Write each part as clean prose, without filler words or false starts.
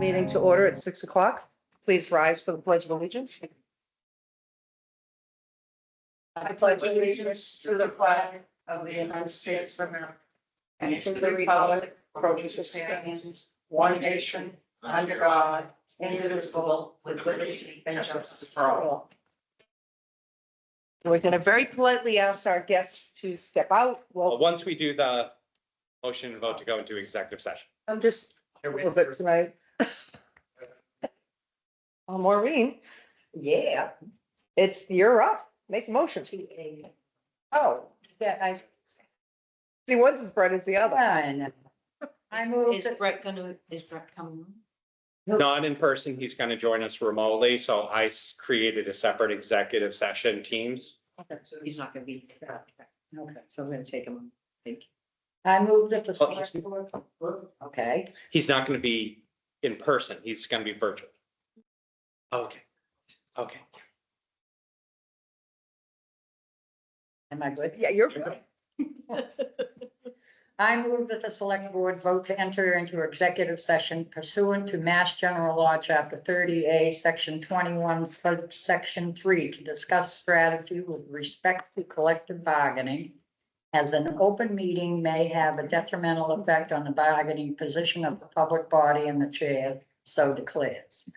meeting to order at 6 o'clock. Please rise for the Pledge of Allegiance. I pledge allegiance to the flag of the United States of America and to the republic for which it stands, one nation, under God, indivisible, with liberty and justice for all. We're going to very politely ask our guests to step out. Well, once we do the motion and vote to go into executive session. I'm just a little bit tonight. Maureen, yeah, you're up. Make a motion. Oh, yeah, I see one's as bright as the other. I moved Is Brett coming? Not in person, he's going to join us remotely, so I created a separate executive session Teams. Okay, so he's not gonna be. Okay, so I'm gonna take him. Thank you. I moved it to Oh, he's- select board. Okay, He's not going to be in person, he's going to be virtual. Okay, okay. am I good? Yeah, you're good. I move that the select board vote to enter into executive session pursuant to Mass General Law, Chapter 30A, Section 21, Section 3, to discuss strategy with respect to collective bargaining, as an open meeting may have a detrimental effect on the bargaining position of the public body, and the chair so declares.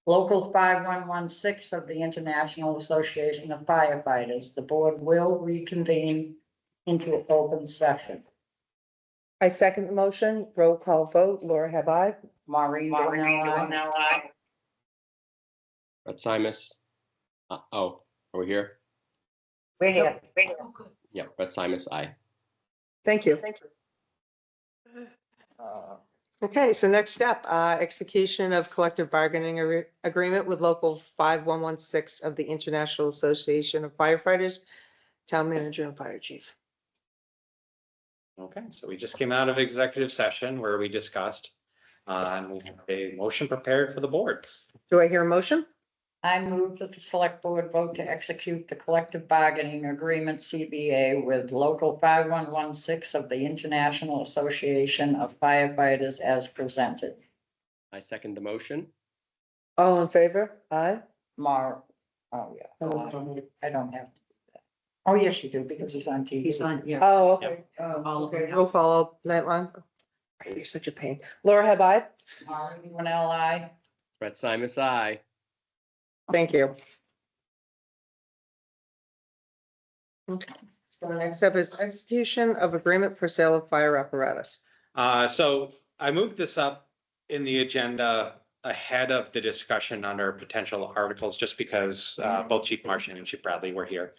Local 5116 of the International Association of Firefighters, the board will reconvene into open session. I second the motion. Roll call vote. Laura, have I? Maureen Donnell, aye. Brett Simus. Oh, are we here? We're here. Yeah, Brett Simus, aye. Thank you. Okay, so next step, execution of collective bargaining agreement with local 5116 of the International Association of Firefighters, town manager and fire chief. Okay, so we just came out of executive session where we discussed, and we have a motion prepared for the board. Do I hear a motion? I move that the select board vote to execute the collective bargaining agreement CBA with local 5116 of the International Association of Firefighters as presented. I second the motion. All in favor? Aye. Oh, yeah. I don't have to do that. Oh, yes, you do, because he's on TV. He's on, yeah. Oh, okay. All of Okay, them. roll call all night long. You're such a pain. Laura, have I? Maureen Donnell, aye. Brett Simus, aye. Thank you. Okay, so the next step is execution of agreement for sale of fire apparatus. So I moved this up in the agenda ahead of the discussion under potential articles, just because both Chief Martian and Chief Bradley were here.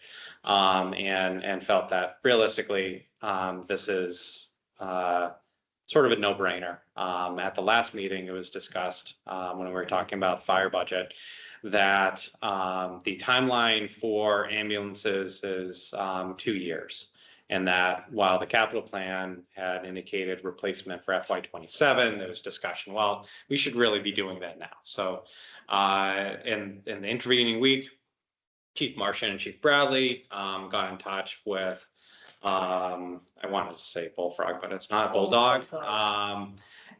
And felt that realistically, this is sort of a no-brainer. At the last meeting, it was discussed when we were talking about fire budget, that the timeline for ambulances is 2 years. And that while the capital plan had indicated replacement for FY27, there was discussion, well, we should really be doing that now. So in the intervening week, Chief Martian and Chief Bradley got in touch with, I wanted to say Bullfrog, but it's not Bulldog.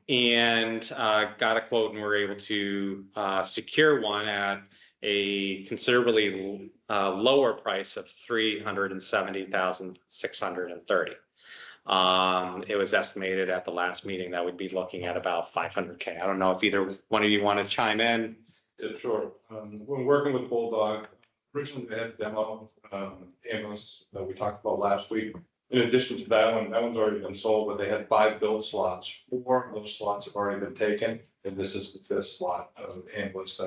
And got a quote, and were able to secure one at a considerably lower price of $370,630. It was estimated at the last meeting that we'd be looking at about $500K. I don't know if either one of you want to chime in. Yeah, sure. When working with Bulldog, originally they had demo ambulance that we talked about last week. In addition to that one's already been sold, but they had 5 build slots. 4 of those slots have already been taken, and this is the 5th slot of ambulance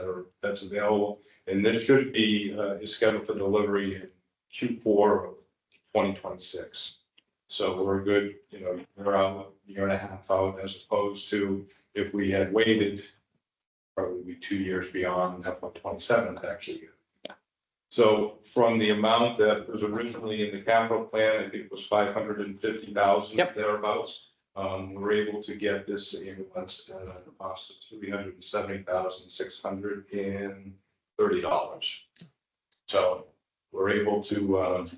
that's available. And this should be is scheduled for delivery in Q4 of 2026. So we're good, we're out a year and a half out, as opposed to if we had waited, probably be 2 years beyond FY27 to actually get. So from the amount that was originally in the capital plan, I think it was 550,000 thereabouts. We're able to get this ambulance at a cost of $370,630. So we're able to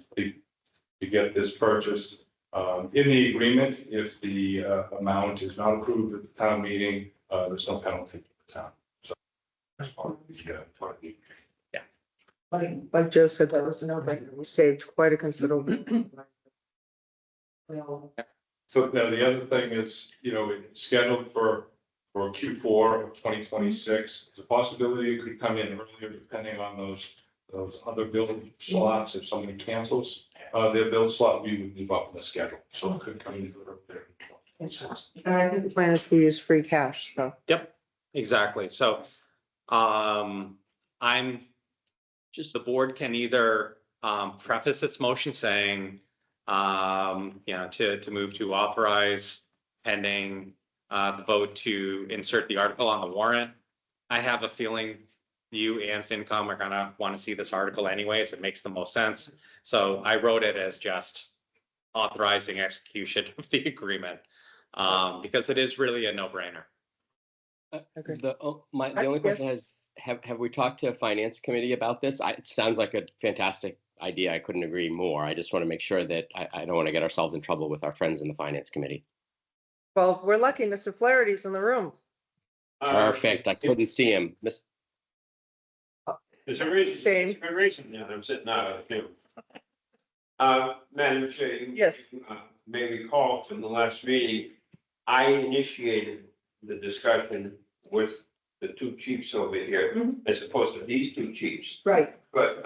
get this purchased. In the agreement, if the amount is not approved at the town meeting, there's no penalty. town. So. that's part of the- Like Joe said, that was no, we saved quite a considerable. So now the other thing is, it's scheduled for Q4 of 2026. It's a possibility it could come in earlier depending on those other building slots. If somebody cancels their build slot, we would move up in the schedule. So it could come in earlier. And I think the plan is to use free cash, so. Yep, exactly. So, the board can either, preface its motion saying, to move to authorize pending, the vote to insert the article on the warrant. I have a feeling you and FinCom are gonna want to see this article anyways. It makes the most sense. So I wrote it as just authorizing execution of the agreement, because it is really a no-brainer. The only question is, have we talked to finance committee about this? It sounds like a fantastic idea. I couldn't agree more. I just want to make sure that I don't want to get ourselves in trouble with our friends in the finance committee. Well, we're lucky Mr. Flaherty's in the room. Perfect. I couldn't see him. There's a reason, Shane. there's a good reason, yeah, I'm sitting out of the table. Madam Chair. Yes. May recall from the last meeting, I initiated the discussion with the two chiefs over here, Mhm. as opposed to these two chiefs. Right. But,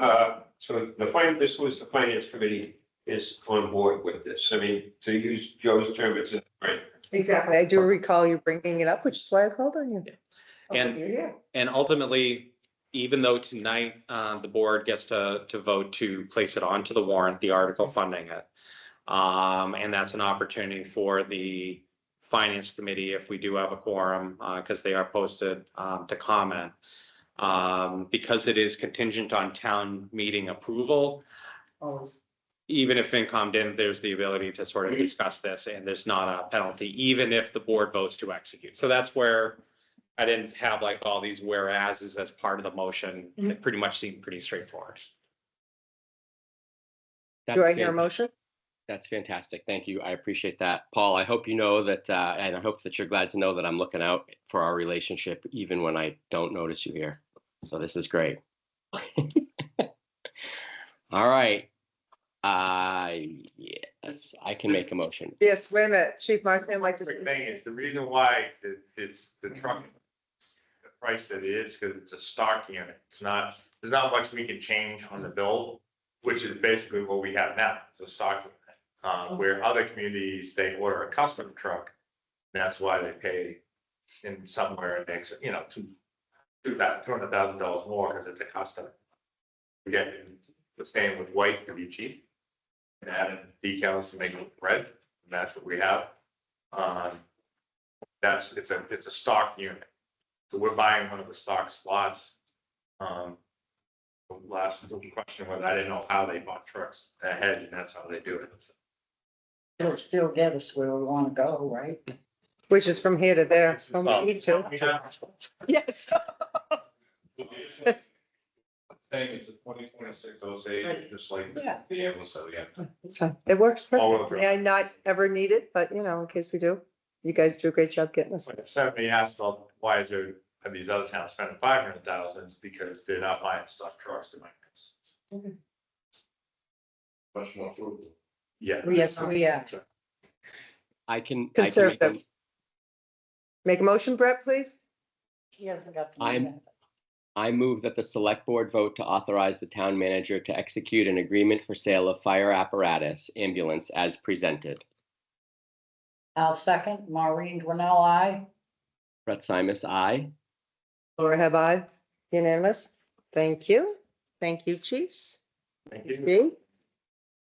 so this was the finance committee is on board with this. I mean, to use Joe's term, it's right. Exactly. I do recall you bringing it up, which is why I called on you. And- You're here. And ultimately, even though tonight, the board gets to vote to place it onto the warrant, the article funding it. And that's an opportunity for the finance committee, if we do have a quorum, because they are posted, to comment. Because it is contingent on town meeting approval, Always. even if FinCom didn't, there's the ability to sort of discuss this and there's not a penalty, even if the board votes to execute. So that's where I didn't have like all these whereases as part of the motion. It pretty much seemed pretty straightforward. Do I hear a motion? That's fantastic. Thank you. I appreciate that. Paul, I hope you know that, and I hope that you're glad to know that I'm looking out for our relationship, even when I don't notice you here. So this is great. All right. Yes, I can make a motion. Yes, wait a minute. Chief Martin, I'd like to. Quick thing is, the reason why it's the truck, the price that it is, because it's a stock unit. It's not, there's not much we can change on the bill, which is basically what we have now. It's a stock unit. Where other communities, they order a custom truck. That's why they pay in somewhere next, $200,000 more because it's a custom. Again, the same with white to be cheap. And adding decals to make it red, and that's what we have. It's a stock unit. So we're buying one of the stock slots. The last question was, I didn't know how they bought trucks ahead, and that's how they do it. It'll still get us where we want to go, right? Which is from here to there. Oh, me too. Yes. Saying it's a 2026 Osage, just like Yeah. the ambulance that we have. It's fine. It works All perfectly. over. May I not ever need it, but in case we do, you guys do a great job getting us. When somebody asked about why are these other towns spending 500,000, because they're not buying stuff trucks to make this. Much more fruitful. Yeah. Yes, we are. I can make Conservative. Make a motion, Brett, please. He hasn't got the. I move that the select board vote to authorize the town manager to execute an agreement for sale of fire apparatus ambulance as presented. I'll second. Maureen Dwinell, aye. Brett Simus, aye. Laura, have I? Unanimous? Thank you. Thank you, chiefs. Thank you. Chief,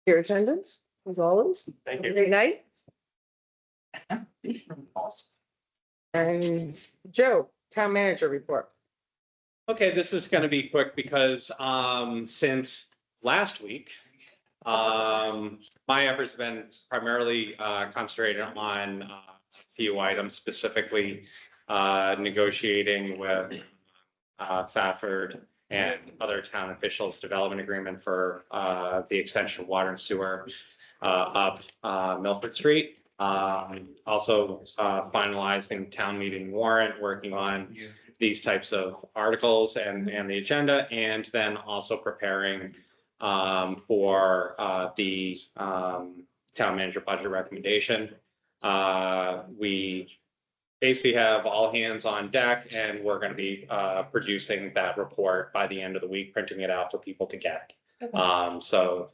your attendance, as always. Thank Have a you. Great night. And Joe, town manager report. Okay, this is gonna be quick because, since last week, my efforts have been primarily, concentrated on a few items, specifically, negotiating with, Thetford and other town officials, development agreement for, the extension of water and sewer, up, Milford Street. Also, finalizing town meeting warrant, working on these types of articles and the agenda, and then also preparing for the town manager budget recommendation. We basically have all hands on deck, and we're going to be producing that report by the end of the week, printing it out for people to get. So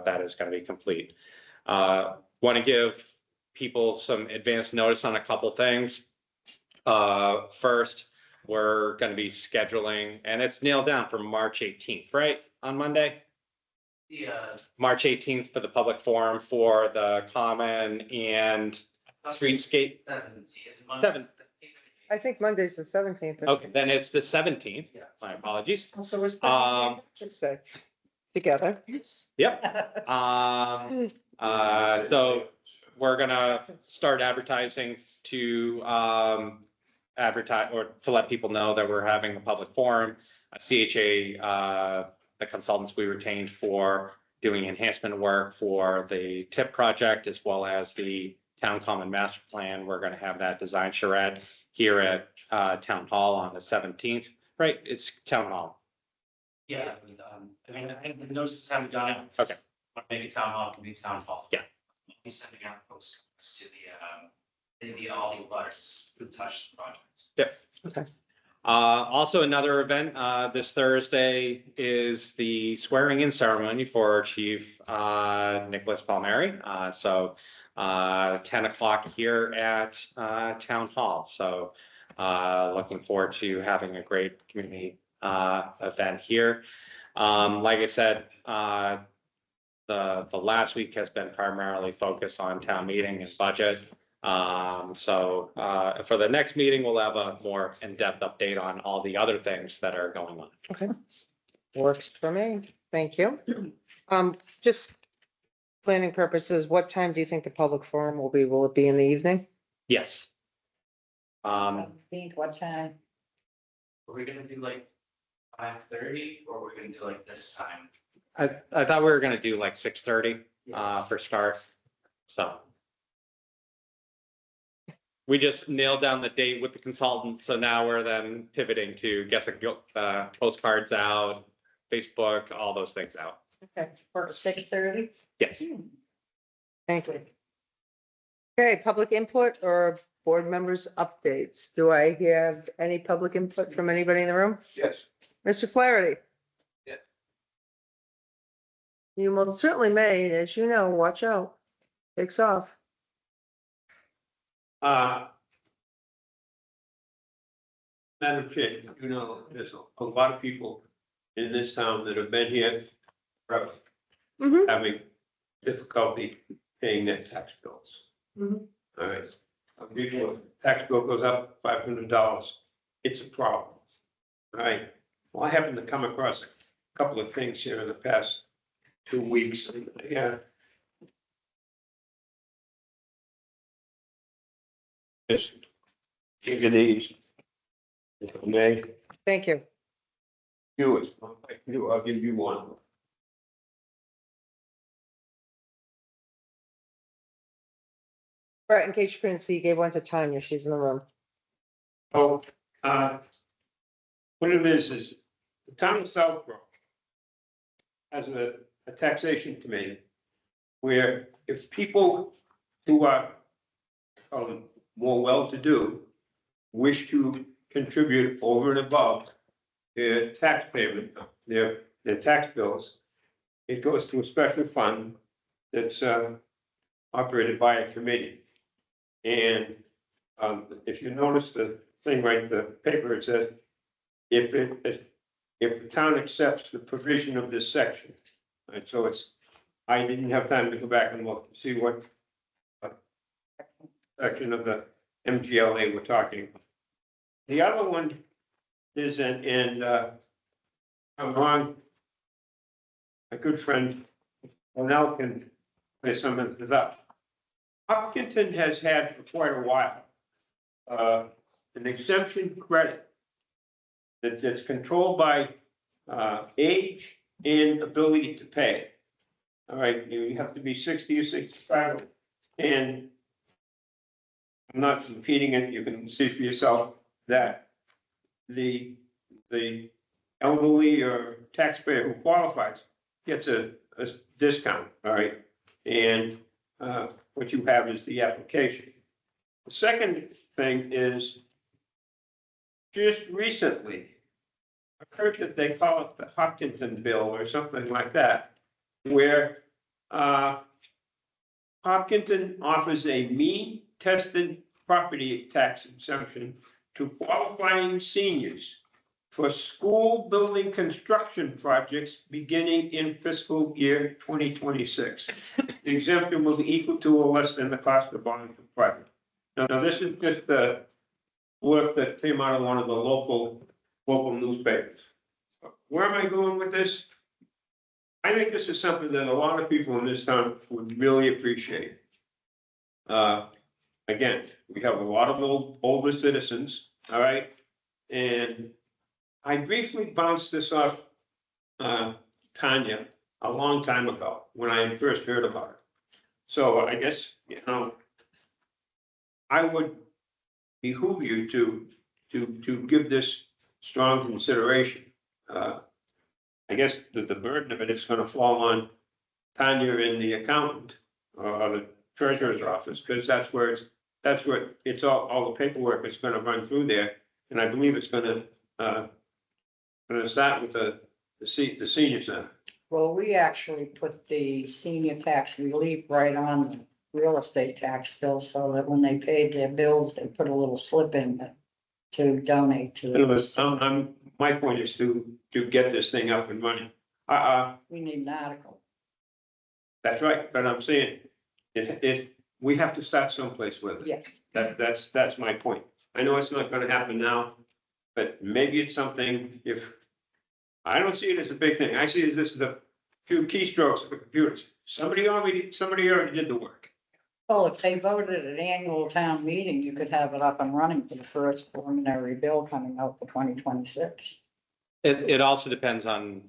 that is going to be complete. Want to give people some advance notice on a couple things. First, we're going to be scheduling, and it's nailed down for March 18th, right? On Monday? Yeah. March 18th for the public forum for the common and streetscape. 7th. I think Monday's the 17th. Okay, then it's the 17th. My apologies. So we're Um, say together. Yep. So we're gonna start advertising to advertise or to let people know that we're having a public forum. CHA, the consultants we retained for doing enhancement work for the TIP project, as well as the town common master plan. We're gonna have that design charrette here at Town Hall on the 17th, right? It's Town Hall. Yeah, I mean, I think the notices haven't gone out. Okay. Maybe town hall can be town hall. Yeah. I'll be sending out postcards to all the butters who touched the project. Yep. Okay. Also another event, this Thursday is the swearing in ceremony for Chief Nicholas Palmieri. So 10 o'clock here at Town Hall. So looking forward to having a great community event here. Like I said, the last week has been primarily focused on town meeting and budget. So for the next meeting, we'll have a more in-depth update on all the other things that are going on. Okay. Works for me. Thank you. Just planning purposes, what time do you think the public forum will be? Will it be in the evening? Yes. 17th, what time? Are we gonna do like 5:30 or we're gonna do like this time? I thought we were gonna do like 6:30 for start. So we just nailed down the date with the consultant. So now we're then pivoting to get the postcards out, Facebook, all those things out. Okay, for 6:30? Yes. Thank you. Okay, public input or board members' updates. Do I have any public input from anybody in the room? Yes. Mr. Flaherty? Yeah. You most certainly may, as you know, watch out. Takes off. Madam Chair, you know, there's a lot of people in this town that have been here forever, Mhm. having difficulty paying their tax bills. Mhm. All right. Some people, if the tax bill goes up $500, it's a problem. All right. Well, I happened to come across a couple of things here in the past 2 weeks. Yeah. Just give you these. If I may, Thank you. yours, I'll give you one. Right, in case you couldn't see, you gave one to Tanya. She's in the room. Oh, what it is the town of Southborough has a taxation committee where if people who are more well-to-do wish to contribute over and above their tax payment, their tax bills, it goes to a special fund that's operated by a committee. And if you notice the thing right, the paper, it says, if the town accepts the provision of this section, right, so I didn't have time to go back and look to see what section of the MGLA we're talking about. The other one is, and I'm wrong, my good friend O'Neill can play some of this up. Hopkinton has had for quite a while an exemption credit that's controlled by age and ability to pay. All right, you have to be 60 or 65, and I'm not repeating it, you can see for yourself that the elderly or taxpayer who qualifies gets a discount, all right? And what you have is the application. The second thing is just recently, I heard that they call it the Hopkinton bill or something like that, where Hopkinton offers a mean tested property tax exemption to qualifying seniors for school building construction projects beginning in fiscal year 2026. The exemption will be equal to or less than the cost of bonding for project. Now, this is just the work that came out of one of the local newspapers. Where am I going with this? I think this is something that a lot of people in this town would really appreciate. Again, we have a lot of older citizens, all right? And I briefly bounced this off Tanya a long time ago when I first heard about it. So I guess, I would behoove you to give this strong consideration. I guess that the burden of it is gonna fall on Tanya and the accountant or the treasurer's office, because that's where it's all the paperwork is gonna run through there. And I believe it's gonna start with the senior center. Well, we actually put the senior tax relief right on the real estate tax bill, so that when they paid their bills, they put a little slip in to donate to it. My point is to get this thing up and running. We need an article. That's right, but I'm saying, if we have to start someplace with it. Yes. That's my point. I know it's not gonna happen now, but maybe it's something, I don't see it as a big thing. I see it as this is a few keystrokes of the computers. Somebody already did the work. Well, if they voted at annual town meeting, you could have it up and running for the first preliminary bill coming out for 2026. It also depends on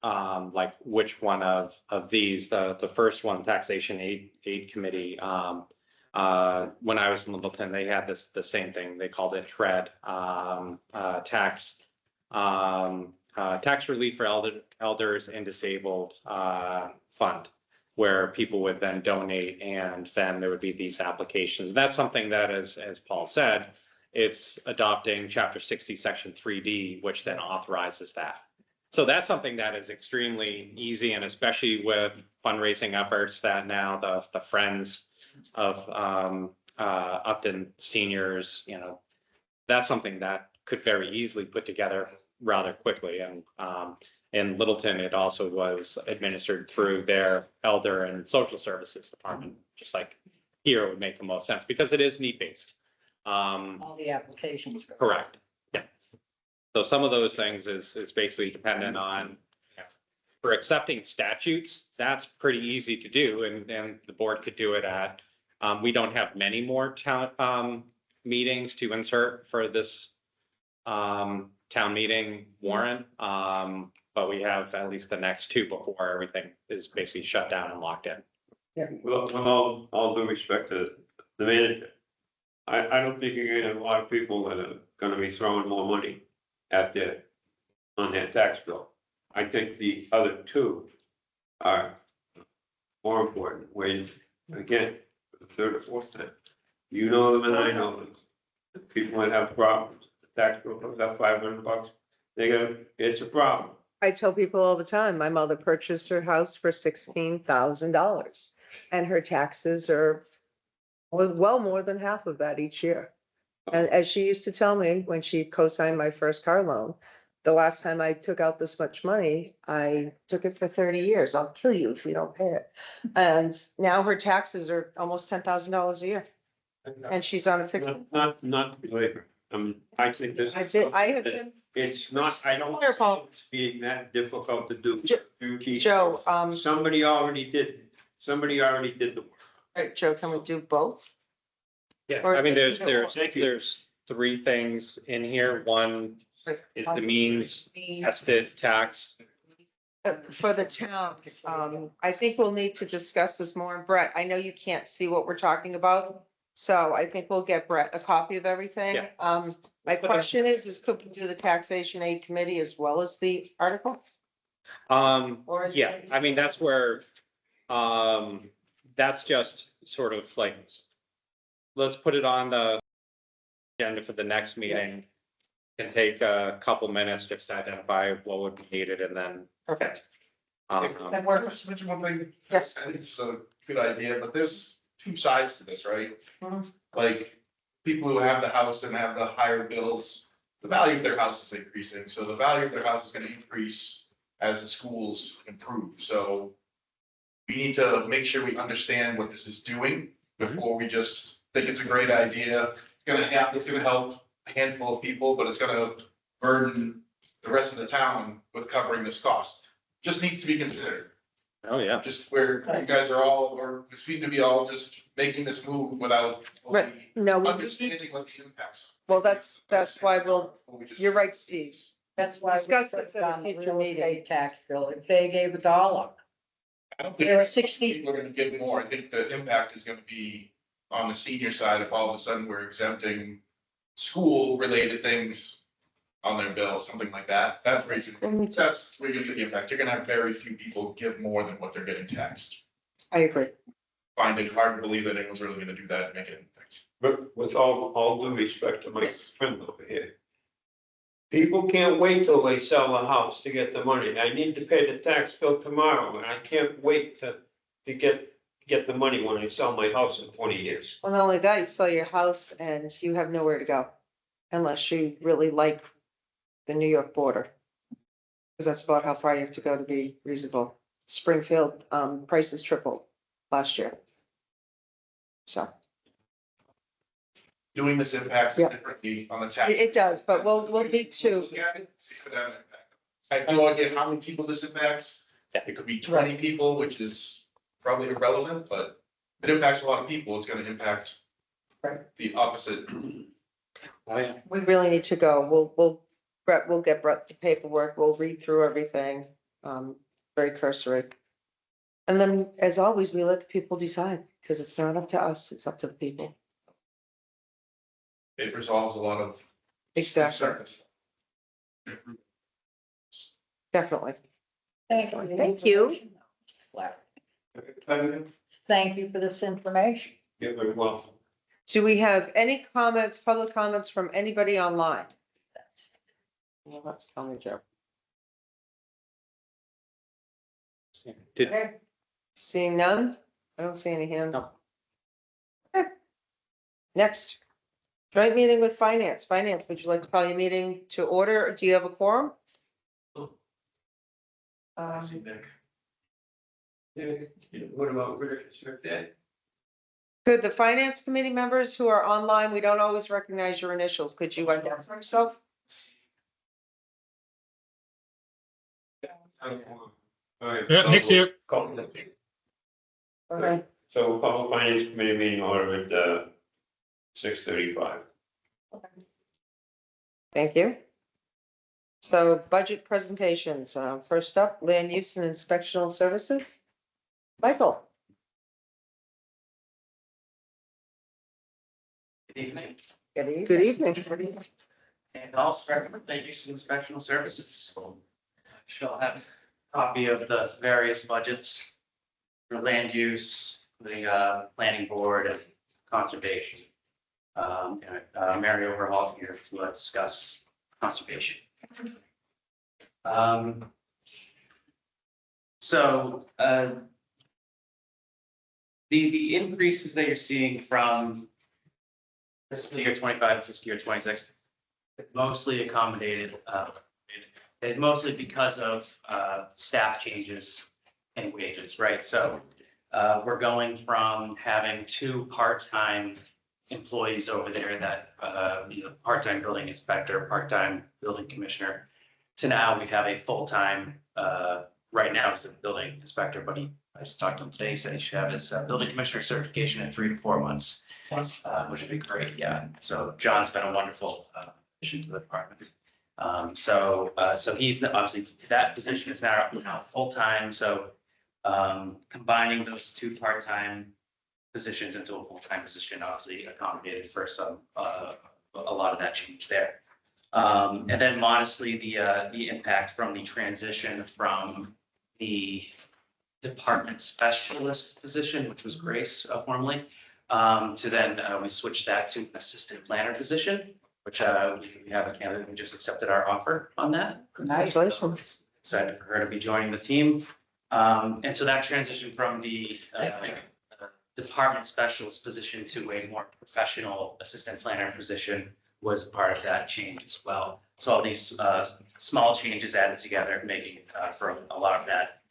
like which one of these, the first one, taxation aid committee. When I was in Littleton, they had the same thing. They called it TRED, tax relief for elders and disabled fund, where people would then donate, and then there would be these applications. That's something that, as Paul said, it's adopting Chapter 60, Section 3D, which then authorizes that. So that's something that is extremely easy, and especially with fundraising efforts that now the Friends of Upton seniors, that's something that could very easily put together rather quickly. And in Littleton, it also was administered through their Elder and Social Services Department, just like here it would make the most sense because it is need-based. All the applications. Correct. Yeah. So some of those things is basically dependent on, for accepting statutes, that's pretty easy to do, and the board could do it at, we don't have many more town meetings to insert for this town meeting warrant, but we have at least the next two before everything is basically shut down and locked in. Well, with all due respect to the manager, I don't think you're gonna have a lot of people that are gonna be throwing more money on their tax bill. I think the other two are more important, when, again, the third or fourth time, you know them and I know them. The people that have problems, the tax bill comes up $500, it's a problem. I tell people all the time, my mother purchased her house for $16,000 and her taxes are well more than half of that each year. And as she used to tell me when she co-signed my first car loan, the last time I took out this much money, I took it for 30 years. I'll kill you if you don't pay it. And now her taxes are almost $10,000 a year. And she's on a fixed. Not labor. I think this. I have been. It's not, I don't. Fire, Paul. It's being that difficult to do. Joe, Somebody already did the work. right, Joe, can we do both? Yeah, Or I is mean, it either there's three things in here. One is the means tested tax. For the town, I think we'll need to discuss this more. And Brett, I know you can't see what we're talking about. So I think we'll get Brett a copy of everything. Yeah. My question is could we do the taxation aid committee as well as the article? Or is Yeah, it- I mean, that's where, that's just sort of like, let's put it on the agenda for the next meeting. Can take a couple minutes just to identify what would be needed and then. Perfect. Um, works. Which one thing? Yes. I think it's a good idea, but there's two sides to this, right? Mhm. Like, people who have the house and have the higher bills, the value of their house is increasing, so the value of their house is gonna increase as the schools improve, so we need to make sure we understand what this is doing before we just think it's a great idea. It's gonna help a handful of people, but it's gonna burden the rest of the town with covering this cost. Just needs to be considered. Oh, yeah. Just where you guys are all, or seem to be all just making this move without Right. No, we need, understanding what the impacts. well, that's why Before we just- you're right, Steve. That's why we Discuss put this at a on the future real meeting. estate tax bill. If they gave it all up. I don't There are think 60 people are gonna give more. I think the impact is gonna be on the senior side if all of a sudden we're exempting school-related things on their bill, something like that. That's where you can, that's where you get the impact. You're gonna have very few people give more than what they're getting taxed. I agree. Find it hard to believe that anyone's really gonna do that and make an impact. But with all due respect to my friend over here. People can't wait till they sell a house to get the money. I need to pay the tax bill tomorrow, and I can't wait to get the money when I sell my house in 20 years. Well, not only that, you sell your house and you have nowhere to go unless you really like the New York border. Because that's about how far you have to go to be reasonable. Springfield, prices tripled last year. So Doing this impacts Yeah. differently on the tax. it does, but we'll need to, I have no idea how many people this impacts. It could be 20 people, which is probably irrelevant, but it impacts a lot of people. It's gonna impact the opposite. Oh, yeah. we really need to go. Brett, we'll get Brett the paperwork. We'll read through everything. Very cursory. And then, as always, we let the people decide because it's not up to us. It's up to the people. It resolves a lot of Exactly. concerns. Definitely. Thank you. Thank you. Thank you for this information. You're very welcome. Do we have any comments, public comments from anybody online? You'll have to tell me, Joe. Did, Okay. Seeing none? I don't see any hands. No. Okay. Next, joint meeting with finance. Finance, would you like to call your meeting to order? Or do you have a quorum? I see Nick. What about Richard? Could the finance committee members who are online, we don't always recognize your initials. Could you identify yourself? Yeah, Nick's here. Okay. So we'll call the finance committee meeting order at 6:35. Thank you. So budget presentations, first up, land use and inspectional services. Michael, Good evening. good evening. And I'll start with land use and inspectional services. She'll have a copy of the various budgets for land use, the planning board and conservation. Mary Overhaul here to discuss conservation. So the increases that you're seeing from fiscal year 25 to fiscal year 26 mostly accommodated, is mostly because of staff changes and wages, right? So we're going from having 2 part-time employees over there that, part-time building inspector, part-time building commissioner, to now we have a full-time, right now he's a building inspector, but I just talked to him today, he said he should have his building commissioner certification in 3 to 4 months. Which would be great, yeah. So John's been a wonderful addition to the department. So he's obviously, that position is now full-time, so combining those 2 part-time positions into a full-time position, obviously accommodated for some a lot of that change there. And then modestly, the impact from the transition from the department specialist position, which was Grace formerly, to then we switched that to an assistant planner position, which we have a candidate who just accepted our offer on that. Congratulations. Excited for her to be joining the team. And so that transition from the department specialist position to a more professional assistant planner position was part of that change as well. So all these small changes added together, making for a lot of that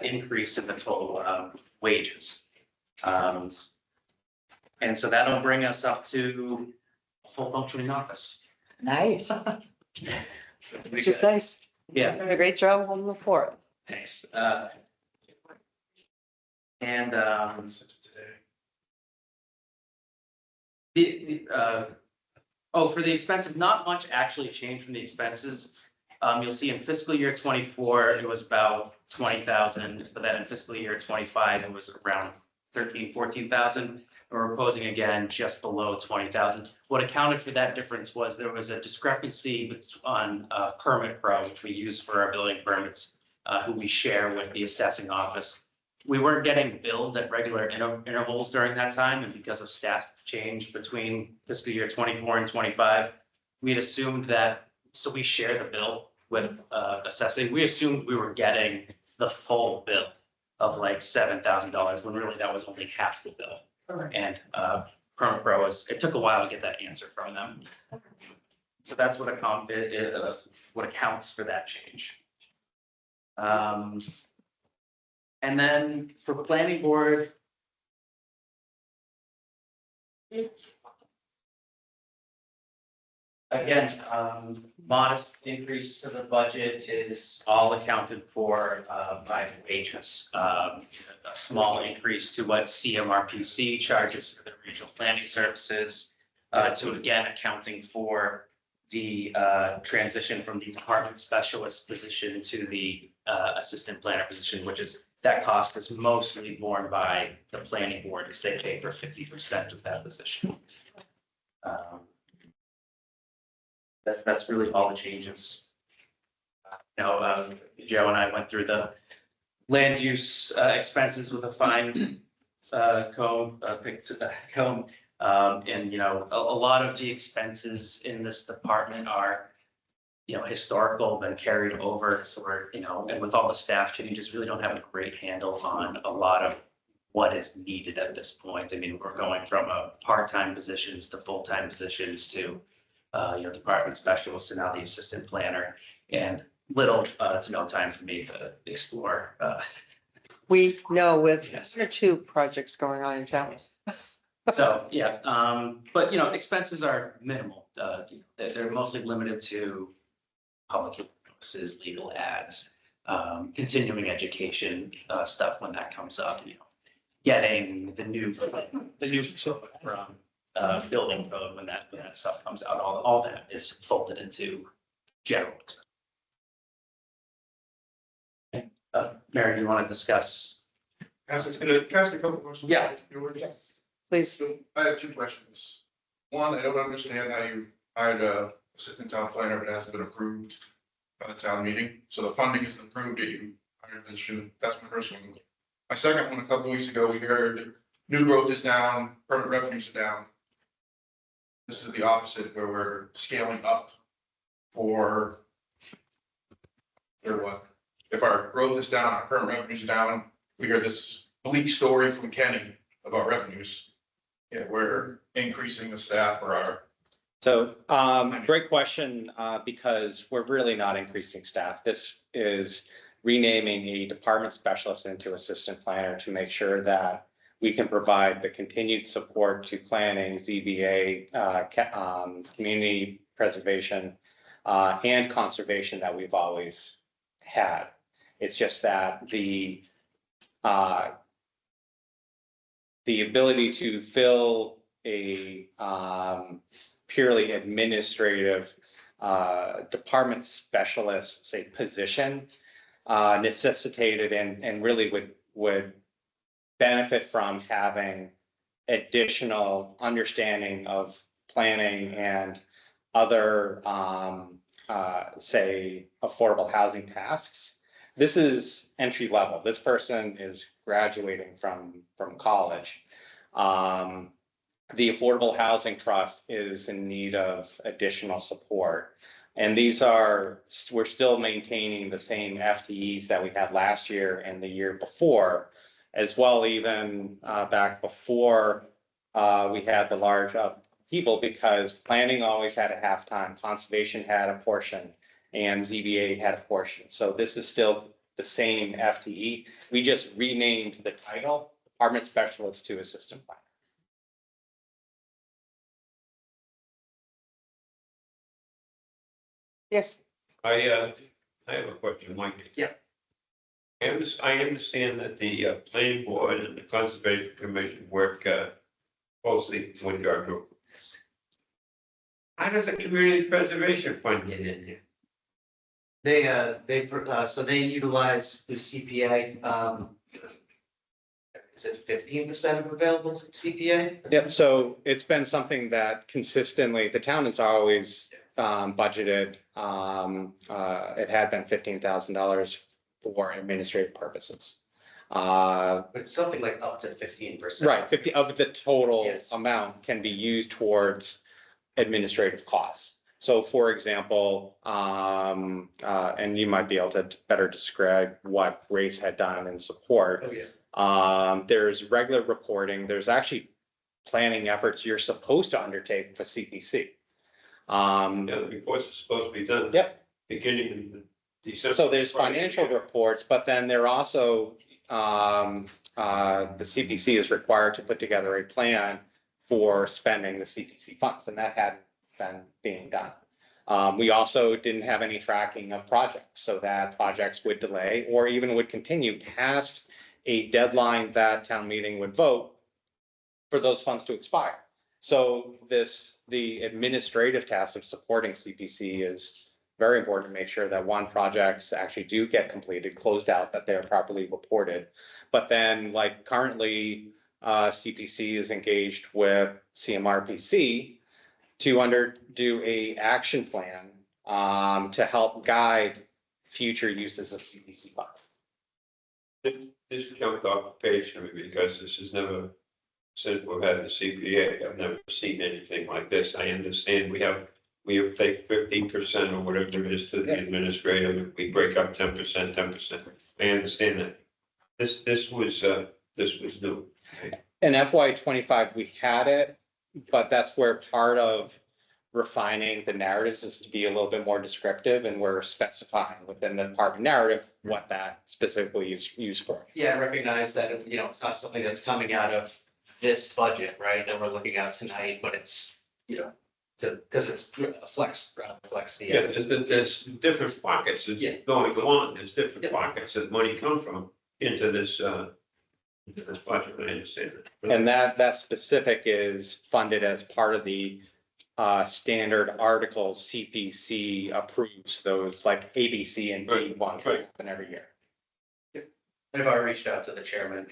increase in the total wages. And so that'll bring us up to a full functioning office. Nice. Which is nice. Yeah, Doing a great job holding the fort. thanks. And for the expensive, not much actually changed from the expenses. You'll see in fiscal year 24, it was about 20,000, but then in fiscal year 25, it was around 14,000. And we're proposing again just below 20,000. What accounted for that difference was there was a discrepancy on Permit Pro, which we use for our building permits, who we share with the assessing office. We weren't getting billed at regular intervals during that time, and because of staff change between fiscal year 24 and 25, we had assumed that, so we share the bill with assessing. We assumed we were getting the full bill of like $7,000, when really that was only half the bill. And Permit Pro it took a while to get that answer from them. So that's what accounts for that change. And then for planning board. Again, modest increase to the budget is all accounted for by wages. A small increase to what CMRPC charges for the regional planning services, to again accounting for the transition from the department specialist position to the assistant planner position, which is that cost is mostly borne by the planning board because they pay for 50% of that position. That's really all the changes. Joe and I went through the land use expenses with a fine comb, and a lot of the expenses in this department are historical, been carried over. So we're, and with all the staff changes, really don't have a great handle on a lot of what is needed at this point. I mean, we're going from part-time positions to full-time positions to department specialists and now the assistant planner, and little to no time for me to explore. We know with Yes. there are 2 projects going on in town. So, yeah, but expenses are minimal. They're mostly limited to public notices, legal ads, continuing education stuff when that comes up. Getting the new from building code when that stuff comes out. All that is folded into general. Mary, you want to discuss? Can I ask a couple questions? Yeah. Yes. Please. So I have 2 questions. One, I don't understand how you hired a assistant town planner, but it hasn't been approved by the town meeting. So the funding isn't approved, yet you hired a position. That's my first one. My second one, a couple weeks ago, we heard new growth is down, permit revenues are down. This is the opposite, where we're scaling up for what? If our growth is down, our permit revenues are down, we hear this bleak story from Kenny about revenues. Yeah, we're increasing the staff for our. So, great question, because we're really not increasing staff. This is renaming a department specialist into assistant planner to make sure that we can provide the continued support to planning, ZBA, community preservation, and conservation that we've always had. It's just that the ability to fill a purely administrative department specialist, say, position necessitated and really would benefit from having additional understanding of planning and other, say, affordable housing tasks. This is entry level. This person is graduating from college. The Affordable Housing Trust is in need of additional support. And we're still maintaining the same FTEs that we had last year and the year before, as well, even back before we had the large upheaval, because planning always had a half-time, conservation had a portion, and ZBA had a portion. So this is still the same FTE. We just renamed the title, Department Specialist to Assistant Planner. Yes, I have a question, Mike. Yeah. I understand that the planning board and the conservation commission work closely with your group. How does a community preservation fund get in there? So they utilize through CPA, is it 15% of available CPA? Yep, so it's been something that consistently, the town has always budgeted, it had been $15,000 for administrative purposes. But it's something like up to 15%. Right, 50 of the total Yes. amount can be used towards administrative costs. So for example, and you might be able to better describe what Grace had done in support. Oh, yeah. There's regular reporting, there's actually planning efforts you're supposed to undertake for CPC. The reports are supposed to be done. Yep. Beginning in December. So there's financial reports, but then there also, the CPC is required to put together a plan for spending the CPC funds, and that hadn't been being done. We also didn't have any tracking of projects, so that projects would delay or even would continue past a deadline that town meeting would vote for those funds to expire. So the administrative task of supporting CPC is very important to make sure that projects actually do get completed, closed out, that they're properly reported. But then, like currently, CPC is engaged with CMRPC to do a action plan to help guide future uses of CPC funds. This jumped off the page to me because this is never, since we've had the CPA, I've never seen anything like this. I understand we have take 15% or whatever it is to the administrator, we break up 10%, 10%. I understand that. This was new. In FY25, we had it, but that's where part of refining the narratives is to be a little bit more descriptive, and we're specifying within the department narrative what that specifically is used for. Yeah, I recognize that, you know, it's not something that's coming out of this budget, right, that we're looking at tonight, but it's, you know, because it's flex the. Yeah, there's different pockets that's Yeah. going on. There's different Yeah. pockets that money come from into this budget. I understand that. And that specific is funded as part of the standard articles CPC approves, those like A, B, C, and D Right, ones right. that happen every year. I've already reached out to the chairman.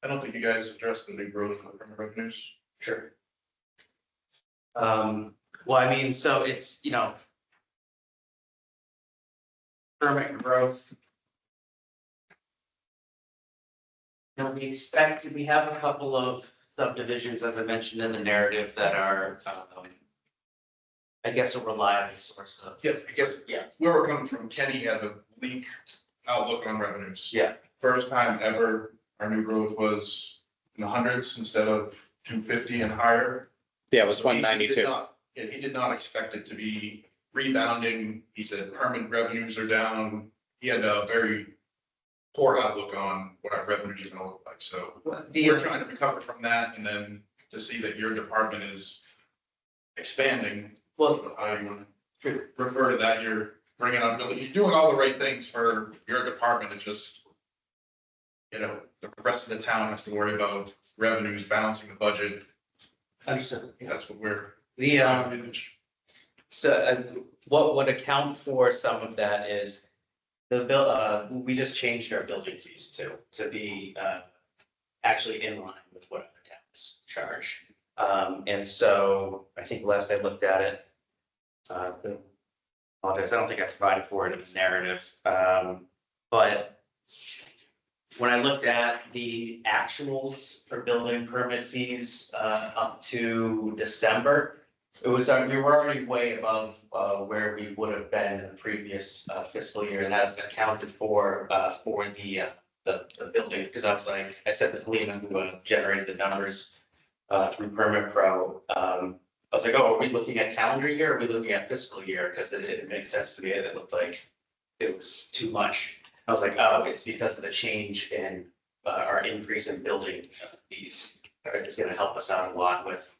I don't think you guys addressed the new growth from revenues. Sure. Well, I mean, so it's, you know, permit growth. You know, we have a couple of subdivisions, as I mentioned in the narrative, that are, I guess, a reliable source of. Yeah, I guess, Yeah. where we're coming from, Kenny had a bleak outlook on revenues. Yeah. First time ever, our new growth was in the hundreds instead of 250 and higher. Yeah, it was So he did 192. not- Yeah, he did not expect it to be rebounding. He said permanent revenues are down. He had a very poor outlook on what our revenues are gonna look like, so we're trying to recover from that, and then to see that your department is expanding. Well, How you want to refer to that, you're bringing on, you're doing all the right things for your department, it just, you know, the rest of the town has to worry about revenues, balancing the budget. understood. That's what we're. The, trying to manage. So what would account for some of that is the bill, we just changed our building fees to be actually in line with what other towns maintenance charge. And so I think last I looked at it, apologize, I don't think I provided for it in the narrative. But when I looked at the actuals for building permit fees, up to December, it was, we were already way above, where we would have been in the previous fiscal year, and that's accounted for the building, because I was like, I said to Helena, who generated the numbers, through Permit Pro, I was like, oh, are we looking at calendar year, or are we looking at fiscal year? Because it makes sense to me, it looked like it was too much. I was like, oh, it's because of the change in, our increase in building fees. It's gonna help us out a lot with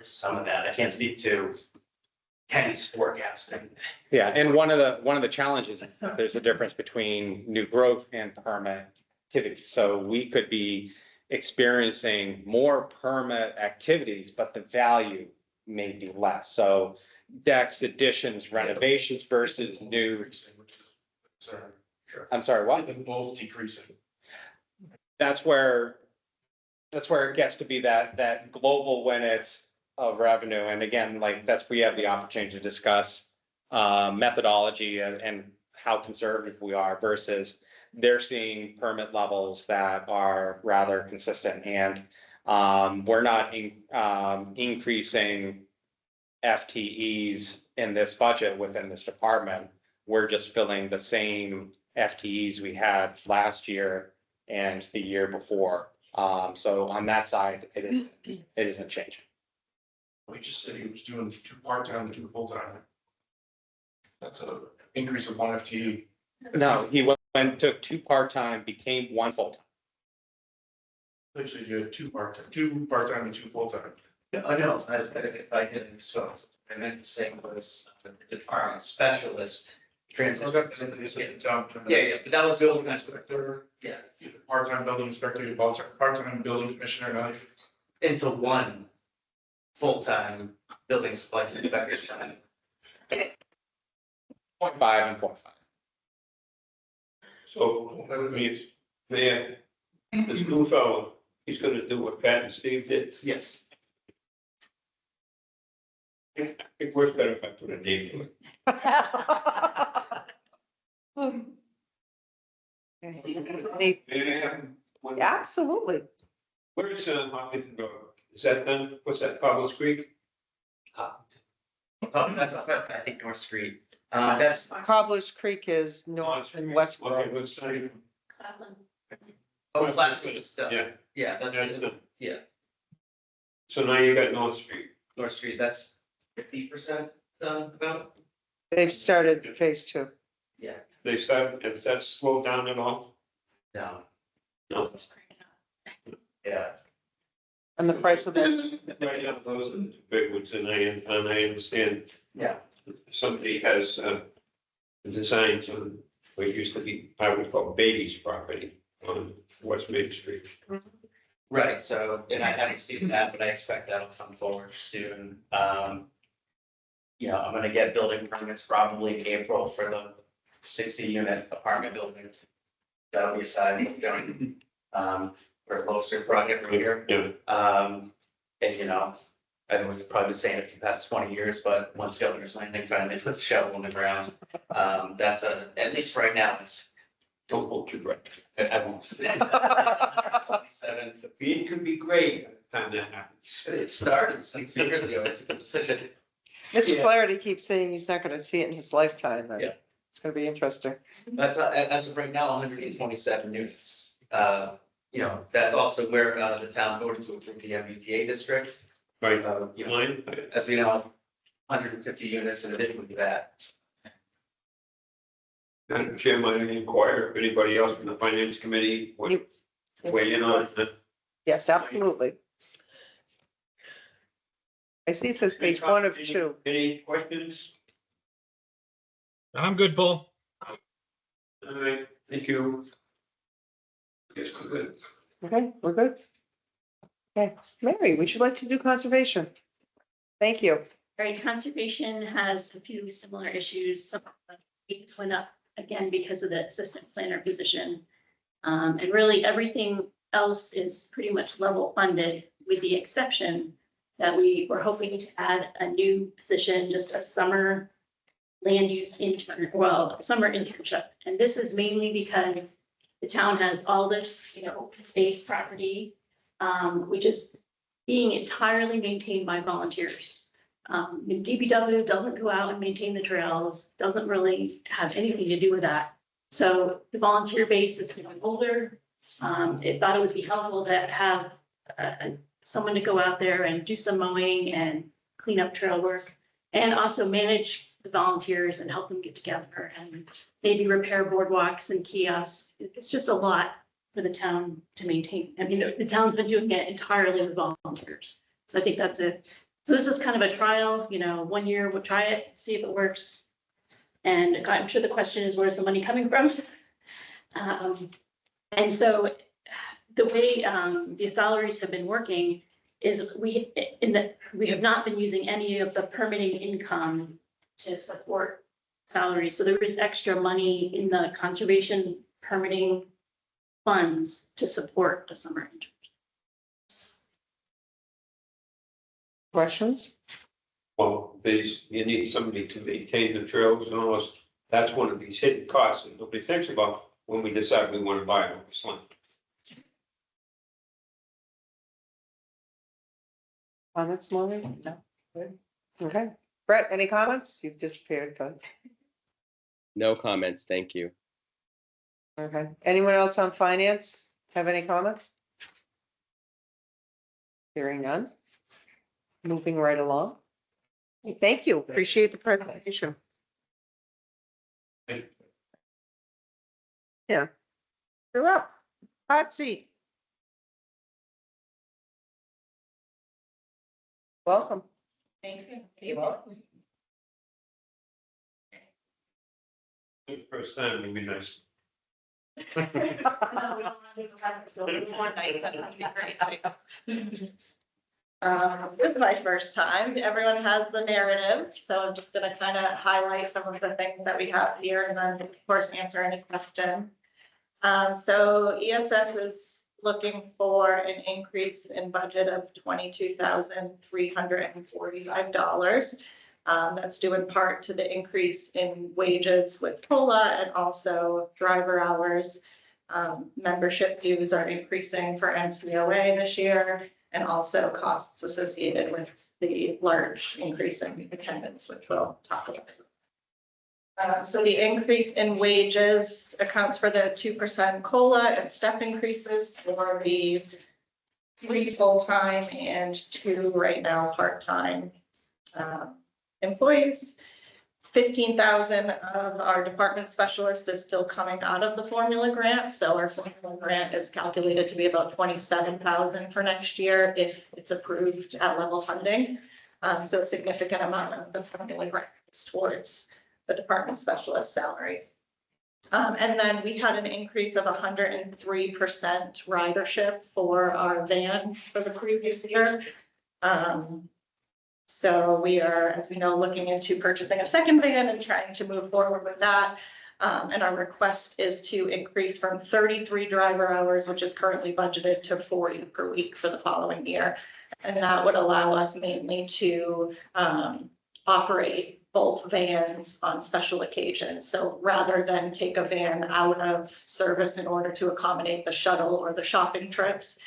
some of that. I can't speak to Kenny's forecasting. Yeah, and one of the challenges is that there's a difference between new growth and permit activity. So we could be experiencing more permit activities, but the value may be less. So decks, additions, renovations versus new. Decreasing, which is a concern. Sure. I'm sorry, what? They're both decreasing. That's where it gets to be that global when it's of revenue. And again, like that's where you have the opportunity to discuss methodology and how conservative we are versus they're seeing permit levels that are rather consistent. And we're not increasing FTEs in this budget within this department. We're just filling the same FTEs we had last year and the year before. So on that side, it isn't changing. We just said he was doing 2 part-time and 2 full-time. That's an increase of 1 FTE. No, he took 2 part-time, became 1 full-time. Actually, you have 2 part-time and 2 full-time. I know, I didn't, so I meant to say was the department specialist. Transition. Yeah, but that was the old inspector. Yeah. Part-time building inspector, part-time building commissioner, now Into 1 full-time building supply inspector's time. 0.5 and 0.5. So that means there, this new fellow, he's gonna do what Pat and Steve did. Yes. It works better if I put a name to it. Absolutely. Where's Hopkins Road? Is that done? What's that, Cobbles Creek? That's, I think North Street. That's, Cobbler's Creek is north and west. Okay, what's that? oh, Flatfield is done. Yeah. Yeah, that's, That's done. yeah, So now you got North Street. North Street, that's 50% done about. They've started phase 2. Yeah. They started, has that slowed down at all? No. No. Yeah. And the price of the, Right now, those are the big ones, and I understand Yeah. somebody has designs on what used to be, I would call Beatty's property on West Main Street. Right, so, and I haven't seen that, but I expect that'll come forward soon. Yeah, I'm gonna get building permits probably in April for the 60-unit apartment building. That'll be a side, for a closer project right here. Yeah. And you know, I was probably saying it for the past 20 years, but once Governor's Landing finally puts a shovel in the ground, that's at least right now, it's. Don't hold your breath. I won't. 27. The beat could be great by the time that happens. It started 6 years ago, it's a decision. Mr. Yeah. Flaherty keeps saying he's not gonna see it in his lifetime, and Yeah. it's gonna be interesting. That's, as of right now, 127 units. You know, that's also where, the town voted to approve the MBTA district. Right, You know, mine, as we know, 150 units in addition to that. Madam Chairman, I inquire if anybody else from the finance committee would weigh in on it. Yes, absolutely. I see it says page 1 of 2. Any questions? I'm good, Paul. All right, thank you. Yes, we're good. Okay, we're good. Okay, Mary, would you like to do conservation? Thank you. Right, conservation has a few similar issues. Some of the fees went up again because of the assistant planner position. And really everything else is pretty much level funded with the exception that we were hoping to add a new position, just a summer land use intern, well, summer internship. And this is mainly because the town has all this, open space property, which is being entirely maintained by volunteers. DPW doesn't go out and maintain the trails, doesn't really have anything to do with that. So the volunteer base is getting older. It thought it would be helpful to have someone to go out there and do some mowing and clean up trail work, and also manage the volunteers and help them get together and maybe repair boardwalks and kiosks. It's just a lot for the town to maintain. I mean, the town's been doing it entirely with volunteers. So I think that's it. So this is kind of a trial, 1 year, we'll try it, see if it works. And I'm sure the question is, where's the money coming from? And so the way the salaries have been working is we have not been using any of the permitting income to support salaries. So there is extra money in the conservation permitting funds to support the summer interns. Questions? Well, you need somebody to maintain the trails and all this. That's one of these hidden costs that nobody thinks about when we decide we want to buy all this land. Comments, Maureen? No. Good. Okay. Brett, any comments? You've disappeared, but, No comments, thank you. okay. Anyone else on finance have any comments? Hearing none. Moving right along. Thank you. Appreciate the presentation. Yeah. You're up. Hot seat. Welcome. Thank you. First time would be nice. No, we don't want to do the rest, so one night, that would be great. This is my first time. Everyone has the narrative, so I'm just gonna kind of highlight some of the things that we have here and then, of course, answer any questions. So ESF is looking for an increase in budget of $22,345. That's due in part to the increase in wages with COLA and also driver hours. Membership dues are increasing for MCOA this year, and also costs associated with the large increase in attendance, which we'll talk about. So the increase in wages accounts for the 2% COLA and step increases for the 3 full-time and 2 right now part-time employees. 15,000 of our department specialists is still coming out of the formula grant. So our formula grant is calculated to be about 27,000 for next year if it's approved at level funding. So a significant amount of the formula grant is towards the department specialist salary. And then we had an increase of 103% ridership for our van for the previous year. So we are, as we know, looking into purchasing a second van and trying to move forward with that. And our request is to increase from 33 driver hours, which is currently budgeted, to 40 per week for the following year. And that would allow us mainly to operate both vans on special occasions. So rather than take a van out of service in order to accommodate the shuttle or the shopping trips,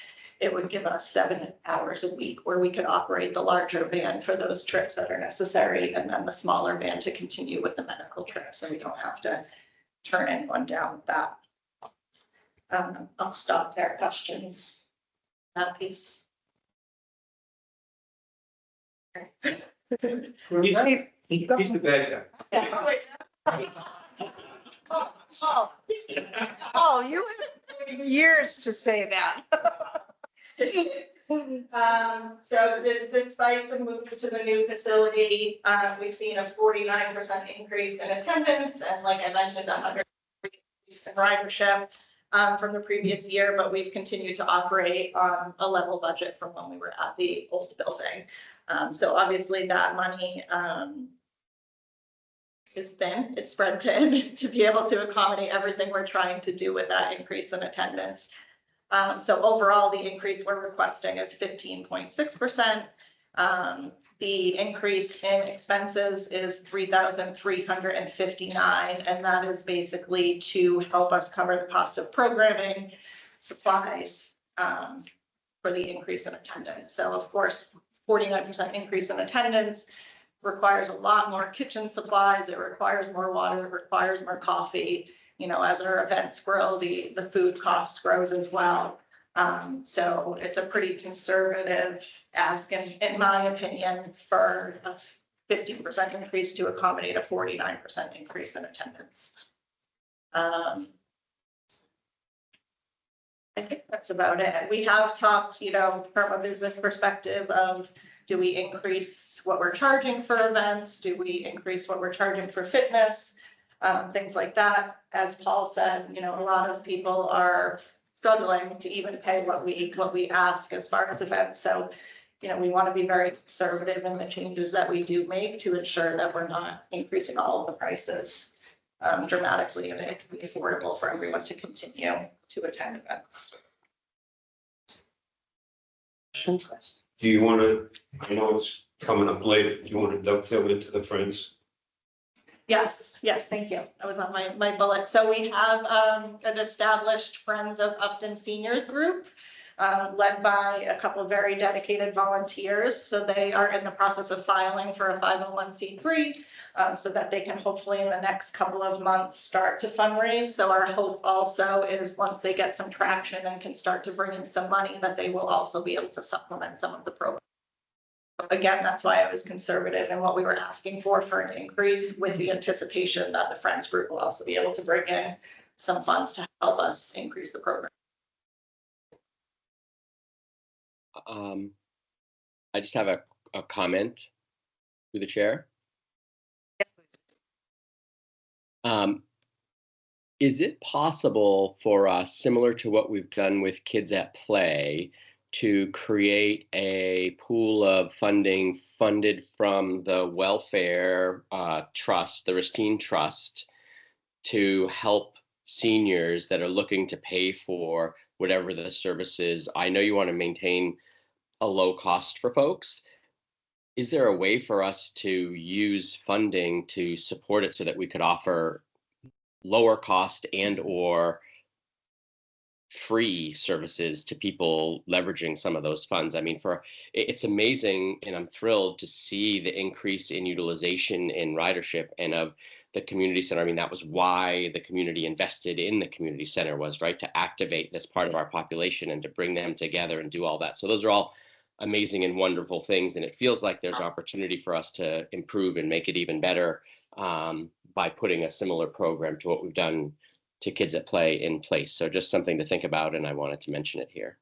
it would give us 7 hours a week where we could operate the larger van for those trips that are necessary, and then the smaller van to continue with the medical trips, so we don't have to turn anyone down with that. I'll stop there. Questions? That piece. He's the bad guy. Oh, you have years to say that. So despite the move to the new facility, we've seen a 49% increase in attendance, and like I mentioned, 100% increase in ridership from the previous year, but we've continued to operate on a level budget from when we were at the old building. So obviously that money is thin, it's spread thin to be able to accommodate everything we're trying to do with that increase in attendance. So overall, the increase we're requesting is 15.6%. The increase in expenses is 3,359, and that is basically to help us cover the cost of programming, supplies, for the increase in attendance. So of course, 49% increase in attendance requires a lot more kitchen supplies. It requires more water, it requires more coffee. You know, as our events grow, the food cost grows as well. So it's a pretty conservative ask, in my opinion, for a 50% increase to accommodate a 49% increase in attendance. I think that's about it. We have talked, you know, from a business perspective of, do we increase what we're charging for events? Do we increase what we're charging for fitness? Things like that. As Paul said, you know, a lot of people are struggling to even pay what we ask as far as events. So, you know, we want to be very conservative in the changes that we do make to ensure that we're not increasing all of the prices dramatically, and it can be affordable for everyone to continue to attend events. Do you want to, I know it's coming up later, do you want to dovetail into the Friends? Yes, thank you. That was on my bullet. So we have an established Friends of Upton Seniors group led by a couple of very dedicated volunteers. So they are in the process of filing for a 501c3 so that they can hopefully in the next couple of months start to fundraise. So our hope also is once they get some traction and can start to bring in some money, that they will also be able to supplement some of the programs. Again, that's why I was conservative in what we were asking for an increase, with the anticipation that the Friends group will also be able to bring in some funds to help us increase the program. I just have a comment through the chair. Is it possible for us, similar to what we've done with Kids at Play, to create a pool of funding funded from the welfare trust, the Ristine Trust, to help seniors that are looking to pay for whatever the services? I know you want to maintain a low cost for folks. Is there a way for us to use funding to support it so that we could offer lower cost and or free services to people leveraging some of those funds? I mean, it's amazing, and I'm thrilled to see the increase in utilization in ridership and of the community center. I mean, that was why the community invested in the community center, was right to activate this part of our population and to bring them together and do all that. So those are all amazing and wonderful things, and it feels like there's opportunity for us to improve and make it even better by putting a similar program to what we've done to Kids at Play in place. So just something to think about, and I wanted to mention it here.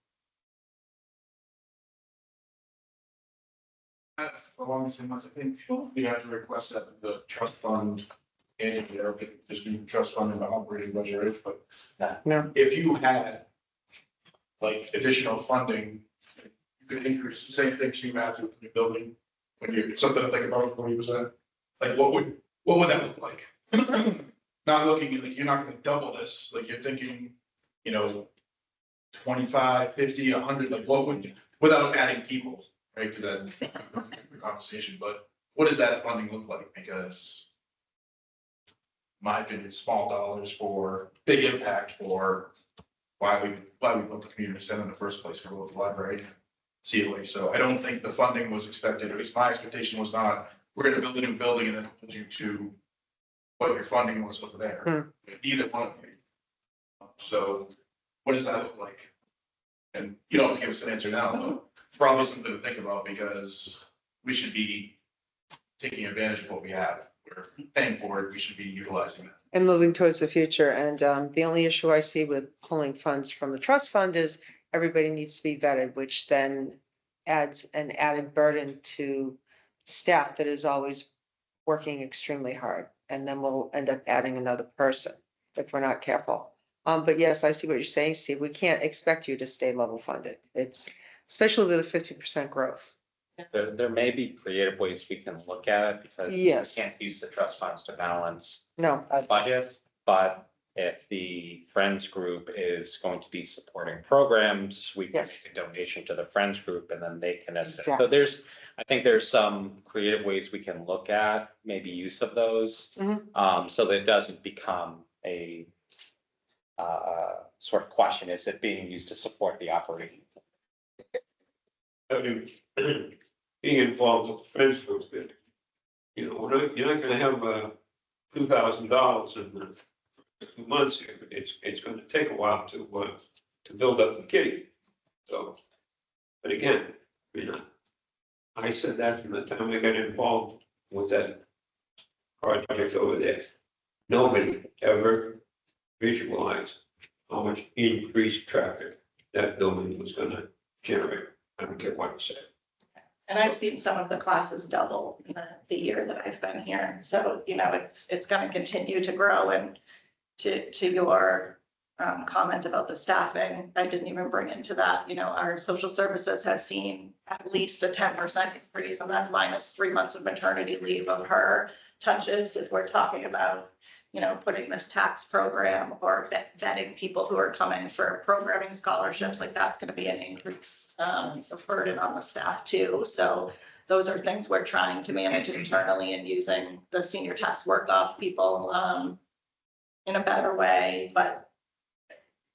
Along the same lines, I think we have to request that the trust fund and there, just be trust fund and the operating budget, but No. if you had like additional funding, you could increase the same thing to Matthew with the building, when you're something to think about 40%. Like what would that look like? Not looking at, like, you're not gonna double this, like you're thinking, 25, 50, 100, like what would, without adding people, right? Because that's a conversation, but what does that funding look like? Because in my opinion, it's small dollars for big impact for why we built the community center in the first place for both the library and COA. So I don't think the funding was expected, at least my expectation was not, we're gonna build a new building and then hold you to what your funding was over there. Either one of you. So what does that look like? And you don't have to give us an answer now, but probably something to think about, because we should be taking advantage of what we have. We're paying for it, we should be utilizing it. And moving towards the future. And the only issue I see with pulling funds from the trust fund is everybody needs to be vetted, which then adds an added burden to staff that is always working extremely hard. And then we'll end up adding another person if we're not careful. But yes, I see what you're saying, Steve. We can't expect you to stay level funded. It's especially with a 50% growth. There may be creative ways we can look at it, because we Yes. can't use the trust funds to balance No, budget, but if the Friends group is going to be supporting programs, we can Yes. make a donation to the Friends group and then they can assist. So Exactly. I think there's some creative ways we can look at maybe use of those. So that it doesn't become a sort of question, is it being used to support the operation? I mean, being involved with the Friends group, but, you know, you're not gonna have $2,000 in 2 months here. It's gonna take a while to build up the kitty. So, but again, you know, I said that from the time I got involved with that project over there. Nobody ever visualized how much increased traffic that building was gonna generate. I don't care what you say. And I've seen some of the classes double in the year that I've been here. So, you know, it's gonna continue to grow. And to your comment about the staffing, I didn't even bring into that, you know, our social services has seen at least a 10% increase, and that's minus 3 months of maternity leave of her touches. If we're talking about, you know, putting this tax program or vetting people who are coming for programming scholarships, like that's gonna be an increase of burden on the staff too. So those are things we're trying to manage internally and using the senior tax work off people in a better way, but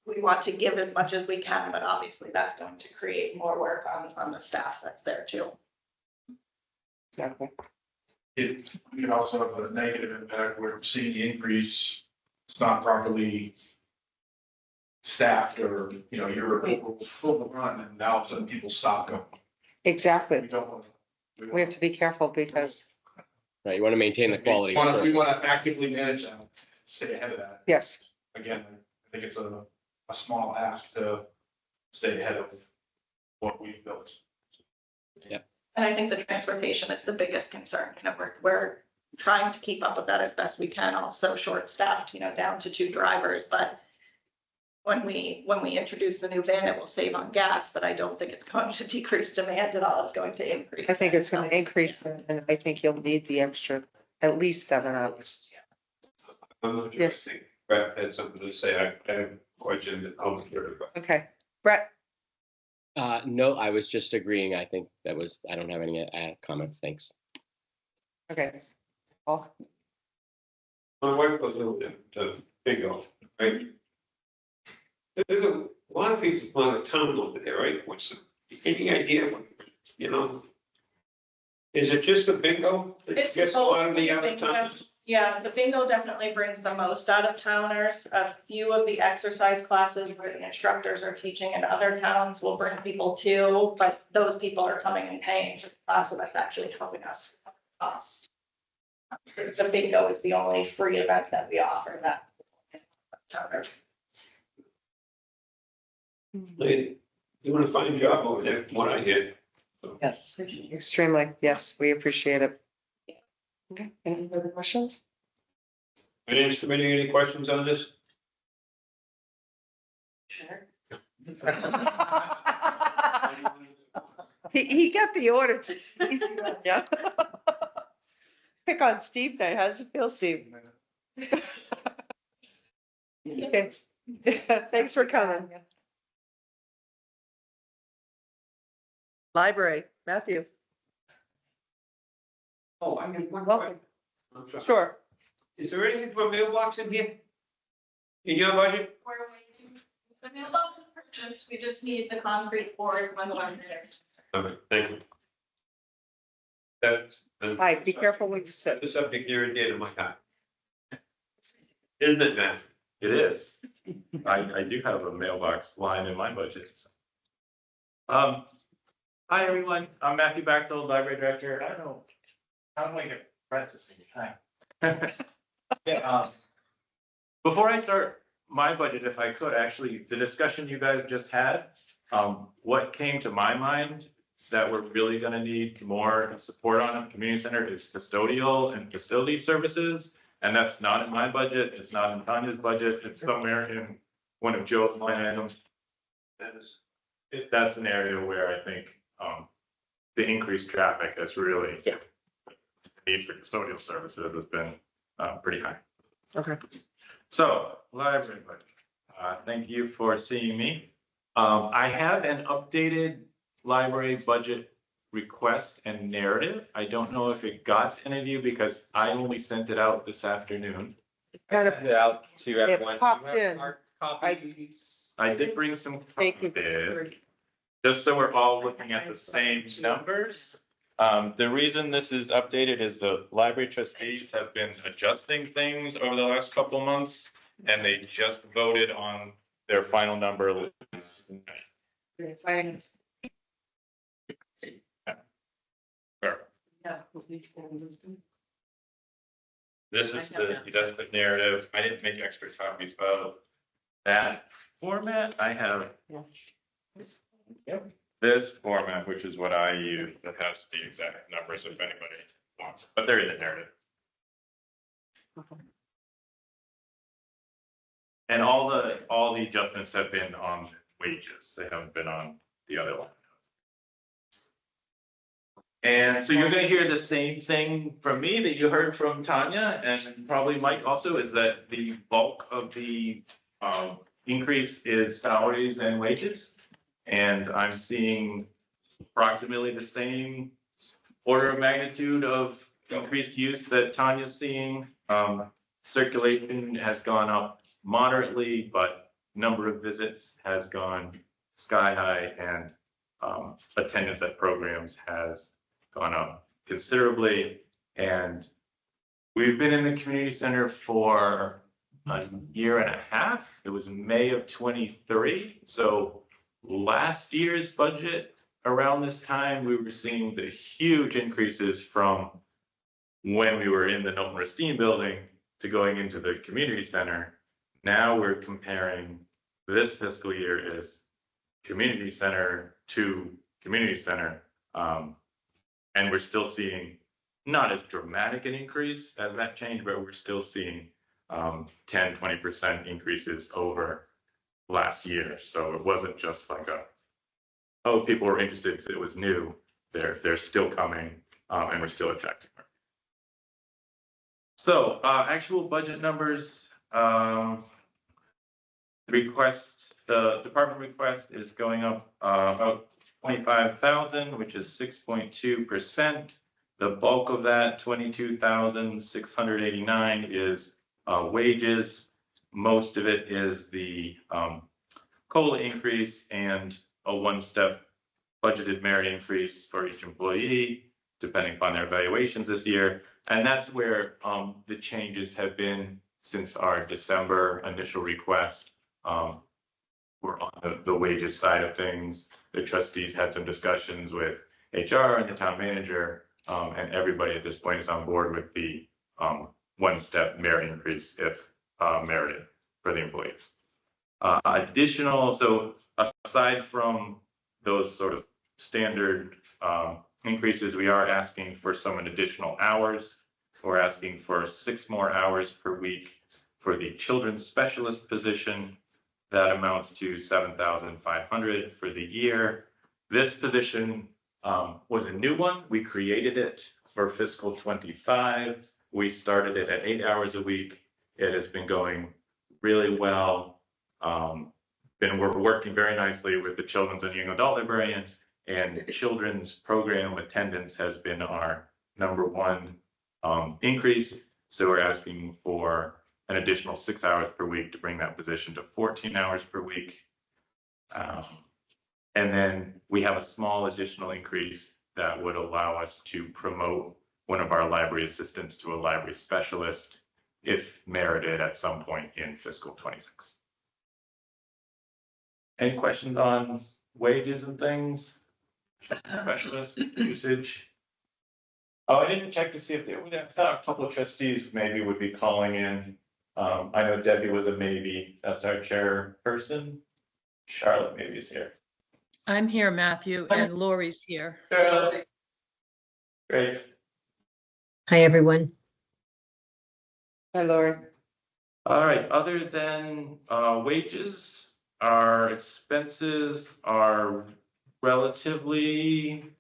we want to give as much as we can, but obviously that's going to create more work on the staff that's there too. Exactly. It could also have a negative impact where we're seeing the increase, it's not properly staffed, or, you know, you're overrun and now all of a sudden people stop going. We Exactly. don't want. We have to be careful because, Right, you want to maintain the quality. of We service. want to actively manage that, stay ahead of that. yes, Again, I think it's a small ask to stay ahead of what we've built. And I think the transportation is the biggest concern, you know, we're trying to keep up with that as best we can, also short-staffed, you know, down to 2 drivers, but when we introduce the new van, it will save on gas, but I don't think it's going to decrease demand at all, it's going to increase. I think it's going to increase and I think you'll need the extra, at least 7 hours. I'm not sure. Yes. I think Brett had something to say. I have a question that I'll hear about. Okay, Brett, No, I was just agreeing. I think that was, I don't have any comments. Thanks. okay. Oh, My wife goes to bingo, right? There's a lot of people on the town over there, right? Any idea, what, you know? Is it just the bingo that It's gets a lot of the both other bingo. towns? Yeah, the bingo definitely brings the most out of towners. A few of the exercise classes where the instructors are teaching in other towns will bring people too, but those people are coming and paying for the class, so that's actually helping us cost. The bingo is the only free event that we offer that. Towners. They doing a fine job over there, from what I hear. yes, extremely. Yes, we appreciate it. Okay, any further questions? Finance committee, any questions on this? Sure. He got the order to. Yeah. Pick on Steve then. How does it feel, Steve? Okay. Thanks for coming. Library, Matthew. Oh, I mean, one Welcome. question. Sure. Is there anything for mailbox in here? In your budget? We're waiting. The mailbox is purchased, we just need the concrete board when the one is. Okay, thank you. That's. All right, be careful what you say. The subject near and dear to my heart. Isn't it, Matt? It is. I do have a mailbox line in my budget. Hi, everyone. I'm Matthew Bechtel, Library Director. I don't know. How do I get Brett to say hi? Yeah, before I start my budget, if I could, actually, the discussion you guys just had, what came to my mind that we're really gonna need more support on in the community center is custodial and facility services. And that's not in my budget, it's not in Tanya's budget, it's somewhere in one of Joe's line items. That's an area where I think, the increased traffic has really. Yeah. The need for custodial services has been, pretty high. Okay. So, library budget. Thank you for seeing me. I have an updated library budget request and narrative. I don't know if it got to any of you because I only sent it out this afternoon. Kind of, Send it out to everyone. popped Do you have in. hard copies? I did bring some Thank you. copies, just so we're all looking at the same numbers. The reason this is updated is the library trustees have been adjusting things over the last couple of months, and they just voted on their final number last night. Finance. Sure. That's the narrative. I didn't make extra copies of that format. I have this format, which is what I use, that has the exact numbers if anybody wants, it. But they're in the narrative. And all the adjustments have been on wages. They haven't been on the other one. And so you're gonna hear the same thing from me that you heard from Tanya and probably Mike also, is that the bulk of the increase is salaries and wages. And I'm seeing approximately the same order of magnitude of increased use that Tanya's seeing. Circulation has gone up moderately, but number of visits has gone sky high, and attendance at programs has gone up considerably. And we've been in the community center for a year and a half. It was May of 23. So last year's budget around this time, we were seeing the huge increases from when we were in the Milton Rustine building to going into the community center. Now we're comparing this fiscal year as community center to community center. And we're still seeing not as dramatic an increase as that change, but we're still seeing 10-20% increases over last year. So it wasn't just like oh, people were interested because it was new. They're still coming, and we're still attracting them. So actual budget numbers, the department request is going up about 25,000, which is 6.2%. The bulk of that, 22,689, is wages. Most of it is the COLA increase and a one-step budgeted merit increase for each employee, depending upon their evaluations this year. And that's where the changes have been since our December initial request. We're on the wages side of things. The trustees had some discussions with HR and the town manager, and everybody at this point is on board with the one-step merit increase if merited for the employees. So aside from those sort of standard increases, we are asking for some additional hours. We're asking for 6 more hours per week for the children's specialist position. That amounts to 7,500 for the year. This position was a new one. We created it for fiscal 25. We started it at 8 hours a week. It has been going really well. We're working very nicely with the children's and young adult librarians, and children's program attendance has been our #1 increase. So we're asking for an additional 6 hours per week to bring that position to 14 hours per week. And then we have a small additional increase that would allow us to promote one of our library assistants to a library specialist if merited at some point in fiscal 26. Any questions on wages and things? Specialist usage? Oh, I didn't check to see if I thought a couple of trustees maybe would be calling in. I know Debbie was a maybe. That's our chairperson. Charlotte maybe is here. I'm here, Matthew, and Lori's here. Charlotte. Great. Hi, everyone. Hi, Lori. All right. Other than wages, our expenses are relatively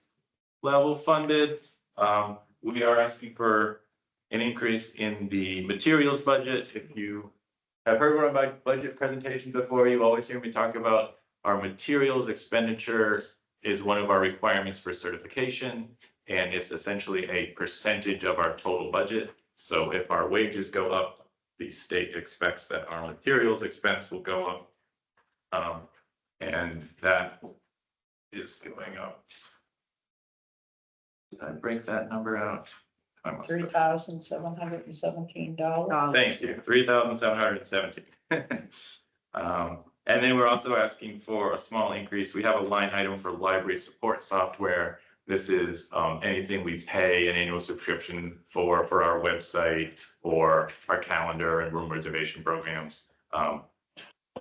level funded. We are asking for an increase in the materials budget. If you have heard my budget presentation before. You always hear me talk about our materials expenditure is one of our requirements for certification. And it's essentially a percentage of our total budget. So if our wages go up, the state expects that our materials expense will go up. And that is going up. Did I break that number out? I must have. $3,717. Thank you, 3,717. And then we're also asking for a small increase. We have a line item for library support software. This is anything we pay an annual subscription for our website or our calendar and room reservation programs.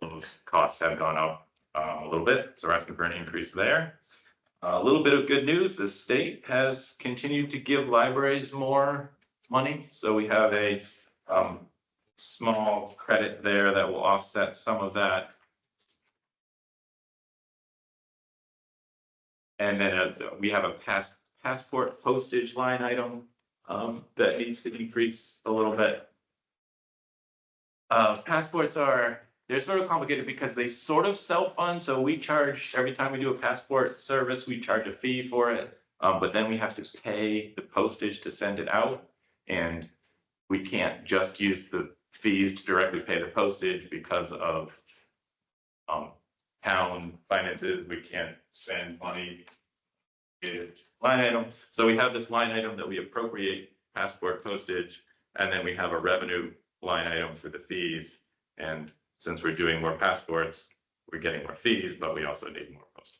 Those costs have gone up a little bit, so we're asking for an increase there. A little bit of good news, the state has continued to give libraries more money. So we have a small credit there that will offset some of that. And then we have a passport postage line item that needs to increase a little bit. Passports they're sort of complicated because they sort of self-fund. So we charge, every time we do a passport service, we charge a fee for it. But then we have to pay the postage to send it out. And we can't just use the fees to directly pay the postage because of town finances. We can't spend money in line item. So we have this line item that we appropriate passport postage, and then we have a revenue line item for the fees. And since we're doing more passports, we're getting more fees, but we also need more postage.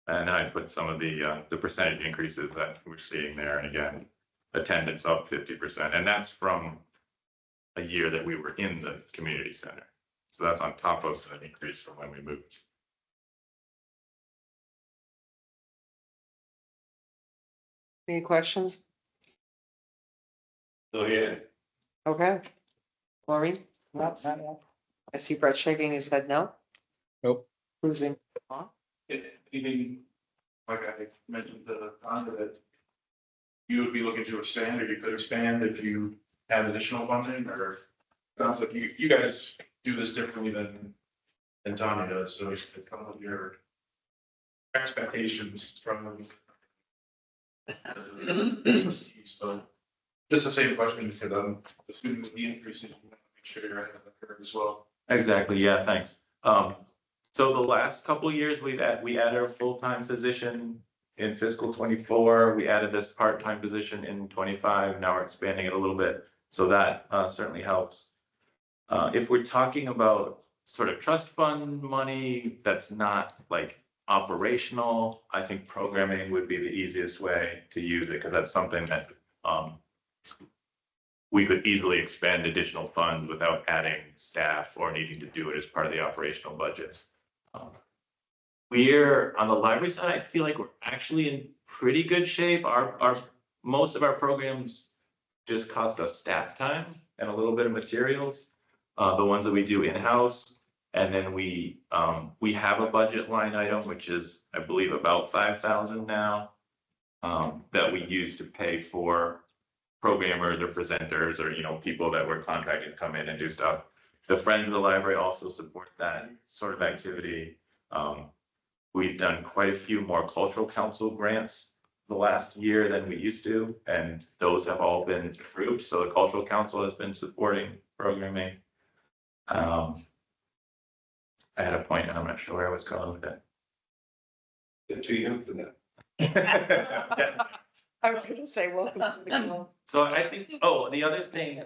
And then I put some of the percentage increases that we're seeing there. And again, attendance up 50%. And that's from a year that we were in the community center. So that's on top of an increase from when we moved. Any questions? So yeah. Okay. Maureen? Nope, not yet. I see Brett shaking his head no. Nope. Cruising. Anything, like I mentioned the time that you would be looking to expand, or you could expand if you had additional funding, or sounds like you guys do this differently than Tanya does, so it's come with your expectations from so just the same question for them, the student with the increases, you want to make sure you're ahead of the curve as well. Exactly. Yeah. Thanks. So the last couple of years we added a full-time position in fiscal 24. We added this part-time position in 25. Now we're expanding it a little bit. So that certainly helps. If we're talking about sort of trust fund money that's not like operational, I think programming would be the easiest way to use it, because that's something that we could easily expend additional funds without adding staff or needing to do it as part of the operational budget. We're on the library side, I feel like we're actually in pretty good shape. Our most of our programs just cost us staff time and a little bit of materials, the ones that we do in-house. And then we have a budget line item, which is, I believe, about 5,000 now, that we use to pay for programmers or presenters or, people that we're contracted to come in and do stuff. The Friends of the Library also support that sort of activity. We've done quite a few more cultural council grants the last year than we used to, and those have all been approved. So the cultural council has been supporting programming. I had a point, and I'm not sure where I was going with it. Get too young for that. I was gonna say, welcome to the club. So I think, the other thing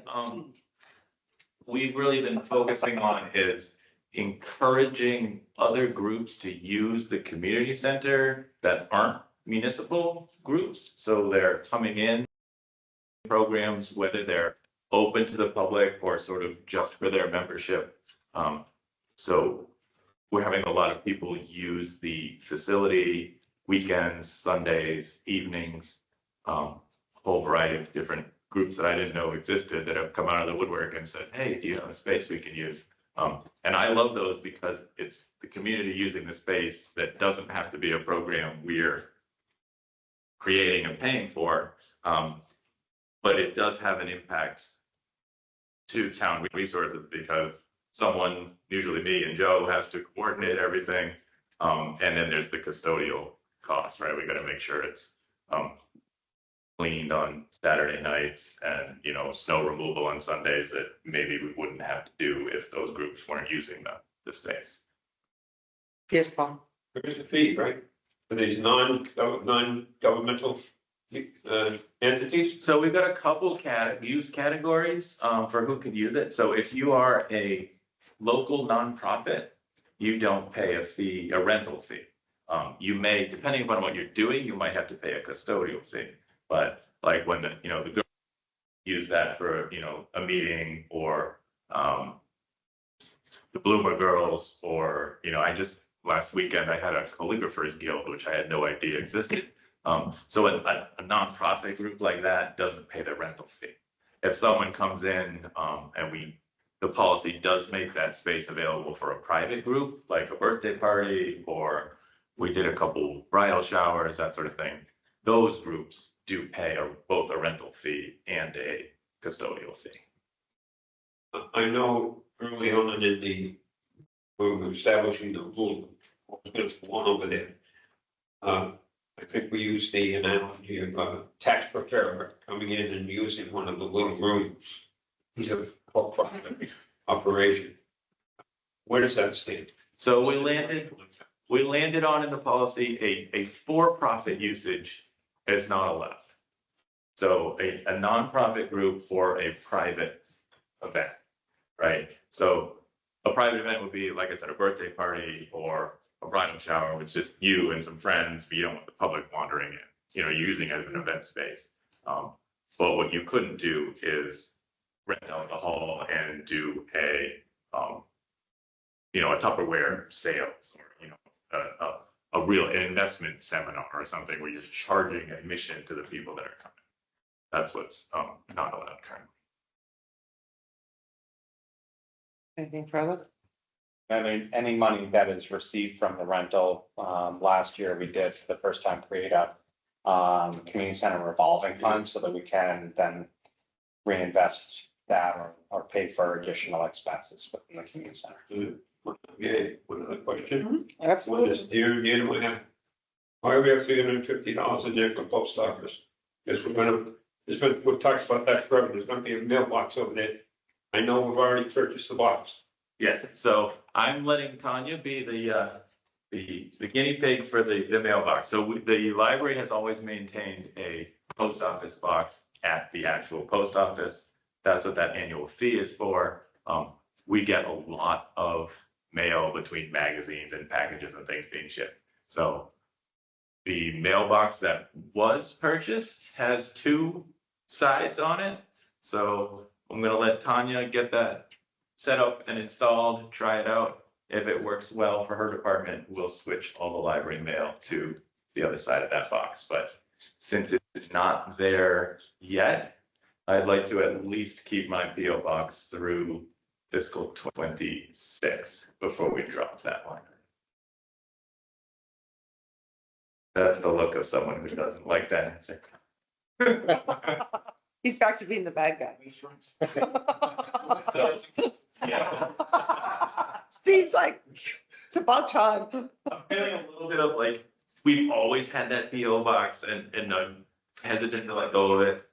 we've really been focusing on is encouraging other groups to use the community center that aren't municipal groups. So they're coming in programs, whether they're open to the public or sort of just for their membership. So we're having a lot of people use the facility weekends, Sundays, evenings, a whole variety of different groups that I didn't know existed that have come out of the woodwork and said, hey, do you have a space we can use? And I love those because it's the community using the space that doesn't have to be a program we're creating and paying for, but it does have an impact to town resources because someone, usually me and Joe, has to coordinate everything. And then there's the custodial cost, right? We gotta make sure it's cleaned on Saturday nights and, you know, snow removal on Sundays that maybe we wouldn't have to do if those groups weren't using the space. Yes, Paul. There's a fee, right? For these non-governmental entities? So we've got a couple use categories for who could use it. So if you are a local nonprofit, you don't pay a fee, a rental fee. You may, depending upon what you're doing, you might have to pay a custodial fee. But like when the girls use that for, a meeting or the Bloomer Girls or, last weekend I had a calligraphers guild, which I had no idea existed. So a nonprofit group like that doesn't pay the rental fee. If someone comes in and the policy does make that space available for a private group, like a birthday party, or we did a couple bridal showers, that sort of thing. Those groups do pay both a rental fee and a custodial fee. I know early on when we were establishing the rule, there's one over there. I think we used the analogy of a tax preparer coming in and using one of the little rooms. For profit operation. Where does that stand? So we landed on in the policy, a for-profit usage is not allowed. So a nonprofit group for a private event, right? So a private event would be, like I said, a birthday party or a bridal shower with just you and some friends, but you don't want the public wandering in. You're using it as an event space. But what you couldn't do is rent out the hall and do a Tupperware sales or, a real investment seminar or something where you're charging admission to the people that are coming. That's what's not allowed currently. Anything further? I mean, any money that is received from the rental, last year we did for the first time create a community center revolving fund so that we can then reinvest that or pay for additional expenses within the community center. Yeah, one other question. Absolutely. What is dear to my heart? Why do we have $350 in there for post office? Because we've talked about that forever. There's gonna be a mailbox over there. I know we've already purchased the box. Yes, so I'm letting Tanya be the guinea pig for the mailbox. So the library has always maintained a post office box at the actual post office. That's what that annual fee is for. We get a lot of mail between magazines and packages and things being shipped. So the mailbox that was purchased has two sides on it. So I'm gonna let Tanya get that set up and installed, try it out. If it works well for her department, we'll switch all the library mail to the other side of that box. But since it's not there yet, I'd like to at least keep my PO box through fiscal 26 before we drop that one. That's the look of someone who doesn't like that answer. He's back to being the bad guy. So, yeah. Steve's like, it's about time. I'm feeling a little bit of like, we've always had that PO box and I'm hesitant to let go of it.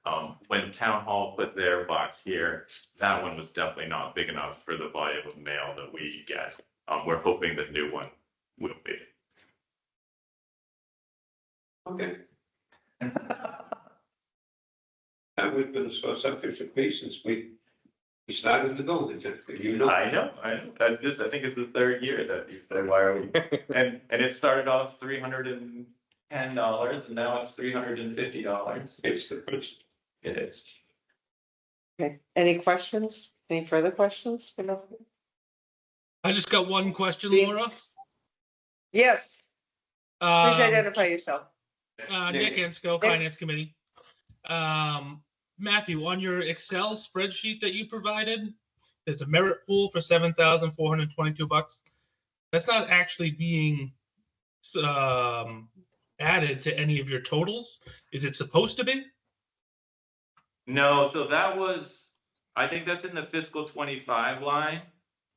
When Town Hall put their box here, that one was definitely not big enough for the volume of mail that we get. We're hoping the new one will be. Okay. And we've been so self-sufficient since we started the building. I know. I think it's the third year that you say, why are we? And it started off $310 and now it's $350. It's the first. It is. Okay, any questions? Any further questions? I just got one question, Laura. Yes, please identify yourself. Nick Ensko, Finance Committee. Matthew, on your Excel spreadsheet that you provided, there's a merit pool for $7,422. That's not actually being added to any of your totals. Is it supposed to be? No, so that was, I think that's in the fiscal 25 line.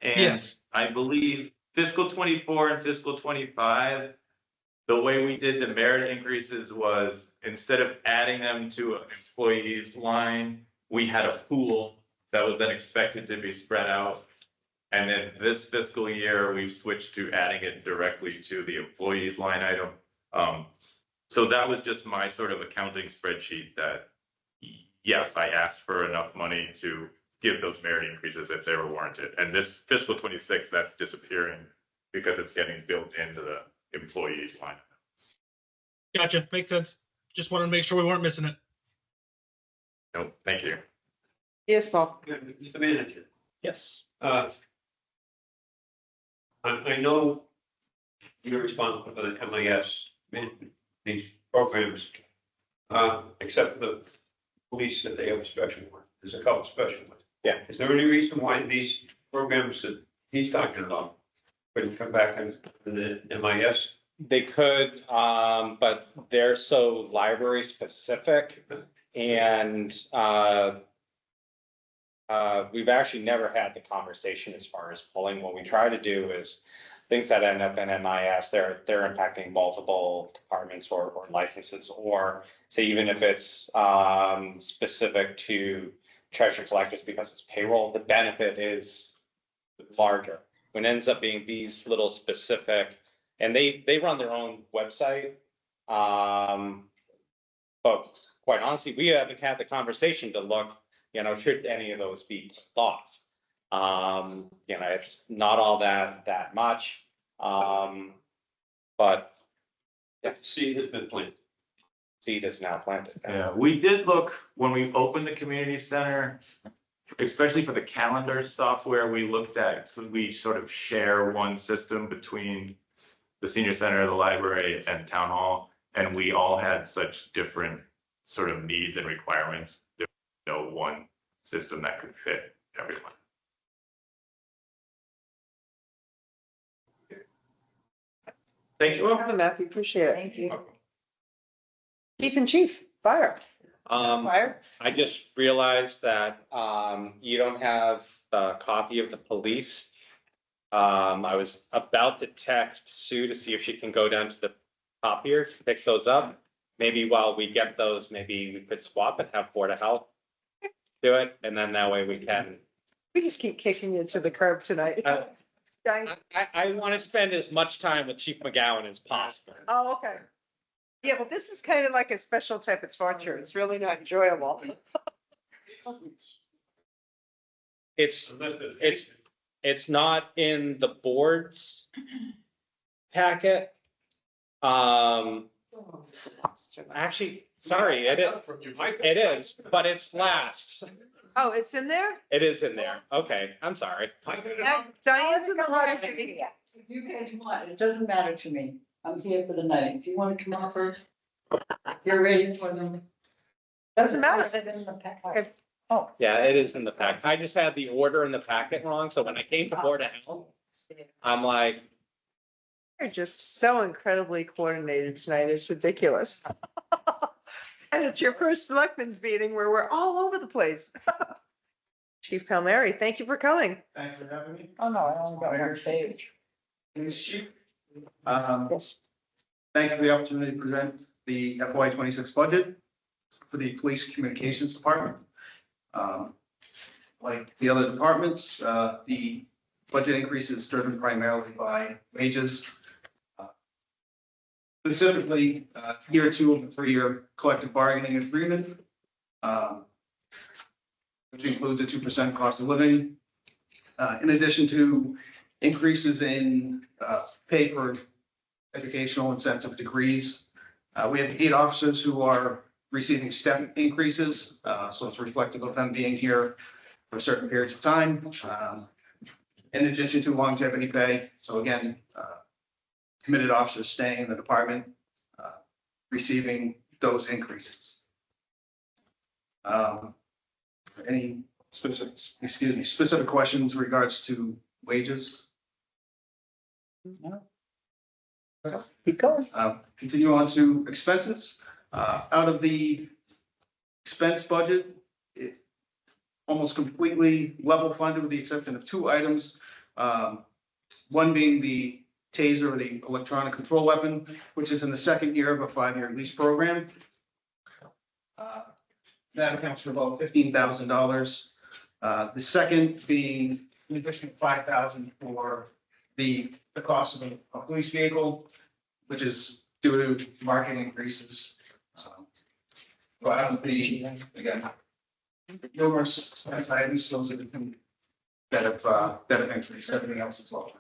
And Yes. I believe fiscal 24 and fiscal 25, the way we did the merit increases was instead of adding them to an employee's line, we had a pool that was then expected to be spread out. And then this fiscal year, we've switched to adding it directly to the employee's line item. So that was just my sort of accounting spreadsheet that, yes, I asked for enough money to give those merit increases if they were warranted. And this fiscal 26, that's disappearing because it's getting built into the employee's line. Gotcha. Makes sense. Just wanted to make sure we weren't missing it. No, thank you. Yes, Paul. Mr. Manager, Yes. I know you're responsible for the MIS, these programs, except for the police that they have a special one. There's a couple special ones. Yeah. Is there any reason why these programs that he's talking about couldn't come back in the MIS? They could, but they're so library specific, and we've actually never had the conversation as far as pulling. What we try to do is things that end up in MIS, they're impacting multiple departments or licenses, or say even if it's specific to treasure collectors because it's payroll, the benefit is larger. When it ends up being these little specific, and they run their own website, but quite honestly, we haven't had the conversation to look, should any of those be thought. It's not all that much, but The seed has been planted. seed is now planted. Yeah, we did look when we opened the community center, especially for the calendar software, we sort of share one system between the senior center, the library, and town hall. And we all had such different sort of needs and requirements. There's no one system that could fit everyone. Thank you. Matthew, appreciate it. Thank you. Chief and Chief, fire. Fire. I just realized that you don't have the copy of the police. I was about to text Sue to see if she can go down to the copier to pick those up. Maybe while we get those, maybe we could swap and have Board of Health do it, and then that way we can. We just keep kicking you to the curb tonight. I want to spend as much time with Chief McGowan as possible. Oh, okay. Yeah, but this is kind of like a special type of torture. It's really not enjoyable. It's not in the board's packet. Actually, sorry, it is, but it's last. Oh, it's in there? It is in there. Okay, I'm sorry. Diane's in the hot seat. If you guys want, it doesn't matter to me. I'm here for the night. If you want to come up first, you're ready for them. Doesn't matter. Yeah, it is in the pack. I just had the order in the packet wrong, so when I came to Board of Health, I'm like, You're just so incredibly coordinated tonight. It's ridiculous. And it's your first selectmen's meeting where we're all over the place. Chief Palmieri, thank you for coming. Thanks for having me. Oh, no, I only got your page. Yes. Thank you for the opportunity to present the FY 26 budget for the Police Communications Department. Like the other departments, the budget increase is driven primarily by wages. Specifically, year 2 of the 3-year collective bargaining agreement, which includes a 2% cost of living. In addition to increases in pay for educational incentive degrees. We have 8 officers who are receiving step increases, so it's reflective of them being here for certain periods of time. In addition to longevity pay, so again, committed officers staying in the department, receiving those increases. Any specific questions in regards to wages? No. Keep going. Continue on to expenses. Out of the expense budget, almost completely level funded with the exception of two items. One being the TASER, or the electronic control weapon, which is in the second year of a 5-year lease program. That accounts for about $15,000. The second being an additional $5,000 for the cost of a police vehicle, which is due to market increases. But out of the, again, numerous expense items, those are the two that have increased. Everything else is lower.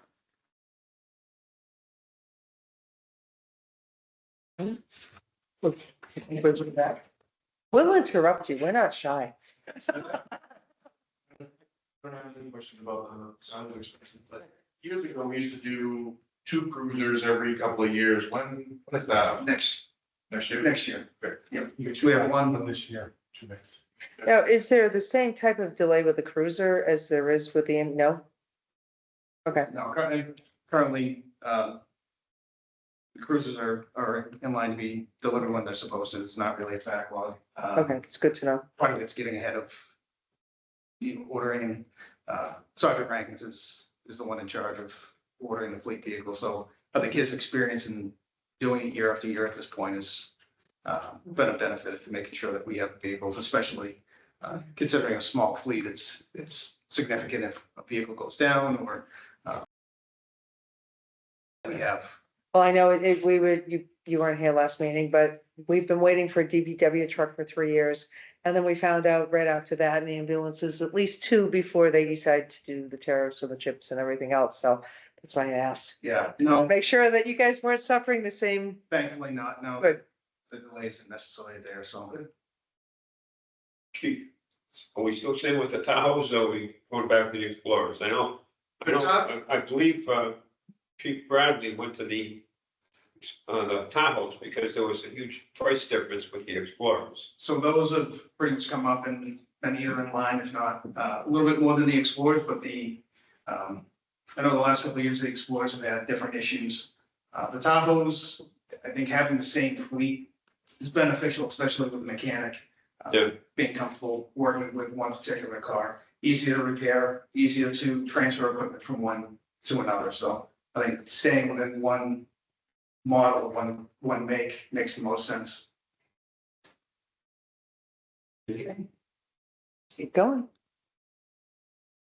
We'll interrupt you. We're not shy. I don't have any questions about the sound expenses, but years ago, we used to do 2 cruisers every couple of years. When is that? Next Next year? Next year. Yeah, we have one this year. Now, is there the same type of delay with the cruiser as there is with the, no? Okay, No, currently, the cruises are in line to be delivered when they're supposed to. It's not really a backlog. okay, it's good to know. Part of it's getting ahead of ordering. Sergeant Rankins is the one in charge of ordering the fleet vehicle. So I think his experience in doing it year after year at this point has been a benefit to making sure that we have vehicles, especially considering a small fleet. It's significant if a vehicle goes down or we have. Well, I know you weren't here last meeting, but we've been waiting for a DPW truck for 3 years. And then we found out right after that, an ambulance is at least 2 before they decide to do the tariffs or the chips and everything else. So that's why I asked. Yeah, no, Make sure that you guys weren't suffering the same. thankfully not. No, Good. the delay isn't necessarily there. So Chief, are we still staying with the Tahoes or are we going back to the Explorers? I believe Chief Bradley went to the Tahoes because there was a huge price difference with the Explorers. So those have pretty much come up and either in line, if not a little bit more than the Explorers, but I know the last couple of years, the Explorers have had different issues. The Tahoes, I think having the same fleet is beneficial, especially with the mechanic. Being comfortable working with one particular car, easier to repair, easier to transfer equipment from one to another. So I think staying within one model, one make makes the most sense. Keep going.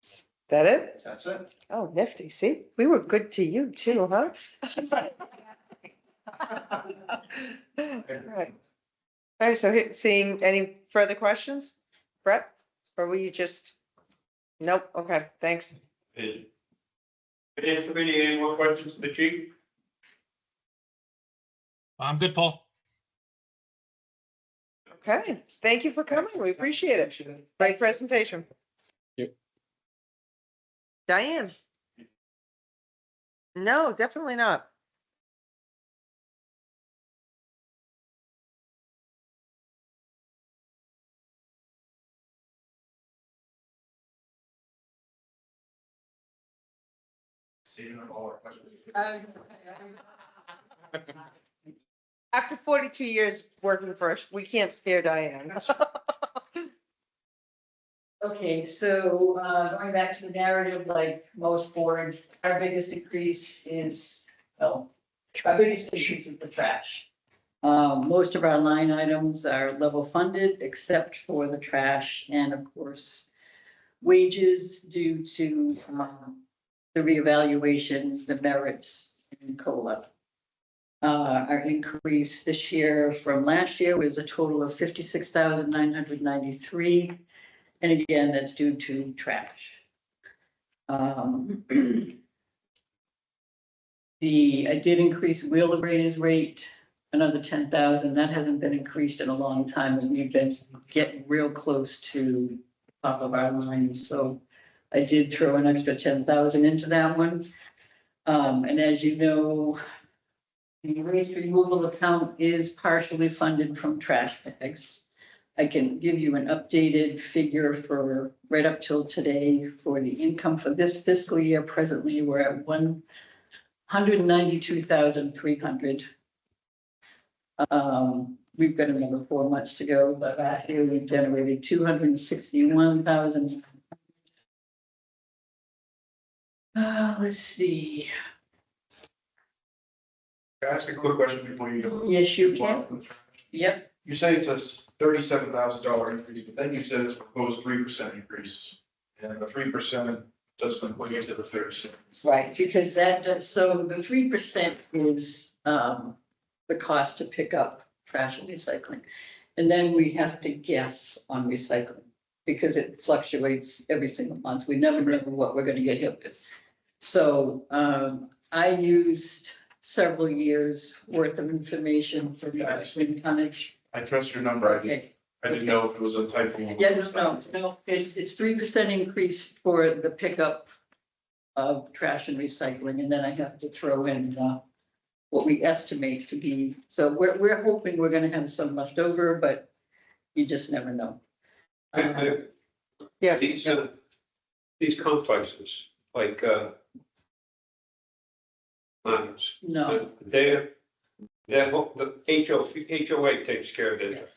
Is that it? That's it. Oh, nifty. See, we were good to you too, huh? Right. All right, so seeing any further questions, Brett, or were you just, nope, okay, thanks. Finance committee, any more questions for the chief? I'm good, Paul. Okay, thank you for coming, we appreciate it. Great presentation. Yep. Diane? No, definitely not. After 42 years working for us, we can't scare Diane. Okay, so going back to the narrative, like most boards, our biggest increase is, well, our biggest increase is the trash. Most of our line items are level funded, except for the trash and of course, wages due to the reevaluation, the merits and COLA. Our increase this year from last year was a total of 56,993. And again, that's due to trash. I did increase wheel abatement rate, another 10,000. That hasn't been increased in a long time, and we've been getting real close to the top of our line. So I did throw an extra 10,000 into that one. And as you know, the waste removal account is partially funded from trash bags. I can give you an updated figure for right up till today for the income for this fiscal year. Presently, we're at 192,300. we've got another 4 months to go, but last year we generated 261,000. Let's see. Can I ask a quick question before you go? Yes, you can. Yep, You say it's a $37,000 increase, but then you said it's a proposed 3% increase. And the 3% doesn't equate to the 37. right, because that does, so the 3% is the cost to pick up trash and recycling. And then we have to guess on recycling because it fluctuates every single month. We never know what we're gonna get hit with. So I used several years worth of information for recycling tonnage. I trust your number. Okay. I didn't know if it was a typo. Yeah, no, it's 3% increase for the pickup of trash and recycling, and then I have to throw in what we estimate to be. So we're hoping we're gonna have some left over, but you just never know. Yes. These complexes, like, mines, No, the HOA takes care of it.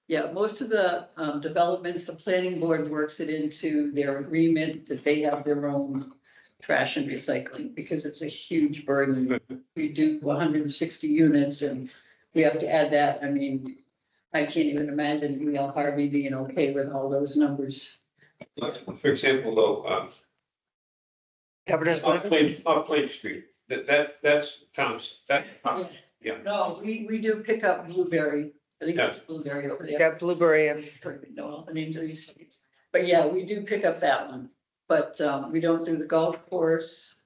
yeah, most of the developments, the planning board works it into their agreement that they have their own trash and recycling, because it's a huge burden. We do 160 units and we have to add that. I mean, I can't even imagine Real Harvey being okay with all those numbers. For example, though, Governor's up Plain Street, that's towns, yeah. No, we do pick up Blueberry. I think it's Blueberry over there. Yeah, Blueberry and I don't even know all the names of these streets. But yeah, we do pick up that one, but we don't do the golf course.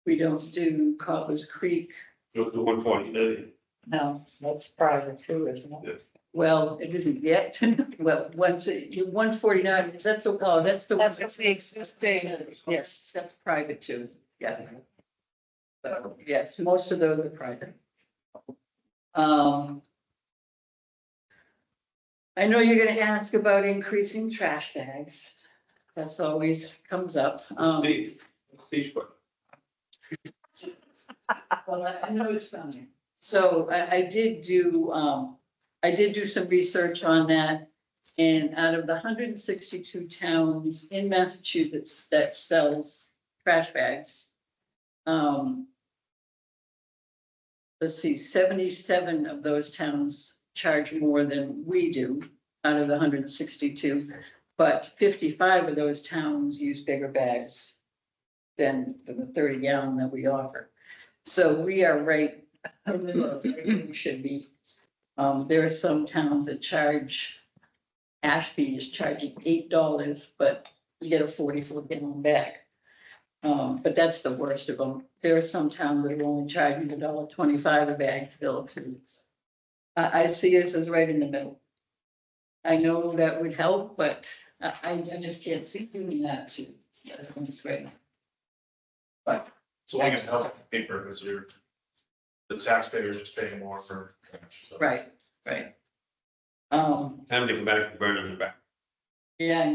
We don't do Cobbler's Creek. You'll do 149. No, that's private too, isn't Yeah. it? Well, it isn't yet. Well, once you 149, is that the, oh, that's the. that's the existing, yes. That's private too, yeah. So, yes, most of those are private. I know you're gonna ask about increasing trash bags. That's always comes up. Please, but. Well, I know it's coming. So I did do some research on that. And out of the 162 towns in Massachusetts that sells trash bags, let's see, 77 of those towns charge more than we do out of the 162. But 55 of those towns use bigger bags than the 30 gallon that we offer. So we are right in the middle of where we should be. There are some towns that charge, Ashby is charging $8, but you get a 44 gallon bag. But that's the worst of them. There are some towns that are only charging $1.25 a bag filled too. I see us as right in the middle. I know that would help, but I just can't see doing that too. Yes, I'm just right now. But So long as it helps the paper, because the taxpayers just paying more for. right. Having to come back and burn them back. Yeah, I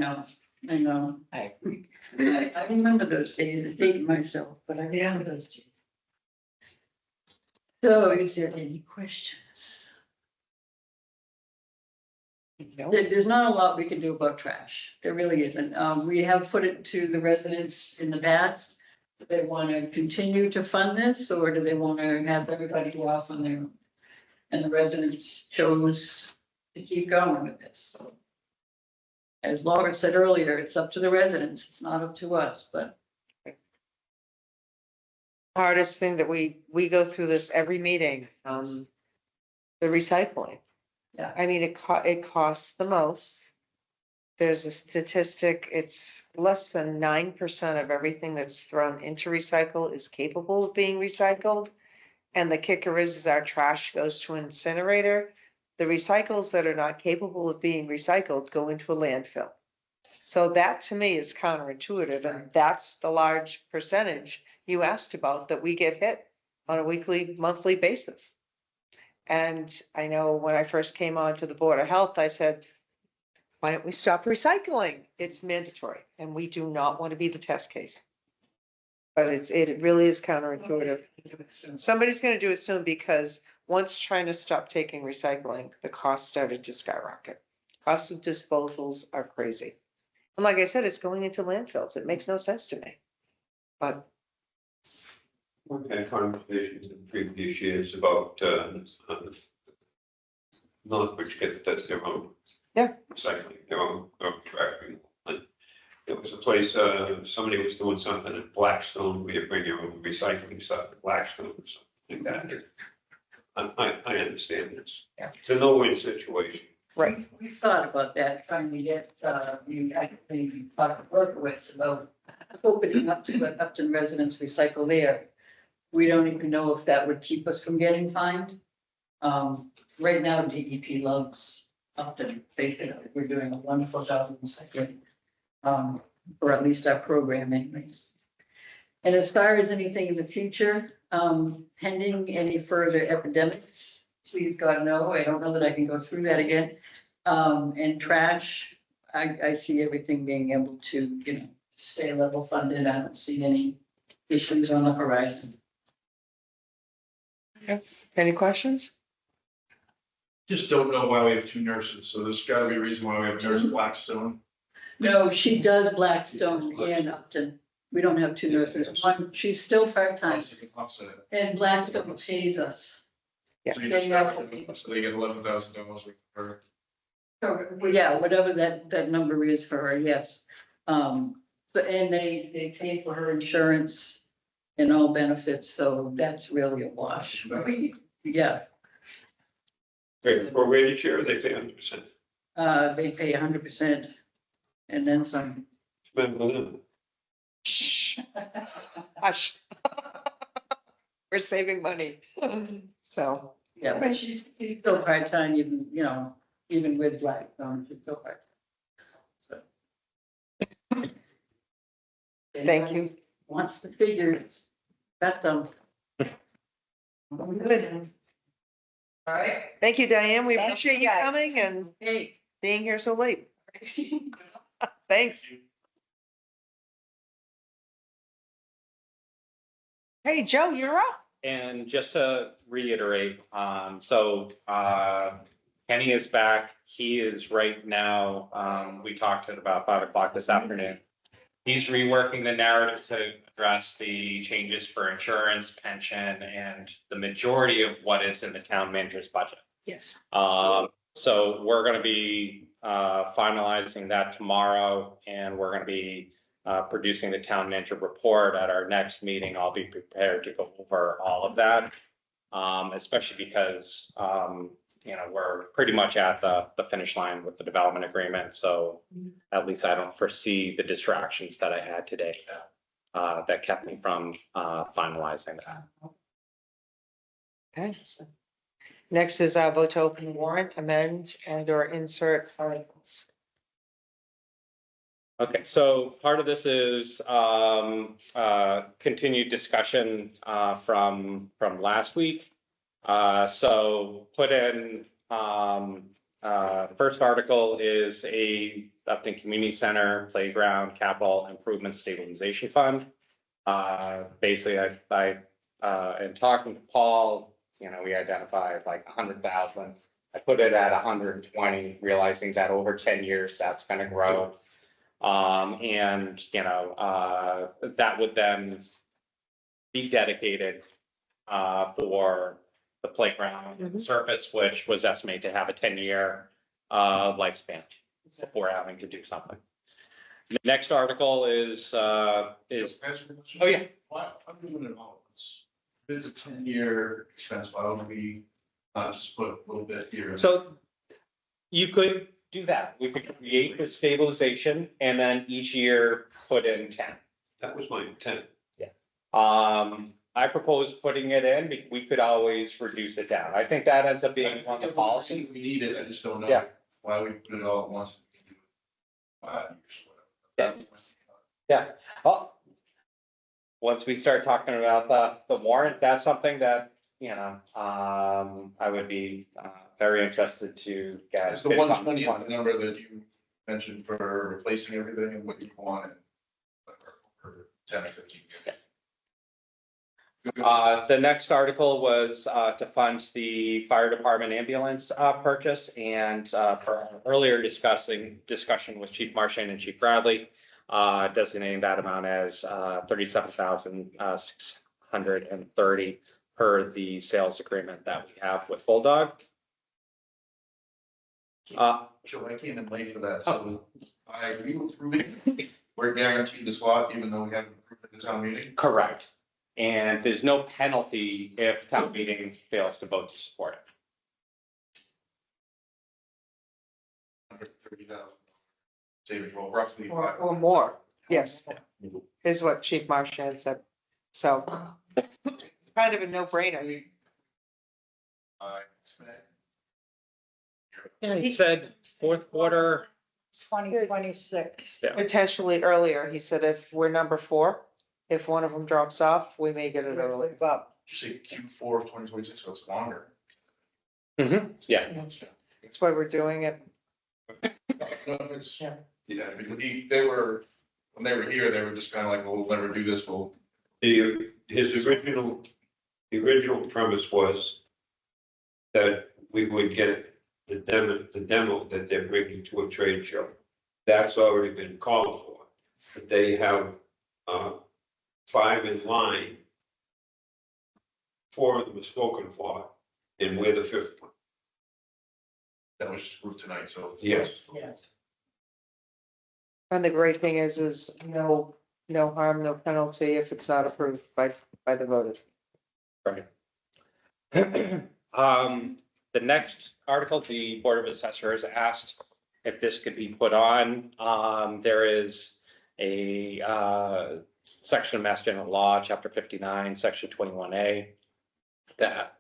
know. I agree. I remember those days, I dated myself, but I remember those days. So is there any questions? There's not a lot we can do about trash. There really isn't. We have put it to the residents in the past. Do they want to continue to fund this, or do they want to have everybody go off on their own? And the residents chose to keep going with this. So, as Laura said earlier, it's up to the residents. It's not up to us, but. Hardest thing that we go through this every meeting, the recycling. Yeah. I mean, it costs the most. There's a statistic, it's less than 9% of everything that's thrown into recycle is capable of being recycled. And the kicker is our trash goes to an incinerator. The recycles that are not capable of being recycled go into a landfill. So that to me is counterintuitive, and that's the large percentage you asked about that we get hit on a weekly, monthly basis. And I know when I first came on to the Board of Health, I said, why don't we stop recycling? It's mandatory, and we do not want to be the test case. But it really is counterintuitive. Somebody's gonna do it soon because once China stopped taking recycling, the cost started to skyrocket. Cost of disposals are crazy. And like I said, it's going into landfills. It makes no sense to me. But We've had conversations in previous years about, Northbridge does their own. Yeah. Recycling, their own factory. And it was a place, somebody was doing something in Blackstone, where you bring your own recycling stuff to Blackstone or something like that. I understand this. Yeah. It's a no-win situation. right. We thought about that, trying to get, we actually talked to Berkowitz about opening up to let Upton residents recycle there. We don't even know if that would keep us from getting fined. Right now, DEP loves Upton, basically, we're doing a wonderful job in the second, or at least our program anyways. And as far as anything in the future, pending any further epidemics, please God no, I don't know that I can go through that again. And trash, I see everything being able to, stay level funded. I don't see any issues on the horizon. Any questions? Just don't know why we have two nurses, so there's gotta be a reason why we have nurse Blackstone. No, she does Blackstone and Upton. We don't have two nurses. One, she's still part-time, Offset. and Blackstone pays us. Yeah. So you just so they get $11,000 per. So, well, yeah, whatever that number is for her, yes. So, and they pay for her insurance and all benefits, so that's really a wash. Yeah, Wait, prorated share, they pay 100%. they pay 100% and then some. Remember them. Hush. We're saving money. So. Yeah, but she's still part-time, even with Blackstone, she's still part-time. So. Thank you. Wants to figure, it, got them. Good. All right. Thank you, Diane. We Thank appreciate you, you guys. coming and Hey. being here so late. Thanks. Hey, Joe, you're up. And just to reiterate, Kenny is back. He is right now, we talked at about 5 o'clock this afternoon. He's reworking the narrative to address the changes for insurance, pension, and the majority of what is in the town manager's budget. Yes. So we're going to be finalizing that tomorrow, and we're going to be producing the town manager report at our next meeting. I'll be prepared to go over all of that, especially because we're pretty much at the finish line with the development agreement. So at least I don't foresee the distractions that I had today that kept me from finalizing that. Okay. Next is vote to open warrant, amend and or insert articles. Okay, so part of this is continued discussion from last week. So put in first article is a Upton Community Center Playground Capital Improvement Stabilization Fund. Basically, I in talking to Paul, we identified like 100,000. I put it at 120, realizing that over 10 years that's going to grow. That would then be dedicated for the playground surface, which was estimated to have a 10-year lifespan before having to do something. The next article is oh yeah. Why, I'm doing it all. It's a 10-year expense, why don't we just put a little bit here? So you could do that. We could create the stabilization and then each year put in 10. That was my intent. Yeah. I propose putting it in. We could always reduce it down. I think that ends up being on the policy. We need it, I just don't know Yeah. why we put it all at once. 5 years, Yeah. whatever. Yeah. Well, once we start talking about the warrant, that's something that, I would be very interested to get. It's the 120 number that you mentioned for replacing everything and what you want for 10 or 15 years. The next article was to fund the fire department ambulance purchase, and for our earlier discussion with Chief Marchand and Chief Bradley, designating that amount as $37,630 per the sales agreement that we have with Bulldog. Sure, I came in late for that, so I agree with approving. We're guaranteed the slot even though we haven't approved it at the town meeting. Correct. And there's no penalty if town meeting fails to vote to support it. $130,000 savings, well, roughly Or 5. more, yes, is what Chief Marchand said. So it's kind of a no-brainer. Yeah, he said fourth quarter. 2026. Yeah. Potentially earlier, he said if we're number 4, if one of them drops off, we may get it early. Just say Q4 of 2026, so it's longer. Yeah. That's why we're doing it. Yeah, because when they were here, they were just kind of like, well, we'll never do this, we'll. His original premise was that we would get the demo that they're bringing to a trade show. That's already been called for. But they have 5 in line. 4 of them are spoken for, and we're the 5th one. That was just approved tonight, so. Yes. And the great thing is no harm, no penalty if it's not approved by the voters. Right. The next article, the Board of Assessors asked if this could be put on. There is a section of Mass General Law, Chapter 59, Section 21A, that,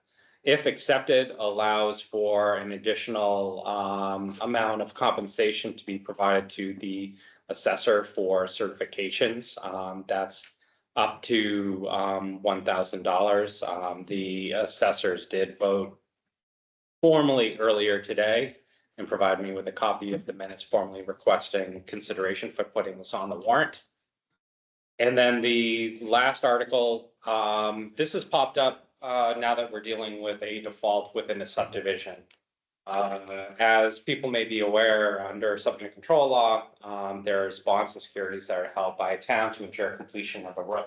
if accepted, allows for an additional amount of compensation to be provided to the assessor for certifications. That's up to $1,000. The assessors did vote formally earlier today and provide me with a copy of the minutes formally requesting consideration for putting this on the warrant. And then the last article, this has popped up now that we're dealing with a default within a subdivision. As people may be aware, under subdivision control law, there's bonds and securities that are held by a town to ensure completion of a road.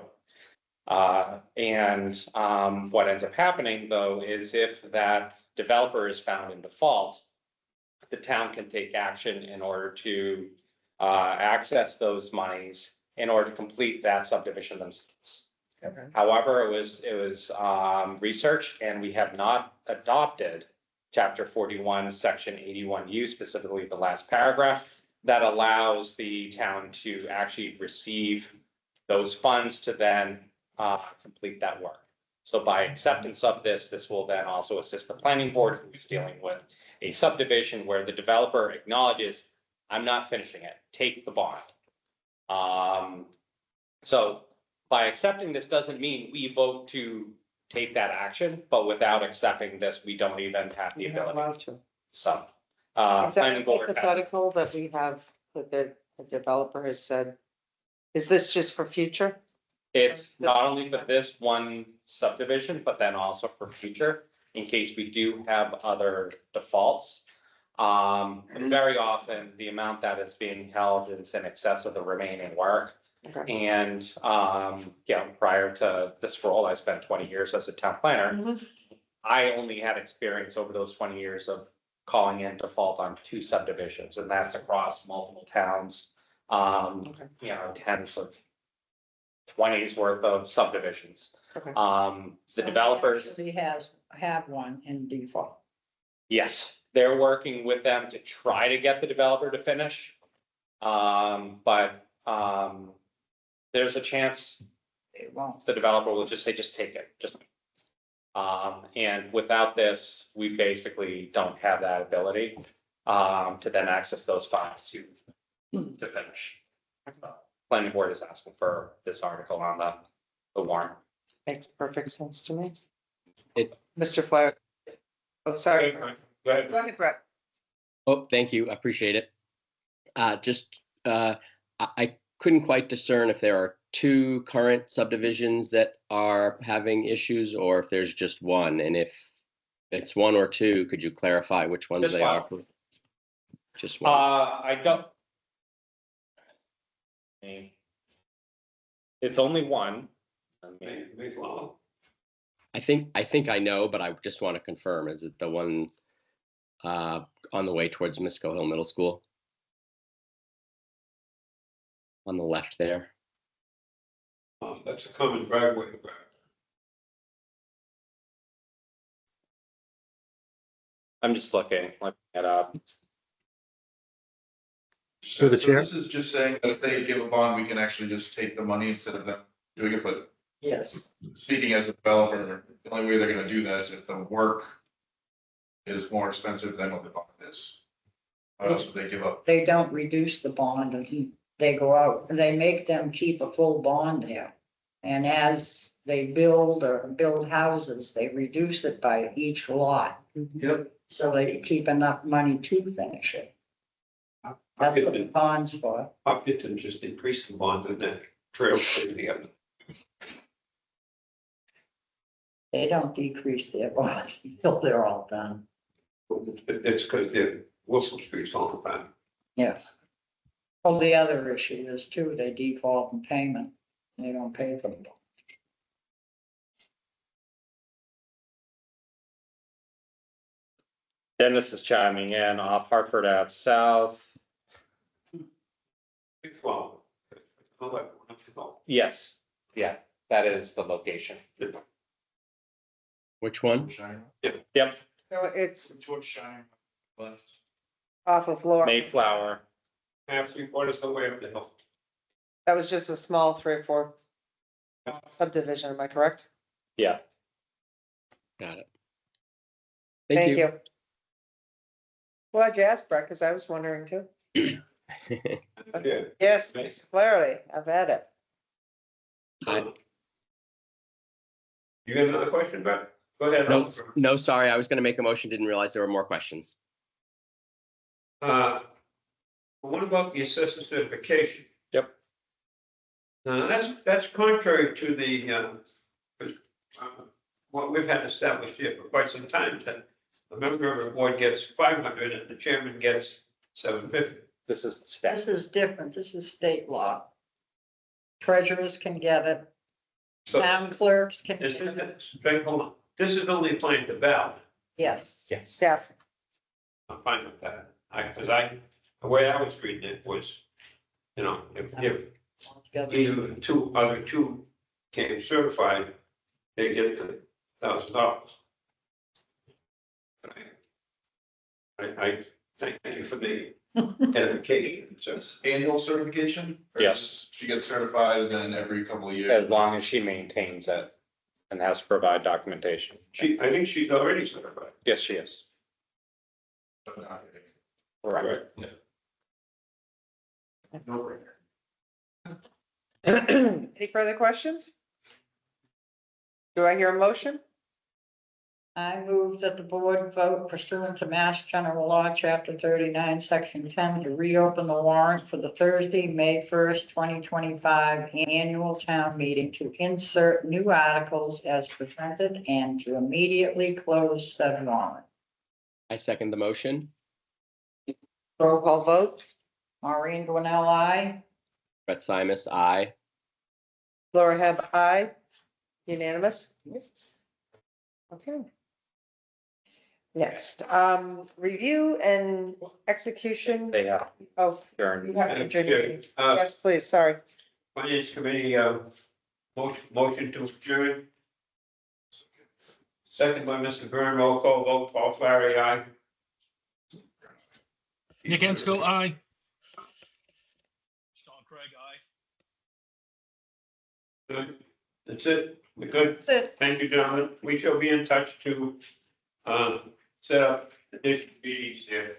What ends up happening, though, is if that developer is found in default, the town can take action in order to access those monies in order to complete that subdivision themselves. Okay. However, it was researched, and we have not adopted Chapter 41, Section 81U, specifically the last paragraph, that allows the town to actually receive those funds to then complete that work. So by acceptance of this, this will then also assist the planning board, who's dealing with a subdivision where the developer acknowledges, I'm not finishing it, take the bond. So by accepting this doesn't mean we vote to take that action, but without accepting this, we don't even have the ability. So, Is that planning board. hypothetical that we have, that the developer has said, is this just for future? It's not only for this one subdivision, but then also for future, in case we do have other defaults. Very often, the amount that is being held is in excess of the remaining work. Okay. And, prior to this role, I spent 20 years as a town planner. I only had experience over those 20 years of calling in default on 2 subdivisions, and that's across multiple towns. Tens of 20s worth of subdivisions. Okay. The developers. Actually have one in default. Yes, they're working with them to try to get the developer to finish. But there's a chance the developer will just say, just take it, and without this, we basically don't have that ability to then access those funds to finish. Planning board is asking for this article on the warrant. Makes perfect sense to me. It- Mr. Flair. Oh, sorry. Go ahead. Go ahead, Brett. Oh, thank you. I appreciate it. I couldn't quite discern if there are two current subdivisions that are having issues, or if there's just one, and if it's one or two, could you clarify which ones Just they one. are? Just one. I don't. It's only one. I think I know, but I just want to confirm. Is it the one on the way towards Misco Hill Middle School? On the left there. That's a common driveway. I'm just looking it up. So this is just saying that if they give a bond, we can actually just take the money instead of them doing it, but Yes. speaking as a developer, the only way they're gonna do that is if the work is more expensive than what the bond is. What else would they give up? They don't reduce the bond and they go out, and they make them keep a full bond there. And as they build or build houses, they reduce it by each lot. Yep. So they keep enough money to finish it. That's what the bond's for. Hopkinton just increased the bond in that trail together. They don't decrease their bonds until they're all done. It's because they're Wilson Street's all the time. Yes. Well, the other issue is too, they default in payment. They don't pay for them. Dennis is chiming in off Hartford Ave South. Well, Yes, yeah, that is the location. Which one? Yep, So it's George Shine left. off of Laura. Mayflower. half, 3/4 the way up the hill. That was just a small 3 or 4 subdivision, am I correct? Yeah. Got it. Thank you. Glad you asked, Brett, because I was wondering too. Yeah. Yes, Mr. Flaherty, I've had it. You got another question, Brett? Go ahead. No, no, sorry, I was gonna make a motion, didn't realize there were more questions. What about the assessor certification? Yep. That's contrary to the, what we've had established here for quite some time, that a member of the board gets 500 and the chairman gets 750. This is the staff. This is different. This is state law. Treasurers can get it. So Town clerks can this get it. is, hold on, this is only applying to Val. Yes. Yes. Staff. I'm fine with that. The way I was reading it was, if either the other two came certified, they get the $1,000. I thank you for the education. It's annual certification? Or Yes. does she gets certified and then every couple of years? As long as she maintains it and has to provide documentation. I think she's already certified. Yes, she is. Right. Yeah. No Any further questions? Do I hear a motion? I move that the board vote pursuant to Mass General Law, Chapter 39, Section 10, to reopen the warrant for the Thursday, May 1st, 2025 annual town meeting to insert new articles as presented and to immediately close said warrant. I second the motion. Roll call vote. Maureen Dwinell, aye. Brett Simus, aye. Laura Heb, aye. Unanimous? Okay. Next, review and execution They have of. adjourned. You have to adjourn your meeting. Uh, Yes, please, sorry. Finance Committee, motion to adjourn. Second by Mr. Byrne, roll call vote, Paul Flaherty, aye. Nick Ensko, aye. Sean Craig, aye. Good. That's it. We're good. That's it. Thank you, gentlemen. We shall be in touch to, set up additional meetings there.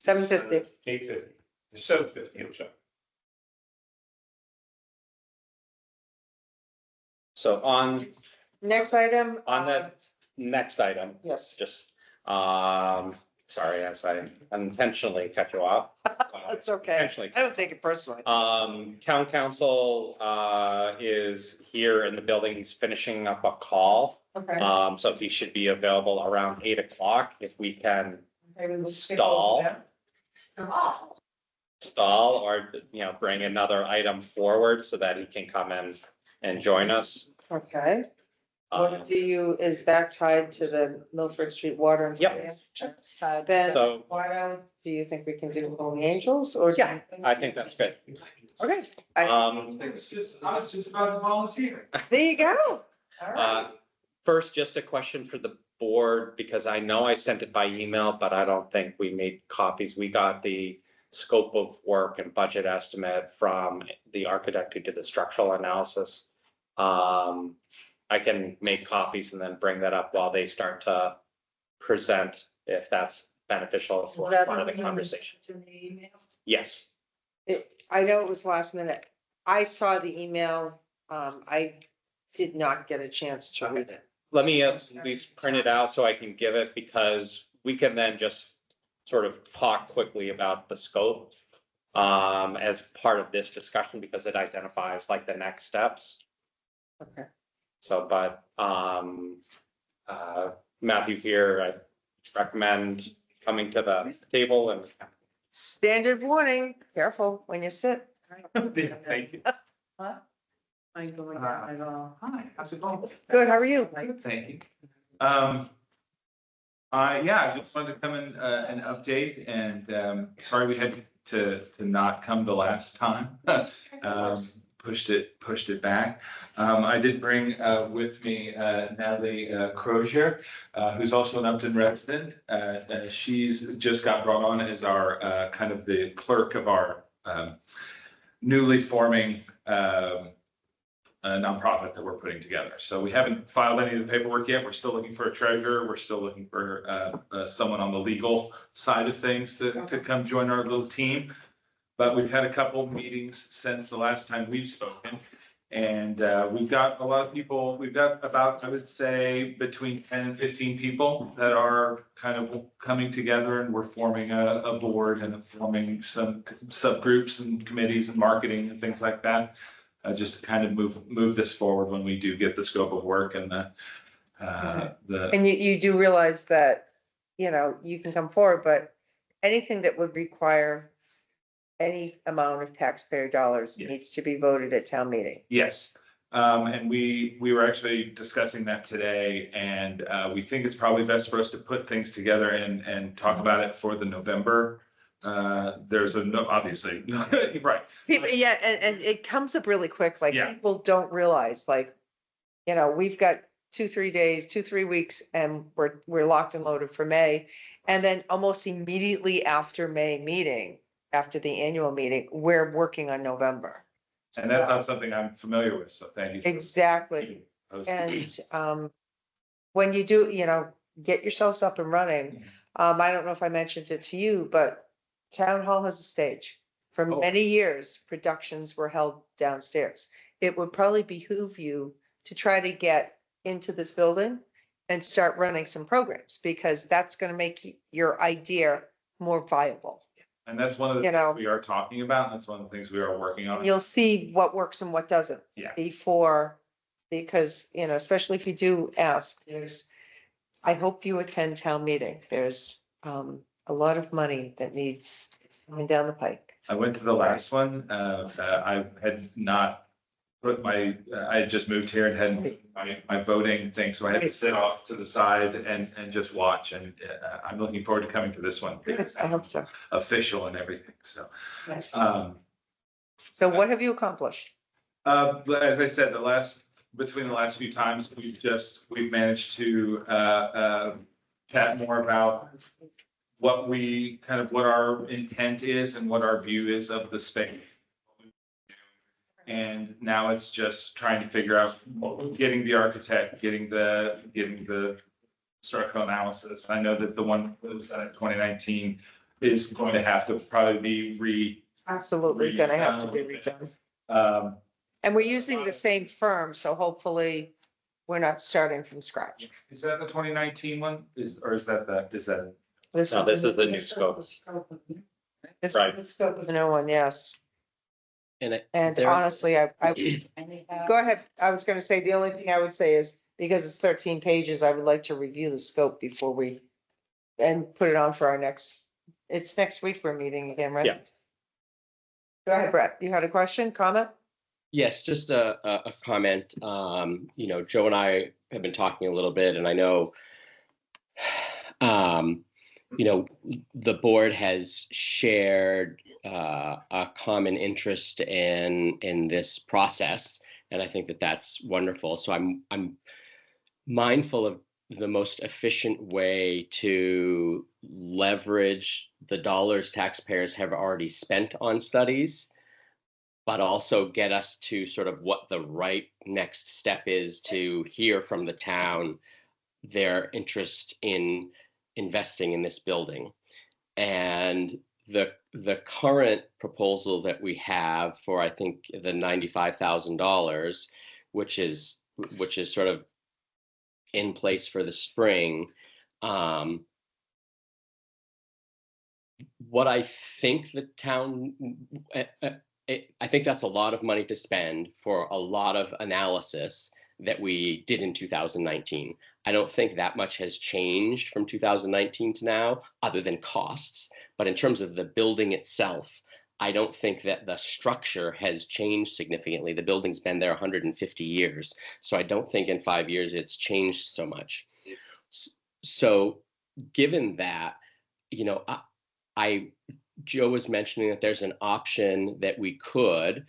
7:50. 8:50, 7:50, I'm sorry. So on Next item. the next item, Yes. just, sorry, as I unintentionally cut you off. It's okay. Potentially. I don't take it personally. Town council, is here in the building. He's finishing up a call. Okay. So he should be available around 8 o'clock if we can Maybe we'll skip stall. over that. stall or, bring another item forward so that he can come in and join us. Okay. What is that tied to the Milford Street Water and? Yep. Sewer? Then So- why do you think we can do Holy Angels or? Yeah, I think that's good. Okay. Um, I was just about to volunteer. There you go. All right. First, just a question for the board, because I know I sent it by email, but I don't think we made copies. We got the scope of work and budget estimate from the architect who did the structural analysis. I can make copies and then bring that up while they start to present, if that's beneficial for part of the conversation. Yes. I know it was last minute. I saw the email. I did not get a chance to read it. Let me at least print it out so I can give it, because we can then just sort of talk quickly about the scope as part of this discussion, because it identifies like the next steps. Okay. So, but Matthew here, I recommend coming to the table and. Standard warning, careful when you sit. Thank you. I'm going down at all. Hi, how's it going? Good, how are you? Thank you. I just wanted to come in and update, and sorry we had to not come the last time. Pushed it back. I did bring with me Natalie Crozier, who's also an Upton resident. She's just got brought on as our kind of the clerk of our newly forming nonprofit that we're putting together. So we haven't filed any of the paperwork yet. We're still looking for a treasurer. We're still looking for someone on the legal side of things to come join our little team. But we've had a couple of meetings since the last time we've spoken. And we've got a lot of people, we've got about, I would say, between 10 and 15 people that are kind of coming together, and we're forming a board and forming some subgroups and committees and marketing and things like that. Just to kind of move this forward when we do get the scope of work and the. And you do realize that, you can come forward, but anything that would require any amount of taxpayer dollars needs to be voted at town meeting. Yes, and we were actually discussing that today, and we think it's probably best for us to put things together and talk about it for the November. There's obviously, right. Yeah, and it comes up really quick, like Yeah. people don't realize, like, we've got 2-3 weeks and we're locked and loaded for May. And then almost immediately after May meeting, after the annual meeting, we're working on November. And that's not something I'm familiar with, so thank you. Exactly. And when you do, get yourselves up and running. I don't know if I mentioned it to you, but Town Hall has a stage. For many years, productions were held downstairs. It would probably behoove you to try to get into this building and start running some programs, because that's going to make your idea more viable. And that's one of the things we are talking about. And that's one of the things we are working on. You'll see what works and what doesn't. Yeah. Because, especially if you do ask, I hope you attend town meeting. There's a lot of money that needs coming down the pike. I went to the last one. I had not put I had just moved here and hadn't my voting thing, so I had to sit off to the side and just watch. And I'm looking forward to coming to this one. I hope so. Official and everything. So, so what have you accomplished? As I said, between the last few times, we've managed to chat more about what our intent is and what our view is of the space. And now it's just trying to figure out getting the architect, getting the structural analysis. I know that the one that was done in 2019 is going to have to probably be Absolutely going to have to be redone. And we're using the same firm, so hopefully we're not starting from scratch. Is that the 2019 one? Is that? No, this is the new scope. This Right. is the scope of the new one, yes. And there- honestly, go ahead. I was gonna say, the only thing I would say is, because it's 13 pages, I would like to review the scope before we, and put it on for our it's next week we're meeting again, right? Yeah. Go ahead, Brett. You had a question, comment? Yes, just a comment. You know, Joe and I have been talking a little bit, and I know, you know, the board has shared a common interest in this process, and I think that that's wonderful. So I'm mindful of the most efficient way to leverage the dollars taxpayers have already spent on studies, but also get us to sort of what the right next step is to hear from the town their interest in investing in this building. And the current proposal that we have for, I think, the $95,000, which is sort of in place for the spring. What I think the town, I think that's a lot of money to spend for a lot of analysis that we did in 2019. I don't think that much has changed from 2019 to now, other than costs. But in terms of the building itself, I don't think that the structure has changed significantly. The building's been there 150 years. So I don't think in 5 years it's changed so much. So given that, you know, Joe was mentioning that there's an option that we could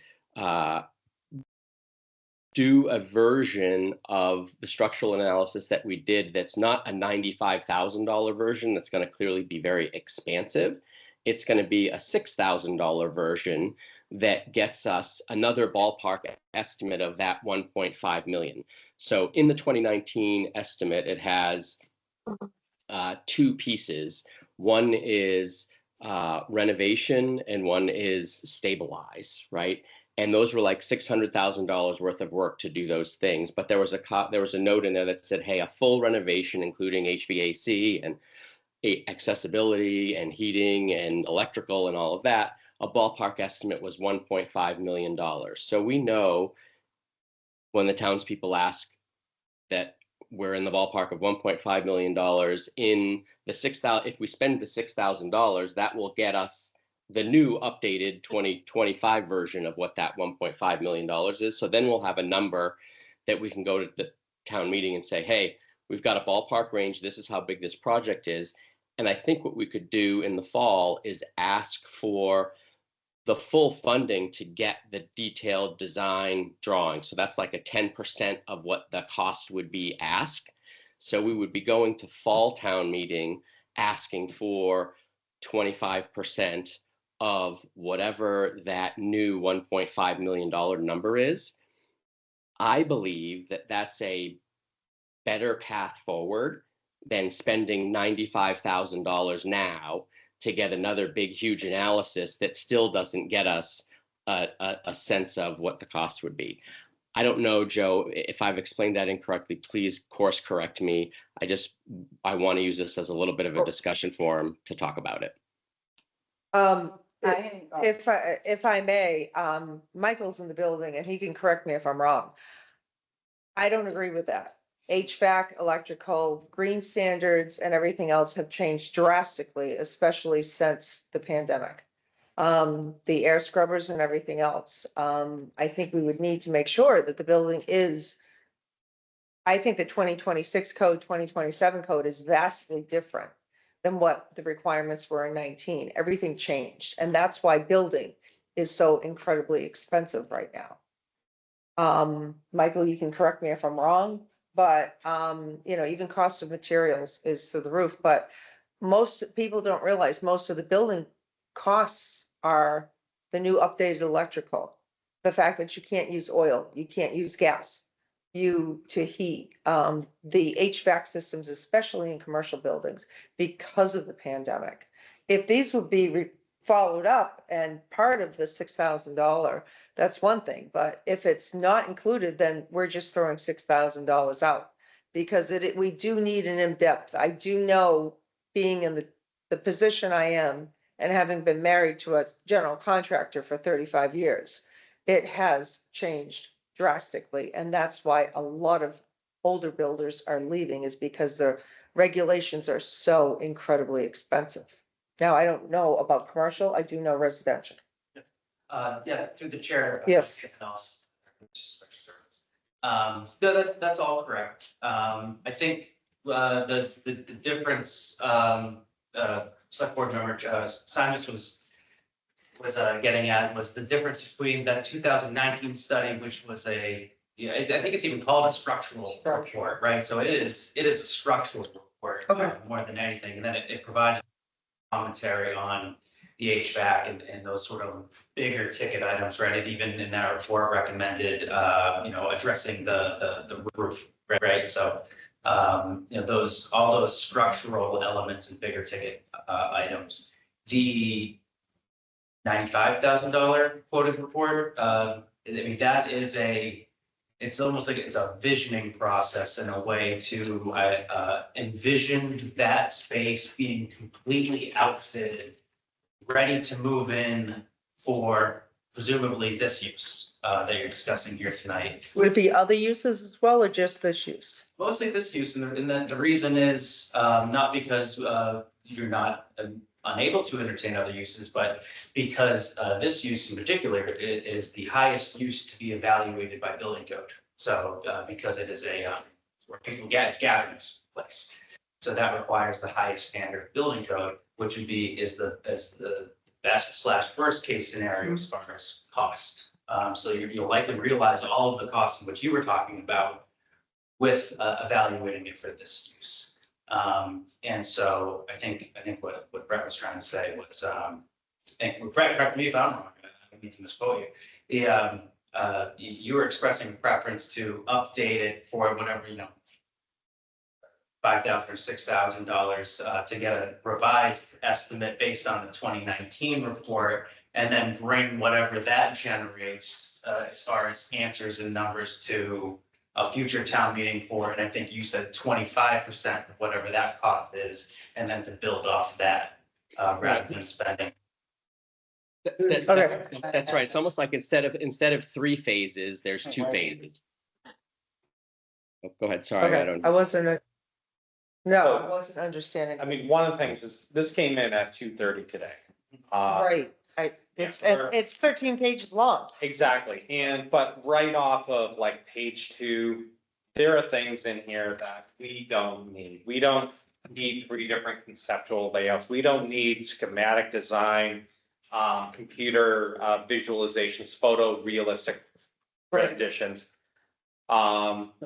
do a version of the structural analysis that we did that's not a $95,000 version that's going to clearly be very expansive. It's going to be a $6,000 version that gets us another ballpark estimate of that 1.5 million. So in the 2019 estimate, it has two pieces. One is renovation and one is stabilize, right? And those were like $600,000 worth of work to do those things. But there was a note in there that said, hey, a full renovation, including HVAC and accessibility and heating and electrical and all of that, a ballpark estimate was $1.5 million. So we know when the townspeople ask that we're in the ballpark of $1.5 million in the 6,000. If we spend the $6,000, that will get us the new updated 2025 version of what that $1.5 million is. So then we'll have a number that we can go to the town meeting and say, hey, we've got a ballpark range. This is how big this project is. And I think what we could do in the fall is ask for the full funding to get the detailed design drawing. So that's like a 10% of what the cost would be asked. So we would be going to fall town meeting asking for 25% of whatever that new $1.5 million number is. I believe that that's a better path forward than spending $95,000 now to get another big, huge analysis that still doesn't get us a sense of what the cost would be. I don't know, Joe, if I've explained that incorrectly, please course correct me. I want to use this as a little bit of a discussion forum to talk about it. If I may, Michael's in the building and he can correct me if I'm wrong. I don't agree with that. HVAC, electrical, green standards, and everything else have changed drastically, especially since the pandemic. The air scrubbers and everything else. I think we would need to make sure that the building is, I think the 2026 code, 2027 code is vastly different than what the requirements were in 19. Everything changed. And that's why building is so incredibly expensive right now. Michael, you can correct me if I'm wrong, but you know, even cost of materials is through the roof. But most people don't realize most of the building costs are the new updated electrical. The fact that you can't use oil, you can't use gas, to heat, the HVAC systems, especially in commercial buildings, because of the pandemic. If these would be followed up and part of the $6,000, that's one thing. But if it's not included, then we're just throwing $6,000 out, because we do need an in-depth. I do know, being in the position I am and having been married to a general contractor for 35 years, it has changed drastically. And that's why a lot of older builders are leaving, is because their regulations are so incredibly expensive. Now, I don't know about commercial, I do know residential. Yeah, through the chair. Yes. No, that's all correct. I think, the difference, select board member, Simus was getting at was the difference between that 2019 study, which was I think it's even called a structural report, right? So it is a structural report, more than anything. And then it provided commentary on the HVAC and those sort of bigger ticket items, right? It even in that report recommended, addressing the roof, right? So, all those structural elements and bigger ticket items. The $95,000 quoted report, I mean, that is it's almost like it's a visioning process in a way to envision that space being completely outfitted, ready to move in for presumably this use that you're discussing here tonight. Would it be other uses as well, or just this use? Mostly this use, and then the reason is not because you're not unable to entertain other uses, but because this use in particular is the highest use to be evaluated by building code. So because it is where people it's gathering place. So that requires the highest standard of building code, which would be is the best/worst case scenario as far as cost. So you'll likely realize all of the costs in which you were talking about with evaluating it for this use. And so I think what Brett was trying to say was, and Brett, correct me if I'm wrong, I don't need to misquote you. You were expressing a preference to update it for whatever, $5,000 or $6,000 to get a revised estimate based on the 2019 report, and then bring whatever that generates as far as answers and numbers to a future town meeting for, and I think you said 25% of whatever that cost is, and then to build off that rather than spending. That's right. It's almost like instead of 3 phases, there's 2 phases. Oh, go ahead. Sorry, I don't. I wasn't understanding. I mean, one of the things is this came in at 2:30 today. Right. It's 13 pages long. Exactly. But right off of like page 2, there are things in here that we don't need. We don't need 3 different conceptual layouts. We don't need schematic design, computer visualizations, photorealistic renditions.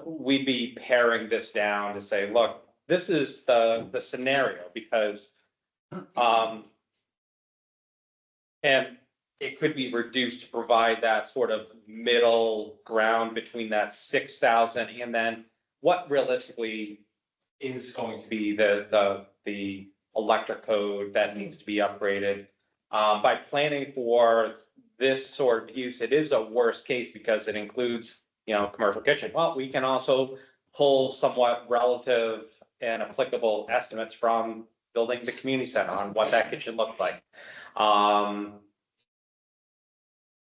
We'd be paring this down to say, look, this is the scenario, because and it could be reduced to provide that sort of middle ground between that 6,000 and then what realistically is going to be the electric code that needs to be upgraded. By planning for this sort of use, it is a worst case because it includes, commercial kitchen. Well, we can also pull somewhat relative and applicable estimates from building the community center on what that kitchen looks like.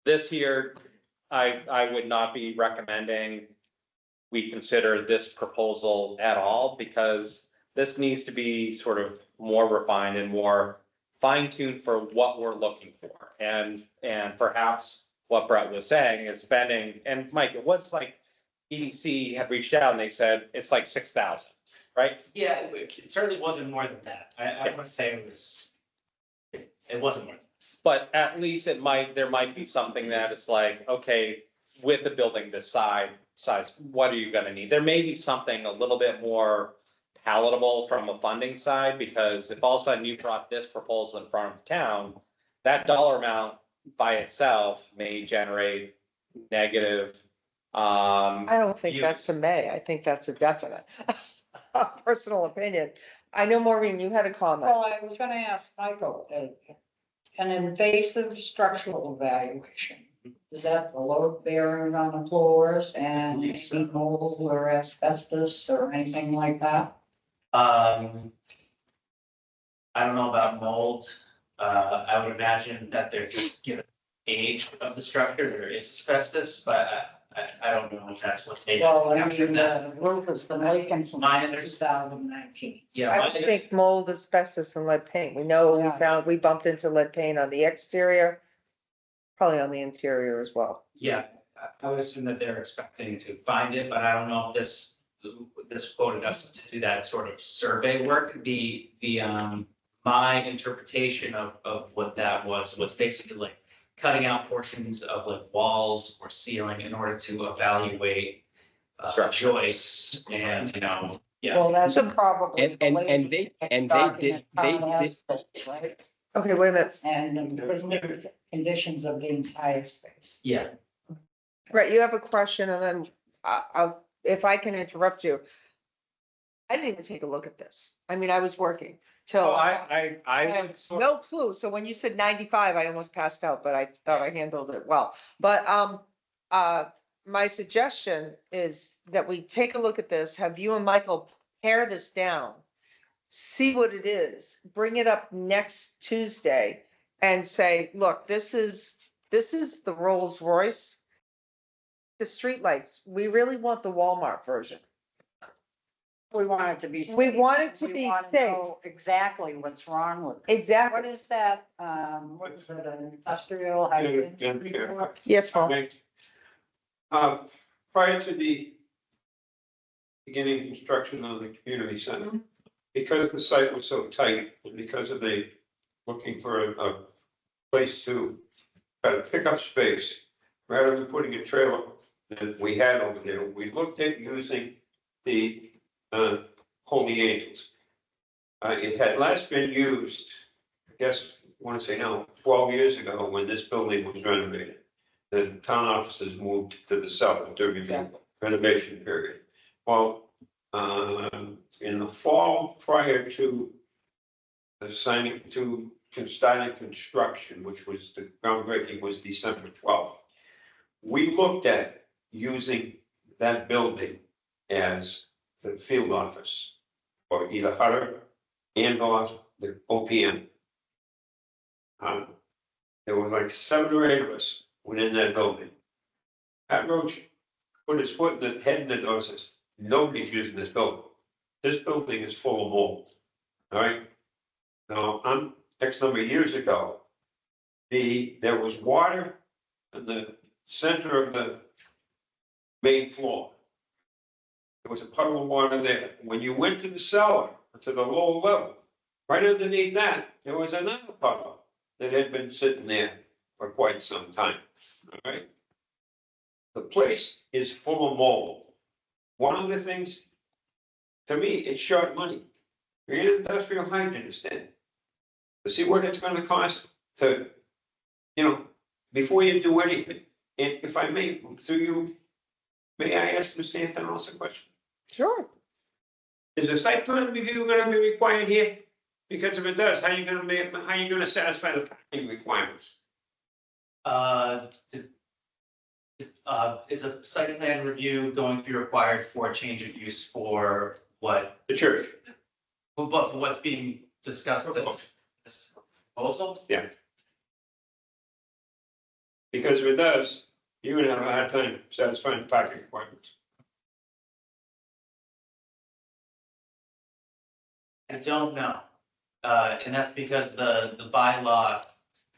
This here, I would not be recommending we consider this proposal at all, because this needs to be sort of more refined and more fine-tuned for what we're looking for. And perhaps what Brett was saying is spending, and Mike, it was like EDC had reached out and they said it's like 6,000, right? Yeah, it certainly wasn't more than that. I would say it wasn't more than that. But at least there might be something that is like, okay, with the building this size, what are you gonna need? There may be something a little bit more palatable from a funding side, because if all of a sudden you brought this proposal in front of the town, that dollar amount by itself may generate negative. I don't think that's a may. I think that's a definite. Personal opinion. I know, Maureen, you had a comment. Well, I was gonna ask Michael, an invasive structural evaluation, is that the load bearing on the floors and any mold or asbestos or anything like that? I don't know about mold. I would imagine that they're just given age of the structure, there is asbestos, but I don't know if that's what they. Well, I captured mean, that. the roof has been leaking since My understanding, 2019. yeah. I my would think mold, asbestos and lead paint. We know we bumped into lead paint on the exterior, probably on the interior as well. Yeah, I would assume that they're expecting to find it, but I don't know if this quoted us to do that sort of survey work. My interpretation of what that was basically like cutting out portions of like walls or ceiling in order to evaluate joists and, yeah. Well, that's probably. And they did, Right? Okay, wait a minute. And the conditions of the entire space. Yeah. Right, you have a question and then I'll, if I can interrupt you. I didn't even take a look at this. I mean, I was working till. Oh, I had no clue. So when you said 95, I almost passed out, but I thought I handled it well. But my suggestion is that we take a look at this, have you and Michael pare this down, see what it is, bring it up next Tuesday and say, look, this is the Rolls Royce. The streetlights, we really want the Walmart version. We want it to be. We safe. want it to We be wanna safe. know exactly what's wrong with it. Exactly. What is that, what is it, an industrial hygiene? Yes, Paul. Prior to the beginning construction on the community center, because the site was so tight, and because of the looking for a place to try to pick up space, rather than putting a trailer that we had over there, we looked at using the Holy Angels. It had last been used, I guess, I want to say now, 12 years ago when this building was renovated. The town offices moved to the south during the renovation period. Well, in the fall prior to the signing to starting construction, which was the groundbreaking was December 12th, we looked at using that building as the field office for either Hutter and or the OPM. There were like 7 or 8 of us within that building. Pat Roach put his foot in the head in the door and says, nobody's using this building. This building is full of mold. All right. Now, X number of years ago, there was water in the center of the main floor. There was a puddle of water there. When you went to the cellar, to the lower level, right underneath that, there was another puddle that had been sitting there for quite some time. All right. The place is full of mold. One of the things, to me, it's short money. You're an industrial hygienist then. To see what it's going to cost to, before you do anything. And if I may, through you, may I ask Mr. Antonos a question? Sure. Is a site plan review going to be required here? Because if it does, how are you going to satisfy the parking requirements? Is a site plan review going to be required for a change of use for what? The church. But for what's being discussed in this proposal? Yeah. Because if it does, you're going to have a hard time satisfying parking requirements. I don't know. And that's because the bylaw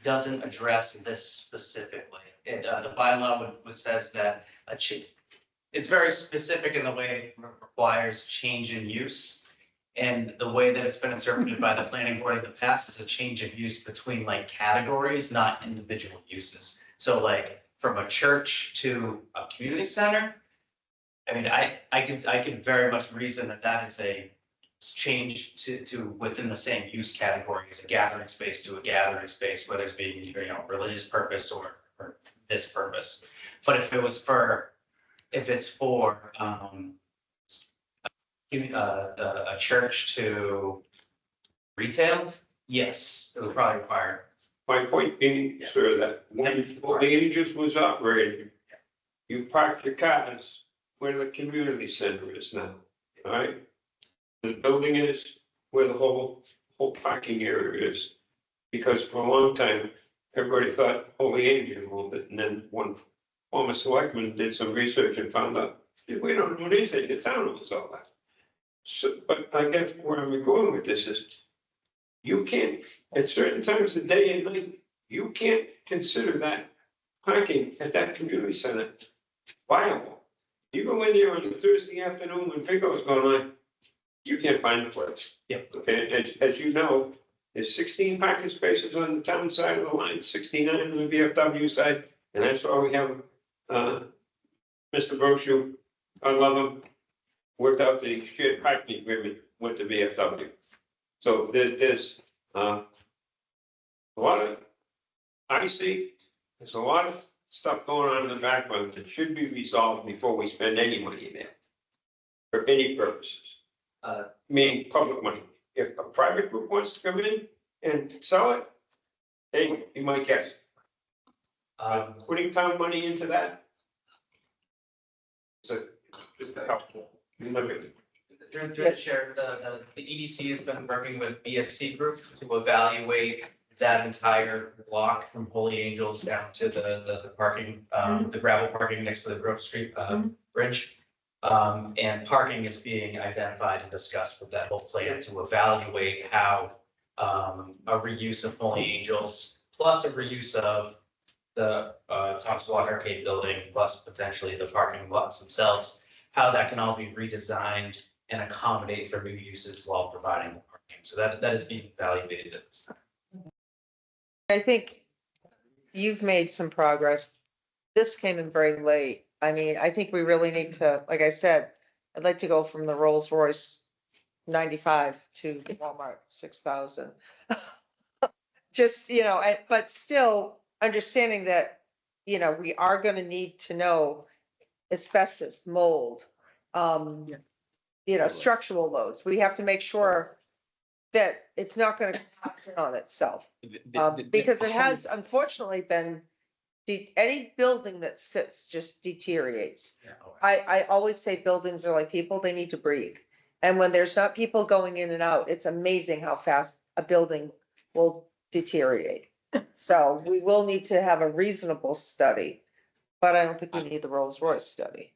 doesn't address this specifically. The bylaw would says that it's very specific in the way it requires change in use. And the way that it's been interpreted by the planning board in the past is a change of use between like categories, not individual uses. So like from a church to a community center, I mean, I could very much reason that is a change to within the same use category as a gathering space to a gathering space, whether it's being, religious purpose or this purpose. But if it's for a church to retail, yes, it would probably require. My point being, sir, that when the Angels was operating, you parked your cars where the community center is now, all right? The building is where the whole parking area is. Because for a long time, everybody thought Holy Angel ruled it, and then one former selectman did some research and found out, we don't know anything, the town owns all that. So, but I guess where I'm going with this is, you can't, at certain times of day and night, you can't consider that parking at that community center viable. You go in there on a Thursday afternoon when Pico's going on, you can't find a place. Yep. Okay, as you know, there's 16 parking spaces on the town side of the line, 69 on the VFW side, and that's why we have, Mr. Brochu, I love him, worked out the shared parking agreement with the VFW. So there's a lot of, I see, there's a lot of stuff going on in the background that should be resolved before we spend any money there. For any purposes. Meaning public money. If a private group wants to come in and sell it, hey, you might guess. Putting town money into that. So, it's helpful. Through the chair, the EDC has been working with BSC Group to evaluate that entire block from Holy Angels down to the parking, the gravel parking next to the Grove Street bridge. And parking is being identified and discussed with that whole plan to evaluate how a reuse of Holy Angels plus a reuse of the Thompson Walk Arcade building plus potentially the parking lots themselves, how that can all be redesigned and accommodate for new uses while providing the parking. So that is being evaluated at this time. I think you've made some progress. This came in very late. I mean, I think we really need to, like I said, I'd like to go from the Rolls Royce 95 to the Walmart 6,000. Just, but still understanding that, we are going to need to know asbestos, mold, structural loads. We have to make sure that it's not going to collapse in on itself. Because it has unfortunately been, any building that sits just deteriorates. I always say buildings are like people, they need to breathe. And when there's not people going in and out, it's amazing how fast a building will deteriorate. So we will need to have a reasonable study, but I don't think we need the Rolls Royce study.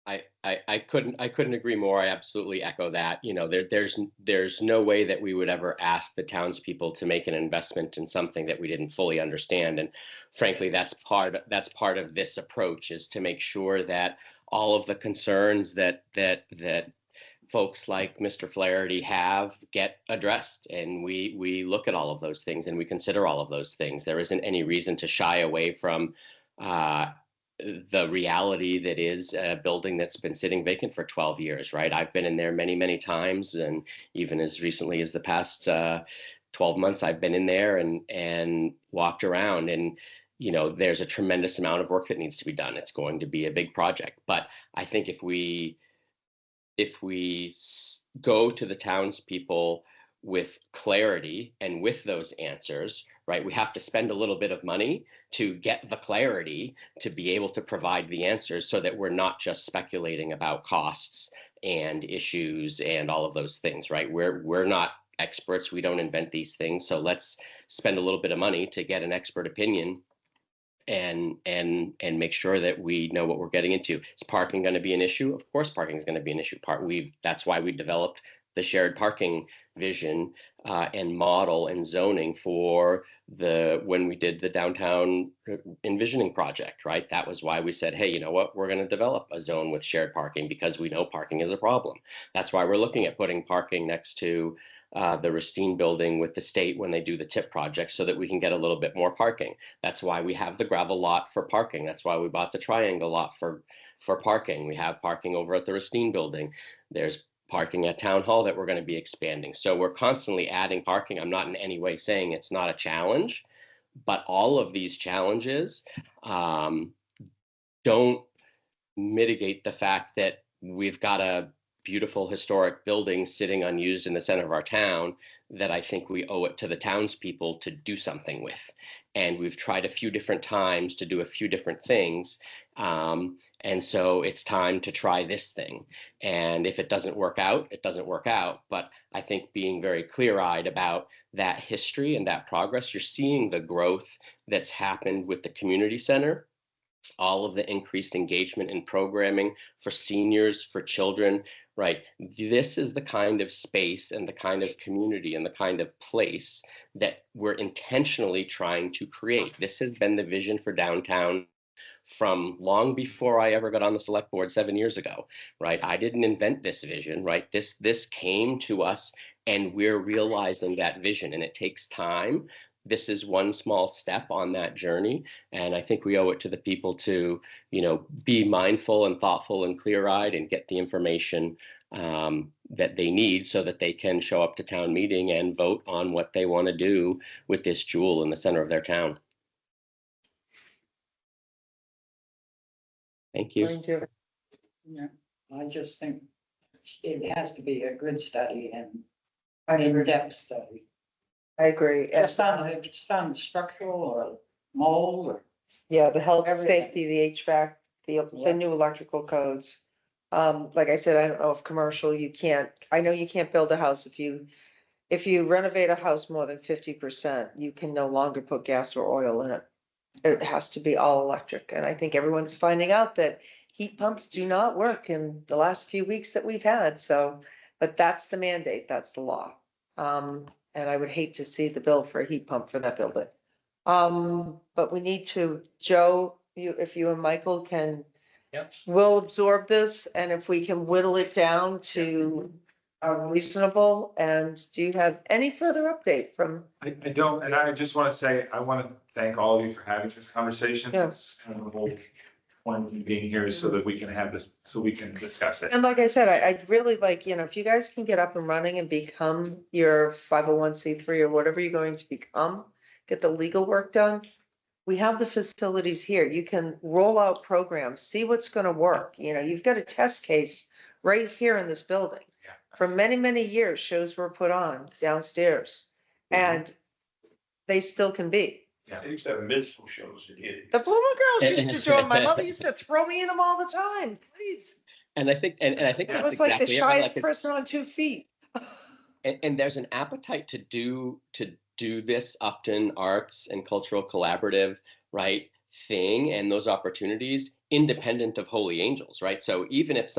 I couldn't agree more. I absolutely echo that. There's no way that we would ever ask the townspeople to make an investment in something that we didn't fully understand. And frankly, that's part of this approach, is to make sure that all of the concerns that folks like Mr. Flaherty have get addressed. And we look at all of those things and we consider all of those things. There isn't any reason to shy away from the reality that is a building that's been sitting vacant for 12 years, right? I've been in there many, many times, and even as recently as the past 12 months, I've been in there and walked around, and there's a tremendous amount of work that needs to be done. It's going to be a big project, but I think if we go to the townspeople with clarity and with those answers, right? We have to spend a little bit of money to get the clarity to be able to provide the answers, so that we're not just speculating about costs and issues and all of those things, right? We're not experts. We don't invent these things. So let's spend a little bit of money to get an expert opinion and make sure that we know what we're getting into. Is parking going to be an issue? Of course, parking is going to be an issue. That's why we developed the shared parking vision and model and zoning for when we did the downtown envisioning project, right? That was why we said, hey, you know what, we're going to develop a zone with shared parking because we know parking is a problem. That's why we're looking at putting parking next to the Racine building with the state when they do the TIP project, so that we can get a little bit more parking. That's why we have the gravel lot for parking. That's why we bought the triangle lot for parking. We have parking over at the Racine building. There's parking at Town Hall that we're going to be expanding. So we're constantly adding parking. I'm not in any way saying it's not a challenge, but all of these challenges don't mitigate the fact that we've got a beautiful historic building sitting unused in the center of our town that I think we owe it to the townspeople to do something with. And we've tried a few different times to do a few different things. And so it's time to try this thing. And if it doesn't work out, it doesn't work out. But I think being very clear-eyed about that history and that progress, you're seeing the growth that's happened with the community center, all of the increased engagement in programming for seniors, for children, right? This is the kind of space and the kind of community and the kind of place that we're intentionally trying to create. This has been the vision for downtown from long before I ever got on the select board 7 years ago, right? I didn't invent this vision, right? This came to us and we're realizing that vision, and it takes time. This is one small step on that journey. And I think we owe it to the people to, be mindful and thoughtful and clear-eyed and get the information that they need so that they can show up to town meeting and vote on what they want to do with this jewel in the center of their town. Thank you. Yeah, I just think it has to be a good study and an in-depth study. I agree. Just on the structural or mold or. Yeah, the health, Everything. safety, the HVAC, the new electrical codes. Like I said, I don't know if commercial, I know you can't build a house if you renovate a house more than 50%, you can no longer put gas or oil in it. It has to be all electric. And I think everyone's finding out that heat pumps do not work in the last few weeks that we've had. So, but that's the mandate, that's the law. And I would hate to see the bill for a heat pump for that building. But we need to, Joe, if you and Michael can, we'll absorb this, and if we can whittle it down to reasonable. And do you have any further update from? I don't, and I just want to say, I want to thank all of you for having this conversation. It's kind of the whole point of you being here is so that we can have this, so we can discuss it. And like I said, I'd really like, if you guys can get up and running and become your 501c3 or whatever you're going to become, get the legal work done. We have the facilities here. You can roll out programs, see what's going to work. You've got a test case right here in this building. For many, many years, shows were put on downstairs, and they still can be. Yeah, they used to have minstrel shows in here. The Bloomer Girls used to join. My mother used to throw me in them all the time. Please. And I think, and I think It that's was like the exactly it, right? shyest person on 2 feet. And there's an appetite to do this Upton Arts and Cultural Collaborative, right, thing and those opportunities independent of Holy Angels, right? So even if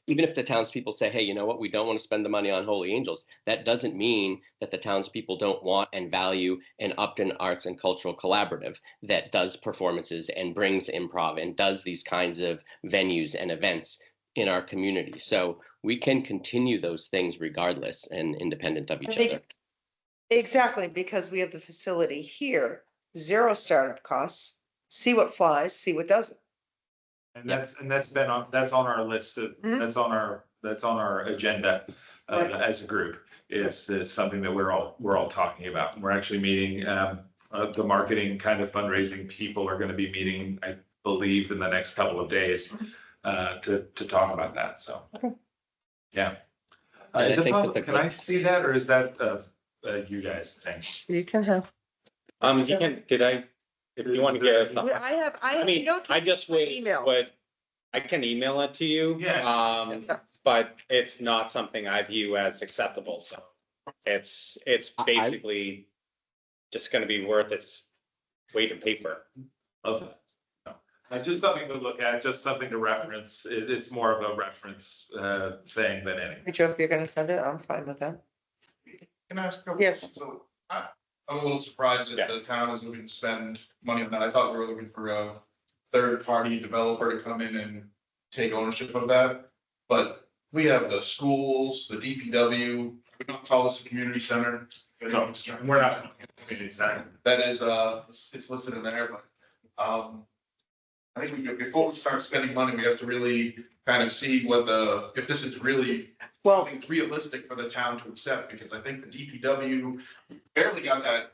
even if the townspeople say, hey, you know what, we don't want to spend the money on Holy Angels, that doesn't mean that the townspeople don't want and value an Upton Arts and Cultural Collaborative that does performances and brings improv and does these kinds of venues and events in our community. So we can continue those things regardless and independent of each other. Exactly, because we have the facility here, 0 startup costs, see what flies, see what doesn't. And that's on our list of, that's on our agenda as a group. Is something that we're all talking about. And we're actually meeting, the marketing kind of fundraising people are going to be meeting, I believe, in the next couple of days to talk about that. So, yeah. Is it public? Can I see that, or is that you guys thing? You can have. If you want to get, I just I can email it to you. Yeah. But it's not something I view as acceptable. So it's basically just going to be worth its weight in paper. Okay. Just something to look at, just something to reference. It's more of a reference thing than anything. Hey, Joe, if you're going to send it, I'm fine with that. Can I ask a couple? Yes. So I'm a little surprised that the town is looking to spend money on that. I thought we were looking for a third-party developer to come in and take ownership of that. But we have the schools, the DPW, we don't call this a community center. No, we're not a community center. That is, it's listed in there, but I think before we start spending money, we have to really kind of see if this is really something realistic for the town to accept, because I think the DPW barely got that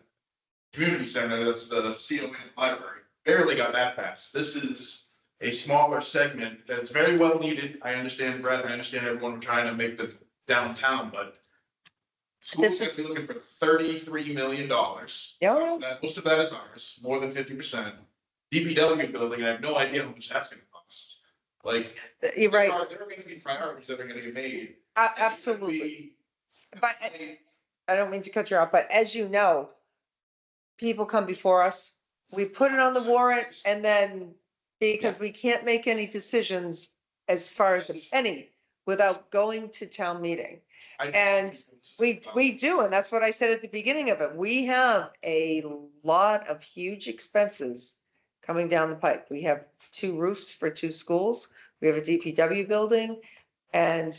community center, that's the CON library, barely got that passed. This is a smaller segment that is very well needed. I understand, Brett, I understand everyone trying to make the downtown, but schools are looking for $33 million. Yeah. Most of that is ours, more than 50%. DPW building, and I have no idea how much that's gonna cost. Like, You're right, there are gonna be priorities that are gonna get made. absolutely. But I don't mean to cut you off, but as you know, people come before us, we put it on the warrant, and then because we can't make any decisions as far as a penny without going to town meeting. And we do, and that's what I said at the beginning of it. We have a lot of huge expenses coming down the pipe. We have 2 roofs for 2 schools. We have a DPW building. And,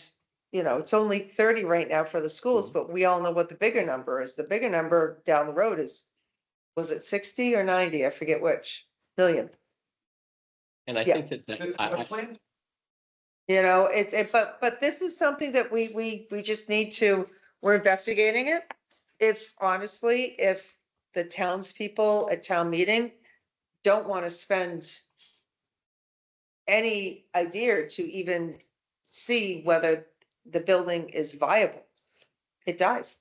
you know, it's only 30 right now for the schools, but we all know what the bigger number is. The bigger number down the road is, was it 60 or 90? I forget which million. And I think that, You know, but this is something that we just need to, we're investigating it. If honestly, if the townspeople at town meeting don't want to spend any idea to even see whether the building is viable, it dies.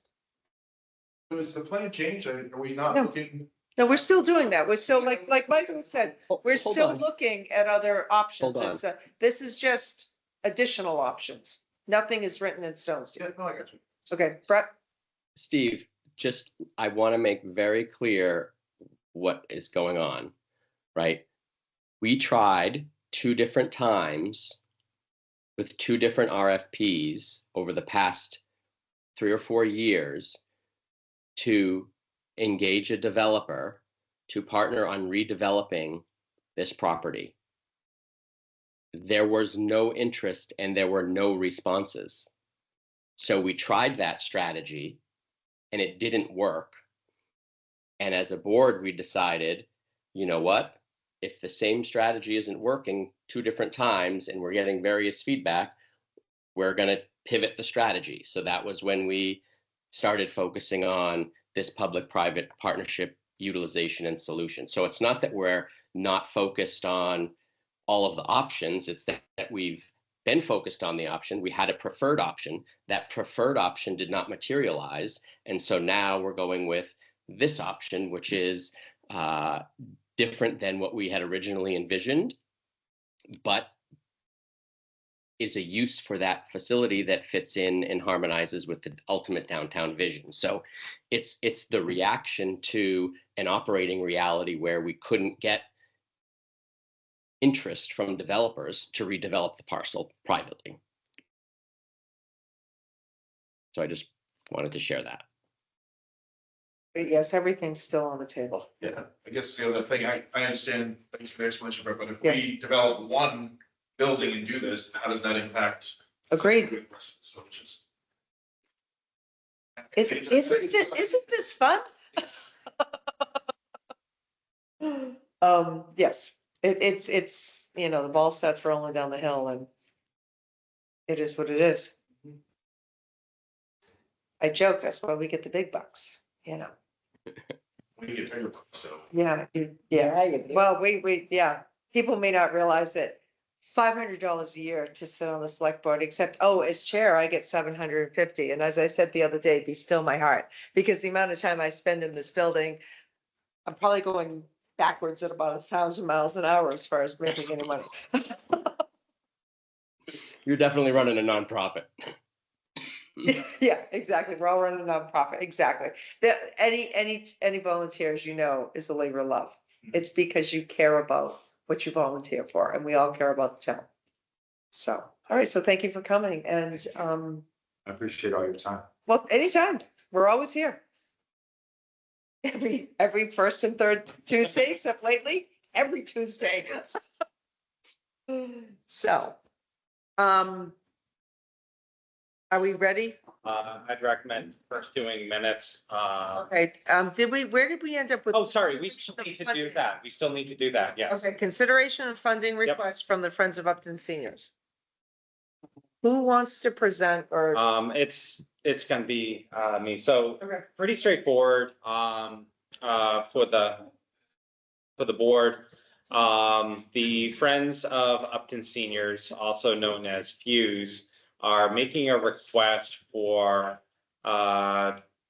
Does the plan change? Are we not No. looking? No, we're still doing that. We're still, like Michael said, we're hold still on. looking at other options. Hold on. This is just additional options. Nothing is written in stone. Steve. Yeah, no, I got you. Okay, Brett? Steve, just, I want to make very clear what is going on, right? We tried 2 different times with 2 different RFPs over the past 3 or 4 years to engage a developer to partner on redeveloping this property. There was no interest and there were no responses. So we tried that strategy and it didn't work. And as a board, we decided, you know what? If the same strategy isn't working 2 different times and we're getting various feedback, we're going to pivot the strategy. So that was when we started focusing on this public-private partnership utilization and solution. So it's not that we're not focused on all of the options, it's that we've been focused on the option. We had a preferred option. That preferred option did not materialize. And so now we're going with this option, which is different than what we had originally envisioned, but is a use for that facility that fits in and harmonizes with the ultimate downtown vision. So it's the reaction to an operating reality where we couldn't get interest from developers to redevelop the parcel privately. So I just wanted to share that. Yes, everything's still on the table. Yeah, I guess the other thing, I understand, thanks for the explanation, but if we develop one building and do this, how does that impact? Agreed. So it's just. Isn't this fun? Yes, it's, you know, the ball starts rolling down the hill and it is what it is. I joke, that's why we get the big bucks, you know. We get bigger, so. Yeah, well, yeah, people may not realize that $500 a year to sit on the select board, except, as chair, I get $750. And as I said the other day, be still my heart, because the amount of time I spend in this building, I'm probably going backwards at about 1,000 miles an hour as far as making any money. You're definitely running a nonprofit. Yeah, exactly. We're all running a nonprofit. Exactly. Any volunteers, you know, is a labor of love. It's because you care about what you volunteer for, and we all care about the town. So, all right. So thank you for coming. And I appreciate all your time. well, anytime. We're always here. Every first and third Tuesday, except lately, every Tuesday. So, are we ready? I'd recommend first doing minutes. Okay, where did we end up with? Oh, sorry, we still need to do that. We still need to do that, yes. Okay, consideration of funding request from the Friends of Upton Seniors. Who wants to present or? It's gonna be me. So Okay. pretty straightforward for the board. The Friends of Upton Seniors, also known as FUSE, are making a request for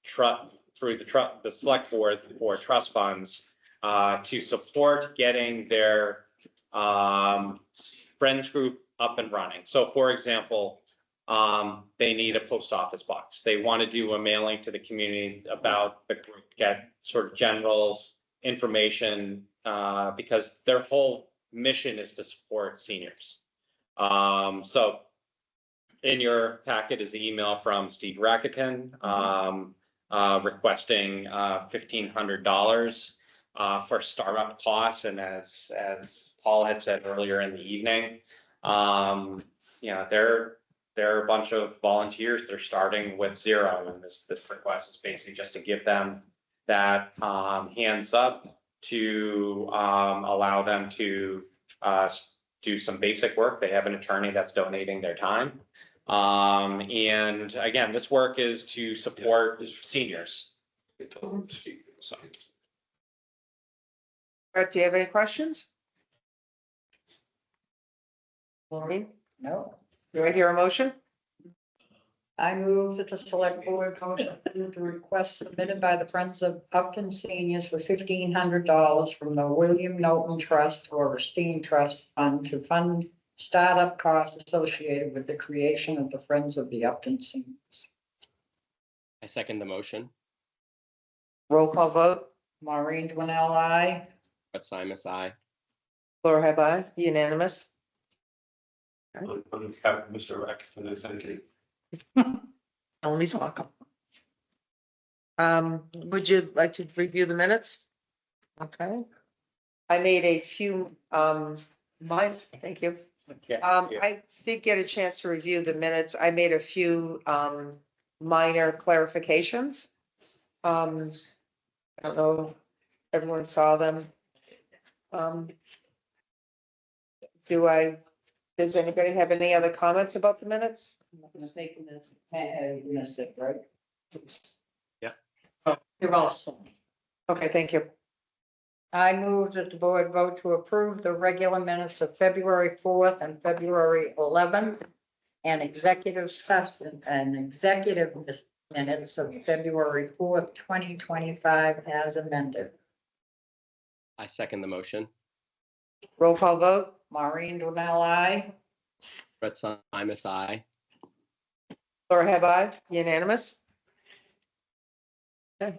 through the select board for trust funds to support getting their Friends group up and running. So for example, they need a post office box. They want to do a mailing to the community about the group, get sort of general information, because their whole mission is to support seniors. So in your packet is an email from Steve Racketon requesting $1,500 for startup costs. And as Paul had said earlier in the evening, they're a bunch of volunteers. They're starting with zero, and this request is basically just to give them that hands up to allow them to do some basic work. They have an attorney that's donating their time. And again, this work is to support seniors. So. Brett, do you have any questions? Maureen? No. Do I hear a motion? I move that the select board vote to approve the request submitted by the Friends of Upton Seniors for $1,500 from the William Knowlton Trust or Esteem Trust Fund to fund startup costs associated with the creation of the Friends of the Upton Seniors. I second the motion. Roll call vote. Maureen Dwinell, aye. Brett Simus, aye. Laura have I, unanimous. On behalf of Mr. Racketon, I thank you. Always welcome. Would you like to review the minutes? Okay. I made a few, thank you. I did get a chance to review the minutes. I made a few, minor clarifications. I don't know if everyone saw them. Does anybody have any other comments about the minutes? Mistaken this, you missed it, right? Yeah. Oh, you're all set. Okay, thank you. I move that the board vote to approve the regular minutes of February 4th and February 11th and executive session and executive minutes of February 4th, 2025 as amended. I second the motion. Roll call vote. Maureen Dwinell, aye. Brett Simus, aye. Laura have I, unanimous. Okay.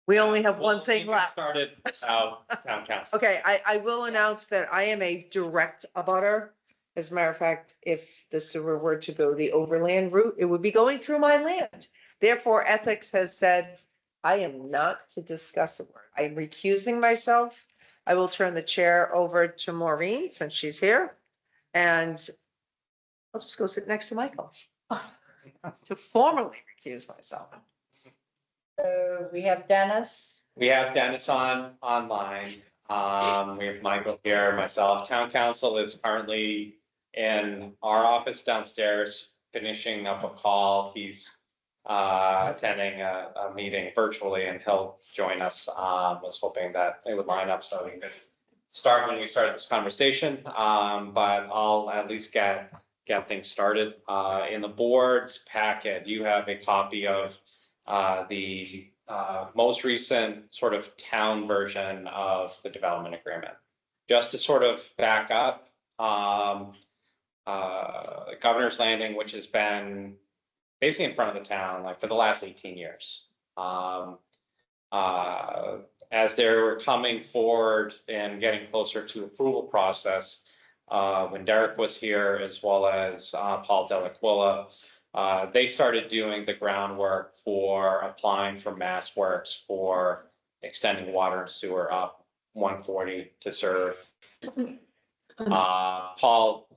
We only have one thing left. Started out town council. Okay, I will announce that I am a direct abutter. As a matter of fact, if the sewer were to go the overland route, it would be going through my land. Therefore, ethics has said, I am not to discuss a word. I am recusing myself. I will turn the chair over to Maureen since she's here. And I'll just go sit next to Michael to formally recuse myself. So we have Dennis. We have Dennis online. We have Michael here, myself. Town council is currently in our office downstairs, finishing up a call. He's attending a meeting virtually, and he'll join us. Was hoping that they would line up so we could start when we started this conversation. But I'll at least get things started. In the board's packet, you have a copy of the most recent sort of town version of the development agreement. Just to sort of back up, Governor's Landing, which has been basically in front of the town like for the last 18 years. As they were coming forward and getting closer to approval process, when Derek was here, as well as Paul Delaquila, they started doing the groundwork for applying for Mass Works for extending water and sewer up 140 to serve. Paul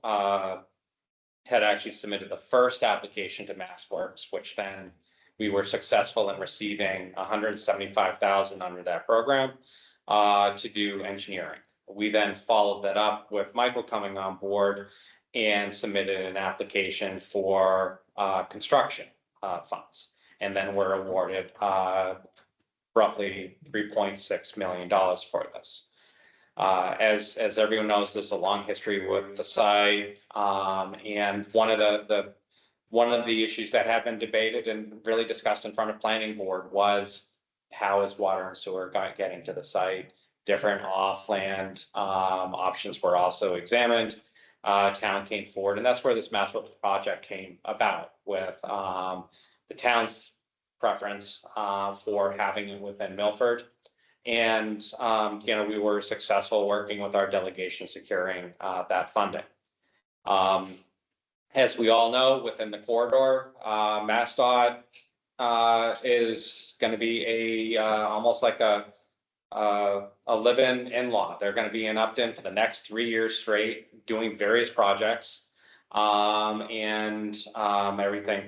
had actually submitted the first application to Mass Works, which then we were successful in receiving $175,000 under that program to do engineering. We then followed that up with Michael coming on board and submitted an application for construction funds, and then we're awarded roughly $3.6 million for this. As everyone knows, there's a long history with the site, and one of the issues that have been debated and really discussed in front of planning board was how is water and sewer getting to the site, different off-land options were also examined. Town came forward, and that's where this master project came about with the town's preference for having it within Milford. And, we were successful working with our delegation securing that funding. As we all know, within the corridor, MassDOT is going to be almost like a live-in in-law. They're going to be in Upton for the next 3 years straight, doing various projects. Everything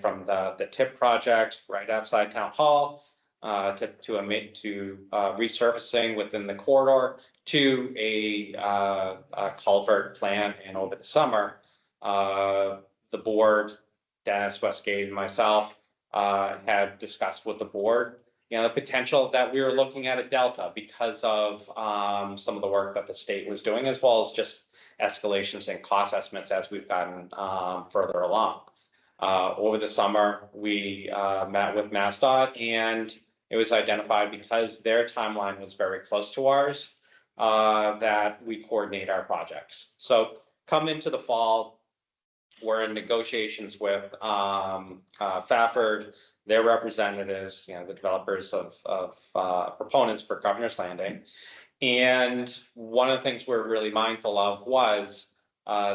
from the TIP project right outside Town Hall to resurfacing within the corridor to a culvert plan. And over the summer, the board, Dennis Westgate and myself, had discussed with the board, the potential that we were looking at a delta because of some of the work that the state was doing, as well as just escalations and cost estimates as we've gotten further along. Over the summer, we met with MassDOT, and it was identified, because their timeline was very close to ours, that we coordinate our projects. So come into the fall, we're in negotiations with Fafford, their representatives, the developers of proponents for Governor's Landing. And one of the things we're really mindful of was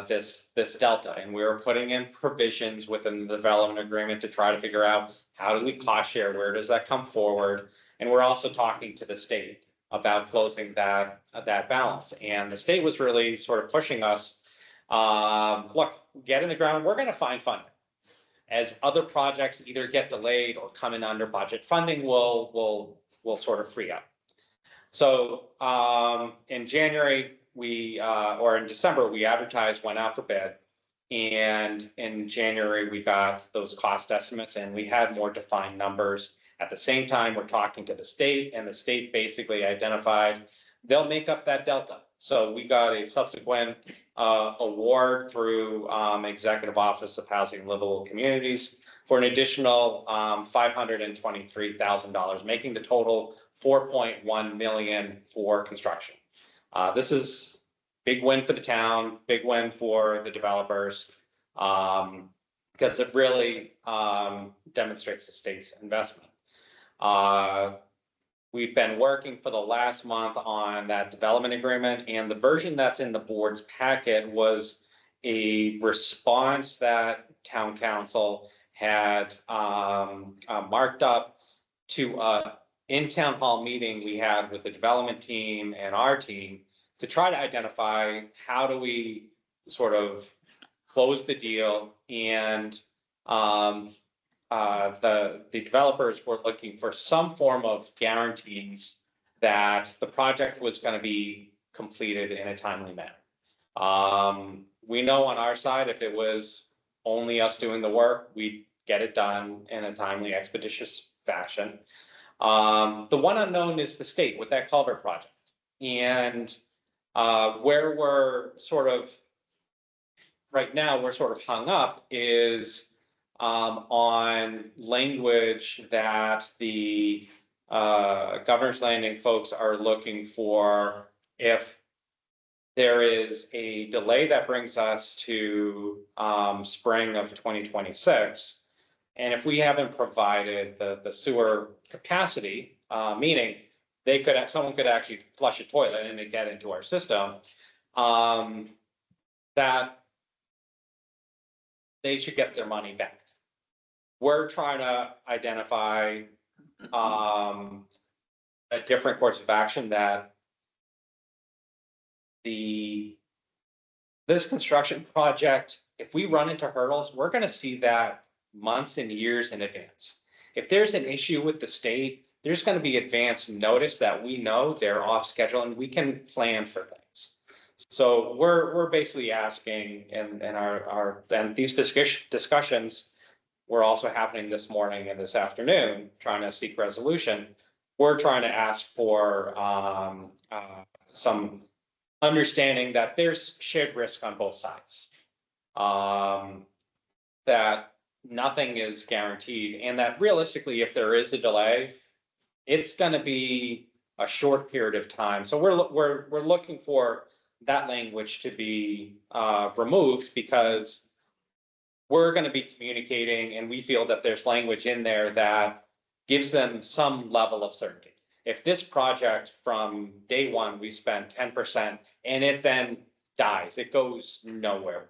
this delta, and we were putting in provisions within the development agreement to try to figure out, how do we cost share, where does that come forward? And we're also talking to the state about closing that balance. And the state was really sort of pushing us, look, get in the ground, we're going to find funding. As other projects either get delayed or come in under budget, funding will sort of free up. So in January, or in December, we advertised, went out for bid. And in January, we got those cost estimates, and we had more defined numbers. At the same time, we're talking to the state, and the state basically identified they'll make up that delta. So we got a subsequent award through Executive Office of Housing and Livable Communities for an additional $523,000, making the total $4.1 million for construction. This is big win for the town, big win for the developers, because it really demonstrates the state's investment. We've been working for the last month on that development agreement, and the version that's in the board's packet was a response that town council had marked up to in town hall meeting we had with the development team and our team to try to identify how do we sort of close the deal. And the developers were looking for some form of guarantees that the project was going to be completed in a timely manner. We know on our side, if it was only us doing the work, we'd get it done in a timely, expeditious fashion. The one unknown is the state with that culvert project. And where we're sort of, right now, we're sort of hung up is on language that the Governor's Landing folks are looking for. If there is a delay that brings us to spring of 2026, and if we haven't provided the sewer capacity, meaning someone could actually flush a toilet and get into our system, that they should get their money back. We're trying to identify a different course of action that this construction project, if we run into hurdles, we're going to see that months and years in advance. If there's an issue with the state, there's going to be advance notice that we know they're off schedule and we can plan for things. So we're basically asking, and these discussions were also happening this morning and this afternoon, trying to seek resolution. We're trying to ask for some understanding that there's shared risk on both sides, that nothing is guaranteed, and that realistically, if there is a delay, it's going to be a short period of time. So we're looking for that language to be removed because we're going to be communicating, and we feel that there's language in there that gives them some level of certainty. If this project from day one, we spend 10% and it then dies, it goes nowhere.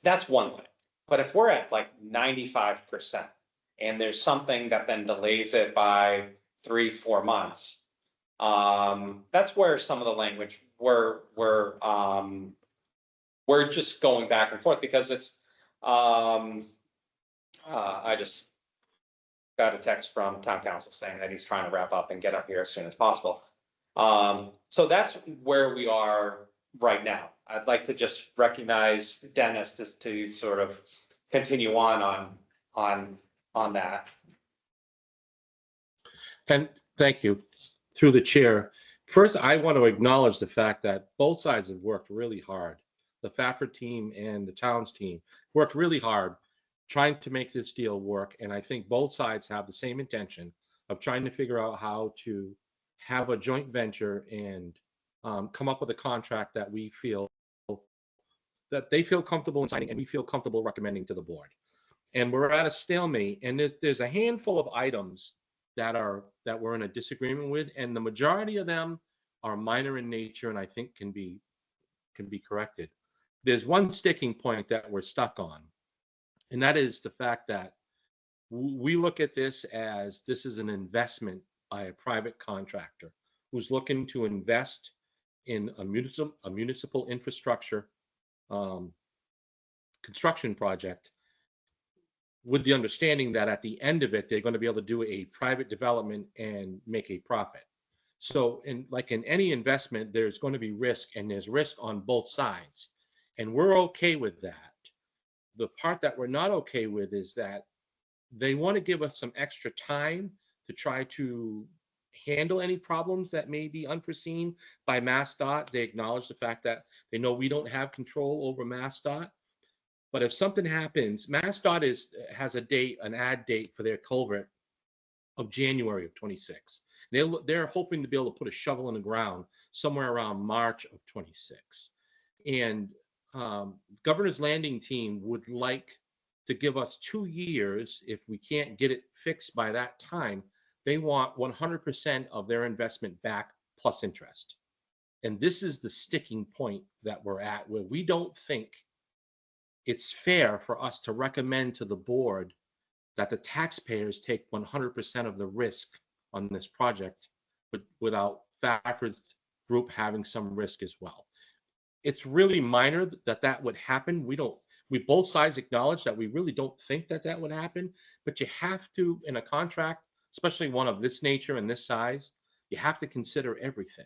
That's one thing. But if we're at like 95% and there's something that then delays it by 3-4 months, that's where some of the language we're just going back and forth because it's I just got a text from town council saying that he's trying to wrap up and get up here as soon as possible. So that's where we are right now. I'd like to just recognize Dennis to sort of continue on that. And thank you. Through the chair. First, I want to acknowledge the fact that both sides have worked really hard. The Fafford team and the Towns team worked really hard trying to make this deal work. And I think both sides have the same intention of trying to figure out how to have a joint venture and come up with a contract that we feel that they feel comfortable in signing and we feel comfortable recommending to the board. And we're at a stalemate, and there's a handful of items that we're in a disagreement with, and the majority of them are minor in nature and I think can be corrected. There's one sticking point that we're stuck on, and that is the fact that we look at this as this is an investment by a private contractor who's looking to invest in a municipal infrastructure construction project, with the understanding that at the end of it, they're going to be able to do a private development and make a profit. So like in any investment, there's going to be risk, and there's risk on both sides. And we're okay with that. The part that we're not okay with is that they want to give us some extra time to try to handle any problems that may be unforeseen by MassDOT. They acknowledge the fact that they know we don't have control over MassDOT. But if something happens, MassDOT has a date, an ad date for their culvert of January of 26. They're hoping to be able to put a shovel in the ground somewhere around March of 26. And Governor's Landing team would like to give us 2 years. If we can't get it fixed by that time, they want 100% of their investment back plus interest. And this is the sticking point that we're at, where we don't think it's fair for us to recommend to the board that the taxpayers take 100% of the risk on this project, but without Fafford's group having some risk as well. It's really minor that would happen. We both sides acknowledge that we really don't think that would happen, but you have to, in a contract, especially one of this nature and this size, you have to consider everything.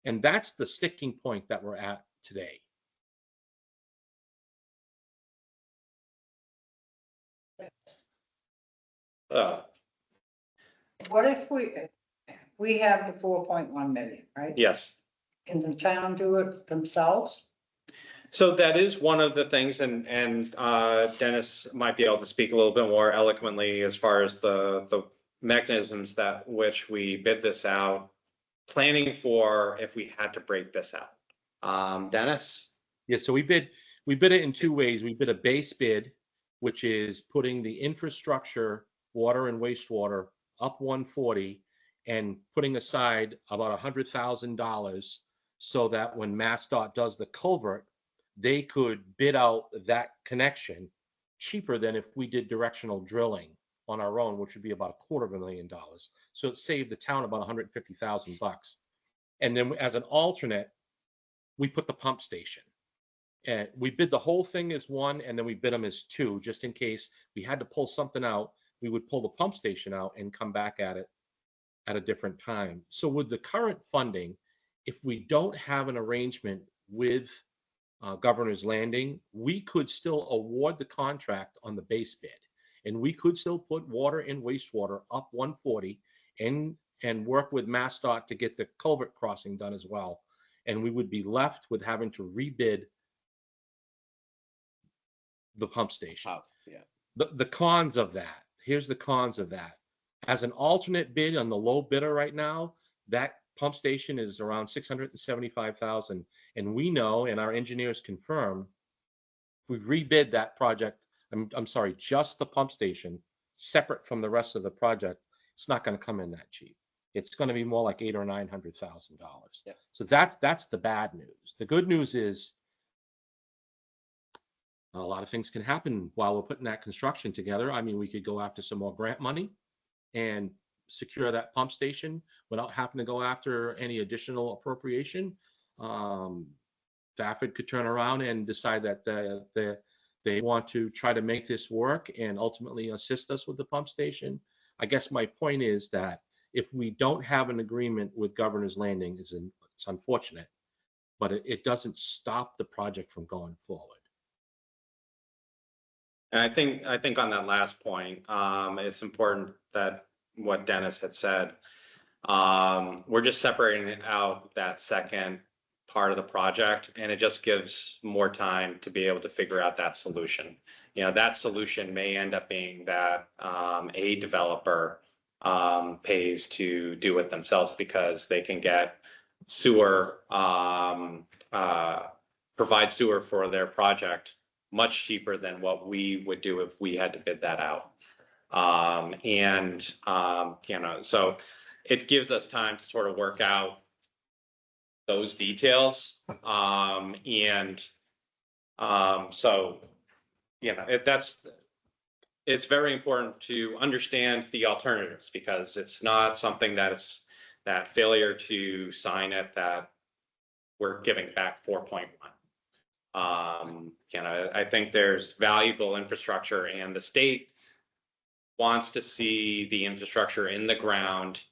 And that's the sticking point that we're at today. What if we have the 4.1 million, right? Yes. Can the town do it themselves? So that is one of the things, and Dennis might be able to speak a little bit more eloquently as far as the mechanisms that which we bid this out, planning for if we had to break this out. Dennis? Yeah, so we bid it in 2 ways. We bid a base bid, which is putting the infrastructure, water and wastewater, up 140 and putting aside about $100,000 so that when MassDOT does the culvert, they could bid out that connection cheaper than if we did directional drilling on our own, which would be about $250,000. So it saved the town about $150,000. And then as an alternate, we put the pump station. And we bid the whole thing as one, and then we bid them as two, just in case we had to pull something out. We would pull the pump station out and come back at it at a different time. So with the current funding, if we don't have an arrangement with Governor's Landing, we could still award the contract on the base bid, and we could still put water and wastewater up 140 and work with MassDOT to get the culvert crossing done as well. And we would be left with having to rebid the pump station. Yeah. The cons of that, here's the cons of that. As an alternate bid on the low bidder right now, that pump station is around 675,000. And we know, and our engineers confirm, we rebid that project, I'm sorry, just the pump station, separate from the rest of the project, it's not going to come in that cheap. It's going to be more like $800,000 or $900,000. Yep. So that's the bad news. The good news is a lot of things can happen while we're putting that construction together. I mean, we could go after some more grant money and secure that pump station without having to go after any additional appropriation. Stafford could turn around and decide that they want to try to make this work and ultimately assist us with the pump station. I guess my point is that if we don't have an agreement with Governor's Landing, it's unfortunate, but it doesn't stop the project from going forward. And I think on that last point, it's important that what Dennis had said, we're just separating out that second part of the project, and it just gives more time to be able to figure out that solution. You know, that solution may end up being that a developer pays to do it themselves because they can get sewer, provide sewer for their project much cheaper than what we would do if we had to bid that out. You know, so it gives us time to sort of work out those details. So, you know, it's very important to understand the alternatives, because it's not something that it's that failure to sign it that we're giving back 4.1. You know, I think there's valuable infrastructure, and the state wants to see the infrastructure in the ground.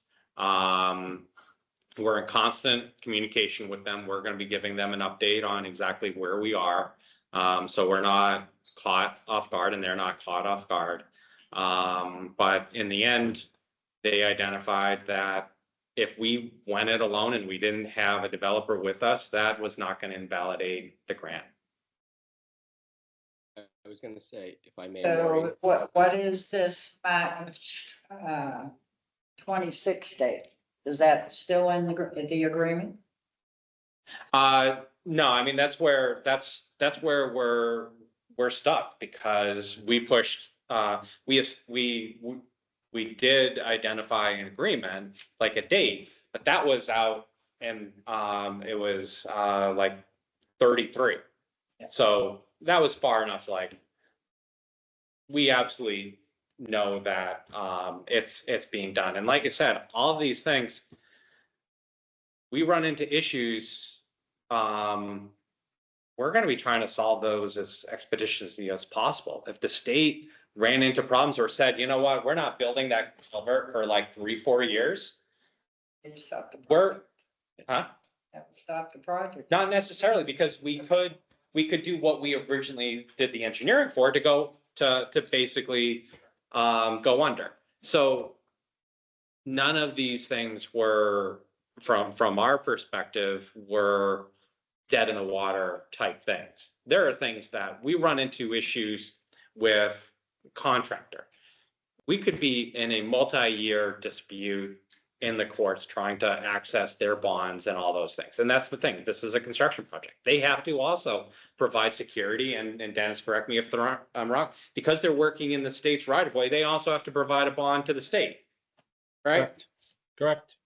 We're in constant communication with them. We're going to be giving them an update on exactly where we are. So we're not caught off guard and they're not caught off guard. But in the end, they identified that if we went it alone and we didn't have a developer with us, that was not going to invalidate the grant. I was going to say, if I may. So what is this March 26th date? Is that still in the agreement? No, I mean, that's where we're stuck, because we pushed, we did identify an agreement, like a date, but that was out, and it was like 33. Yeah. So that was far enough. Like, we absolutely know that it's being done. And like I said, all of these things, we run into issues. We're going to be trying to solve those as expeditiously as possible. If the state ran into problems or said, you know what, we're not building that culvert for like 3-4 years, Stop the project. Huh? Stop the project. Not necessarily, because we could do what we originally did the engineering for, to go to basically go under. So none of these things were, from our perspective, were dead in the water type things. There are things that we run into issues with contractor. We could be in a multi-year dispute in the courts trying to access their bonds and all those things. And that's the thing. This is a construction project. They have to also provide security, and Dennis, correct me if I'm wrong, because they're working in the state's right of way, they also have to provide a bond to the state, right? Correct.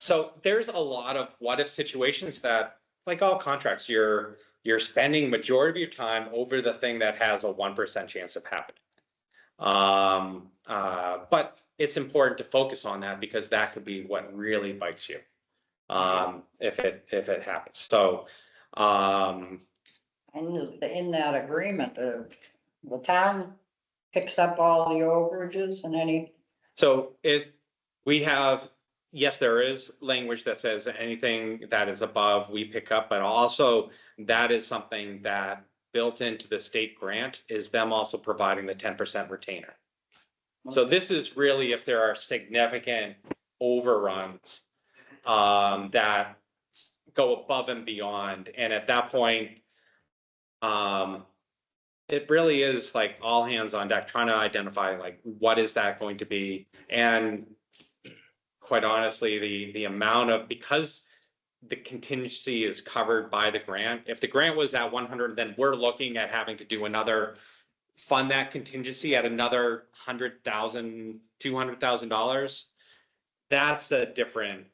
So there's a lot of what if situations that, like all contracts, you're spending majority of your time over the thing that has a 1% chance of happening. But it's important to focus on that, because that could be what really bites you if it happens. So And in that agreement, the town picks up all the overages and any. So if we have, yes, there is language that says anything that is above we pick up, but also that is something that built into the state grant is them also providing the 10% retainer. So this is really if there are significant overruns that go above and beyond. And at that point, it really is like all hands on deck, trying to identify like, what is that going to be? And quite honestly, the amount of, because the contingency is covered by the grant. If the grant was at 100, then we're looking at having to do another, fund that contingency at another $100,000, $200,000. That's a different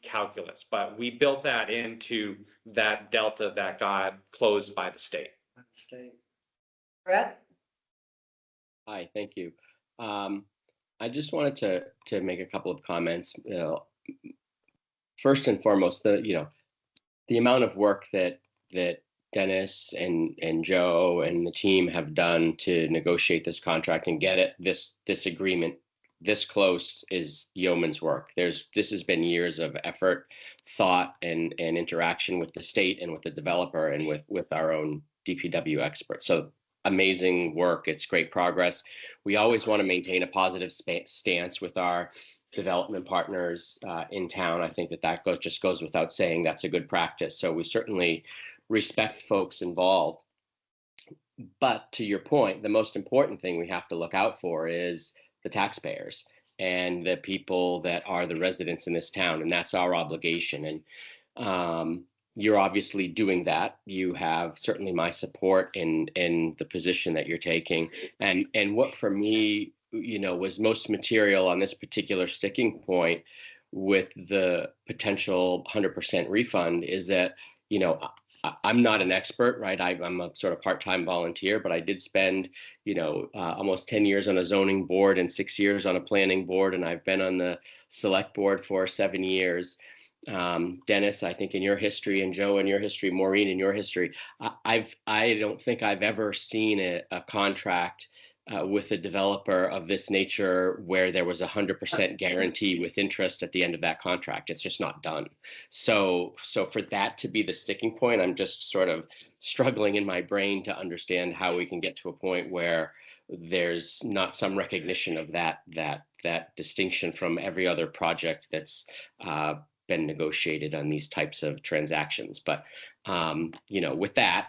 calculus, but we built that into that delta that got closed by the state. Brett? Hi, thank you. I just wanted to make a couple of comments. First and foremost, the amount of work that Dennis and Joe and the team have done to negotiate this contract and get this agreement this close is yeoman's work. This has been years of effort, thought, and interaction with the state and with the developer and with our own DPW experts. So amazing work. It's great progress. We always want to maintain a positive stance with our development partners in town. I think that just goes without saying. That's a good practice. So we certainly respect folks involved. But to your point, the most important thing we have to look out for is the taxpayers and the people that are the residents in this town, and that's our obligation. And you're obviously doing that. You have certainly my support in the position that you're taking. And what for me, was most material on this particular sticking point with the potential 100% refund is that, I'm not an expert, right? I'm a sort of part-time volunteer, but I did spend, almost 10 years on a zoning board and 6 years on a planning board, and I've been on the select board for 7 years. Dennis, I think in your history, and Joe in your history, Maureen in your history, I don't think I've ever seen a contract with a developer of this nature where there was 100% guarantee with interest at the end of that contract. It's just not done. So for that to be the sticking point, I'm just sort of struggling in my brain to understand how we can get to a point where there's not some recognition of that distinction from every other project that's been negotiated on these types of transactions. But with that,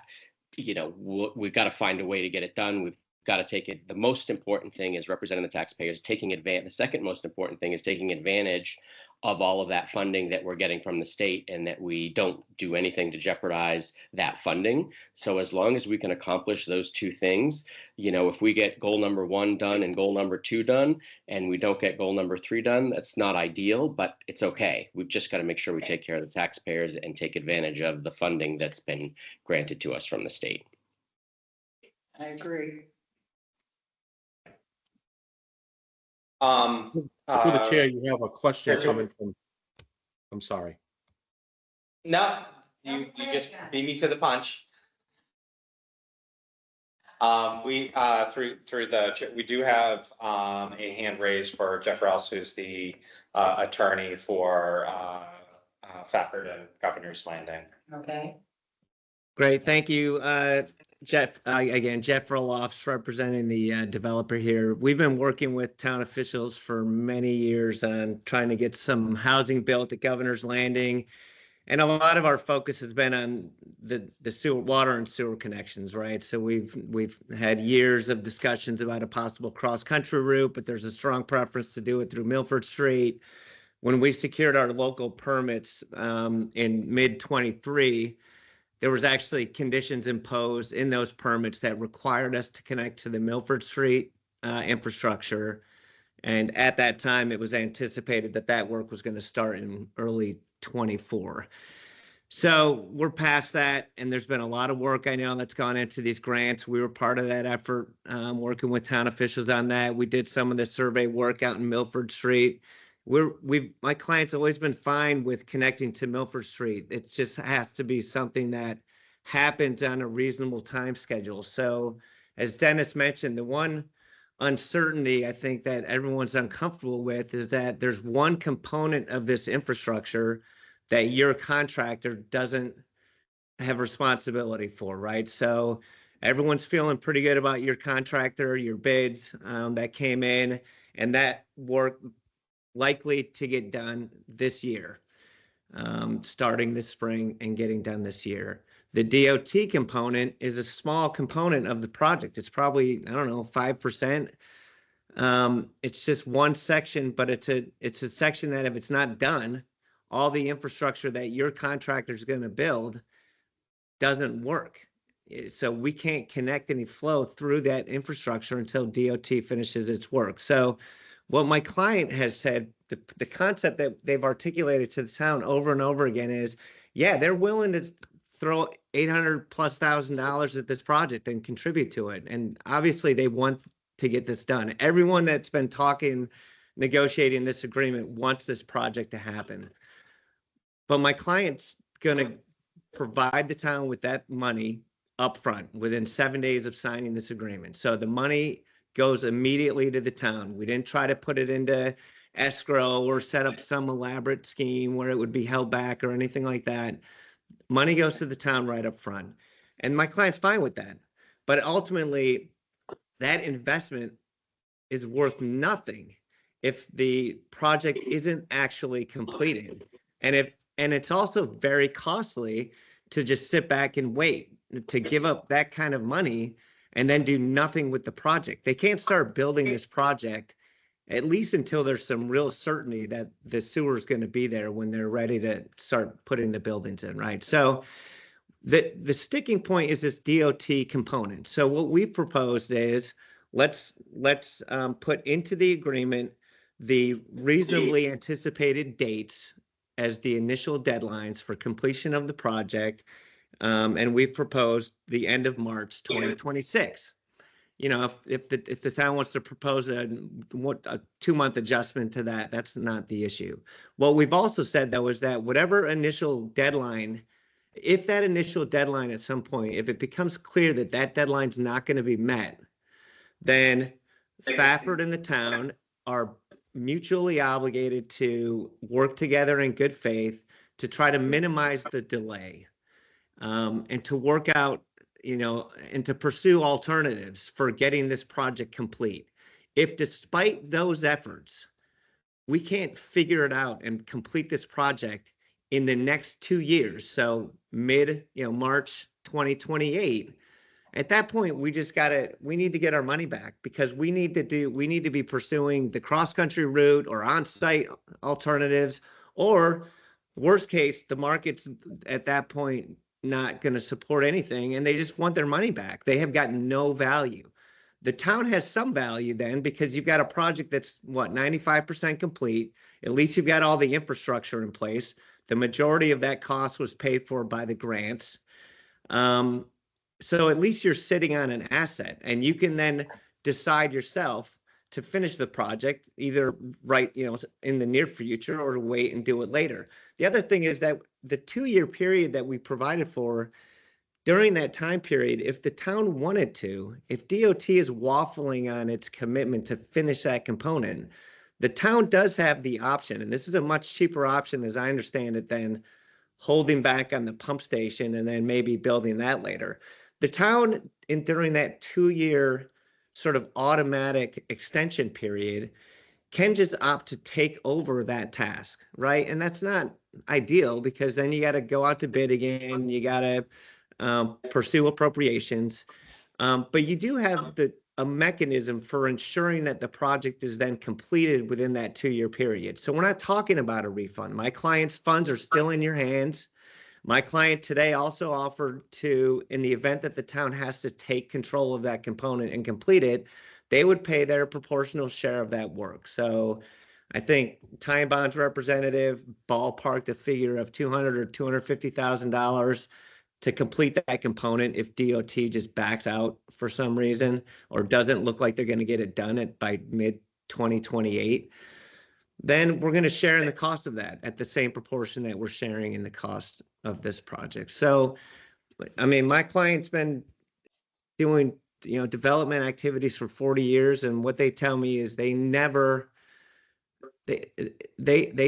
we've got to find a way to get it done. We've got to take it. The most important thing is representing the taxpayers, taking advantage. The second most important thing is taking advantage of all of that funding that we're getting from the state, and that we don't do anything to jeopardize that funding. So as long as we can accomplish those two things, if we get goal number 1 done and goal number 2 done, and we don't get goal number 3 done, that's not ideal, but it's okay. We've just got to make sure we take care of the taxpayers and take advantage of the funding that's been granted to us from the state. I agree. Through the chair, you have a question coming from, I'm sorry. No, you just beat me to the punch. We we do have a hand raised for Jeff Rouse, who's the attorney for Thafford and Governor's Landing. Okay. Great, thank you. Jeff, again, Jeff Roloffs representing the developer here. We've been working with town officials for many years on trying to get some housing built at Governor's Landing. And a lot of our focus has been on the sewer, water and sewer connections, right? So we've had years of discussions about a possible cross-country route, but there's a strong preference to do it through Milford Street. When we secured our local permits in mid-23, there was actually conditions imposed in those permits that required us to connect to the Milford Street infrastructure. And at that time, it was anticipated that work was going to start in early 24. So we're past that, and there's been a lot of work I know that's gone into these grants. We were part of that effort, working with town officials on that. We did some of the survey work out in Milford Street. My client's always been fine with connecting to Milford Street. It just has to be something that happens on a reasonable time schedule. So as Dennis mentioned, the one uncertainty I think that everyone's uncomfortable with is that there's one component of this infrastructure that your contractor doesn't have responsibility for, right? So everyone's feeling pretty good about your contractor, your bids that came in, and that work likely to get done this year, starting this spring and getting done this year. The DOT component is a small component of the project. It's probably, I don't know, 5%. It's just one section, but it's a section that if it's not done, all the infrastructure that your contractor is going to build doesn't work. So we can't connect any flow through that infrastructure until DOT finishes its work. So what my client has said, the concept that they've articulated to the town over and over again is, yeah, they're willing to throw $800,000+ at this project and contribute to it. And obviously they want to get this done. Everyone that's been talking, negotiating this agreement wants this project to happen. But my client's going to provide the town with that money upfront within 7 days of signing this agreement. So the money goes immediately to the town. We didn't try to put it into escrow or set up some elaborate scheme where it would be held back or anything like that. Money goes to the town right up front. And my client's fine with that. But ultimately, that investment is worth nothing if the project isn't actually completed. And it's also very costly to just sit back and wait, to give up that kind of money and then do nothing with the project. They can't start building this project at least until there's some real certainty that the sewer is going to be there when they're ready to start putting the buildings in, right? So the sticking point is this DOT component. So what we've proposed is let's put into the agreement the reasonably anticipated dates as the initial deadlines for completion of the project. And we've proposed the end of March 2026. You know, if the town wants to propose a 2-month adjustment to that, that's not the issue. What we've also said, though, is that whatever initial deadline, if that initial deadline at some point, if it becomes clear that that deadline's not going to be met, then Fafford and the town are mutually obligated to work together in good faith to try to minimize the delay, and to work out, you know, and to pursue alternatives for getting this project complete. If despite those efforts, we can't figure it out and complete this project in the next 2 years, so March 2028, at that point, we need to get our money back, because we need to be pursuing the cross-country route or on-site alternatives, or worst case, the market's at that point not going to support anything and they just want their money back. They have got no value. The town has some value then, because you've got a project that's 95% complete. At least you've got all the infrastructure in place. The majority of that cost was paid for by the grants. So at least you're sitting on an asset, and you can then decide yourself to finish the project either in the near future, or to wait and do it later. The other thing is that the 2-year period that we provided for, during that time period, if the town wanted to, if DOT is waffling on its commitment to finish that component, the town does have the option, and this is a much cheaper option as I understand it than holding back on the pump station and then maybe building that later. The town, during that 2-year sort of automatic extension period, can just opt to take over that task, right? And that's not ideal, because then you got to go out to bid again, you got to pursue appropriations, but you do have a mechanism for ensuring that the project is then completed within that 2-year period. So we're not talking about a refund. My client's funds are still in your hands. My client today also offered to, in the event that the town has to take control of that component and complete it, they would pay their proportional share of that work. So I think Ty and Bond's representative ballparked a figure of $200,000 or $250,000 to complete that component if DOT just backs out for some reason, or doesn't look like they're going to get it done by mid-2028. Then we're going to share in the cost of that at the same proportion that we're sharing in the cost of this project. So, I mean, my client's been doing, development activities for 40 years. And what they tell me is they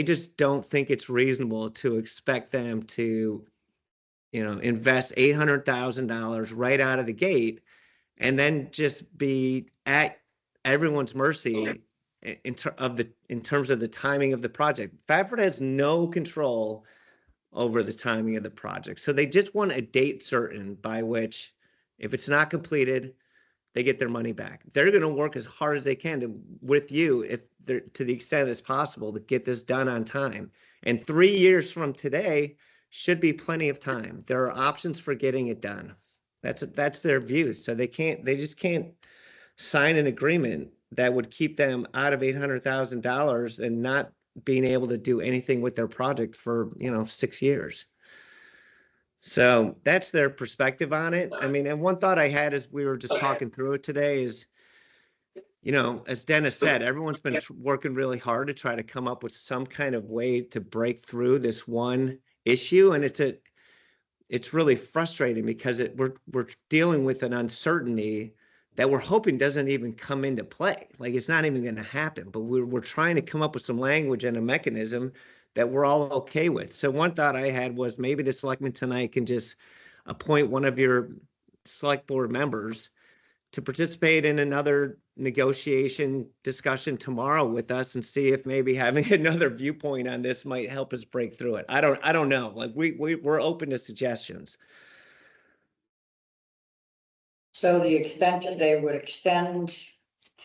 just don't think it's reasonable to expect them to, invest $800,000 right out of the gate and then just be at everyone's mercy in terms of the timing of the project. Fafford has no control over the timing of the project. So they just want a date certain by which, if it's not completed, they get their money back. They're going to work as hard as they can with you, if they're, to the extent it's possible, to get this done on time. And 3 years from today should be plenty of time. There are options for getting it done. That's their view. So they just can't sign an agreement that would keep them out of $800,000 and not being able to do anything with their project for, 6 years. So that's their perspective on it. I mean, and one thought I had as we were just talking through it today is, as Dennis said, everyone's been working really hard to try to come up with some kind of way to break through this one issue. And it's really frustrating because we're dealing with an uncertainty that we're hoping doesn't even come into play. Like, it's not even going to happen, but we're trying to come up with some language and a mechanism that we're all okay with. So one thought I had was maybe the selectmen tonight can just appoint one of your select board members to participate in another negotiation discussion tomorrow with us and see if maybe having another viewpoint on this might help us break through it. I don't know. Like, we're open to suggestions. So the extension, they would extend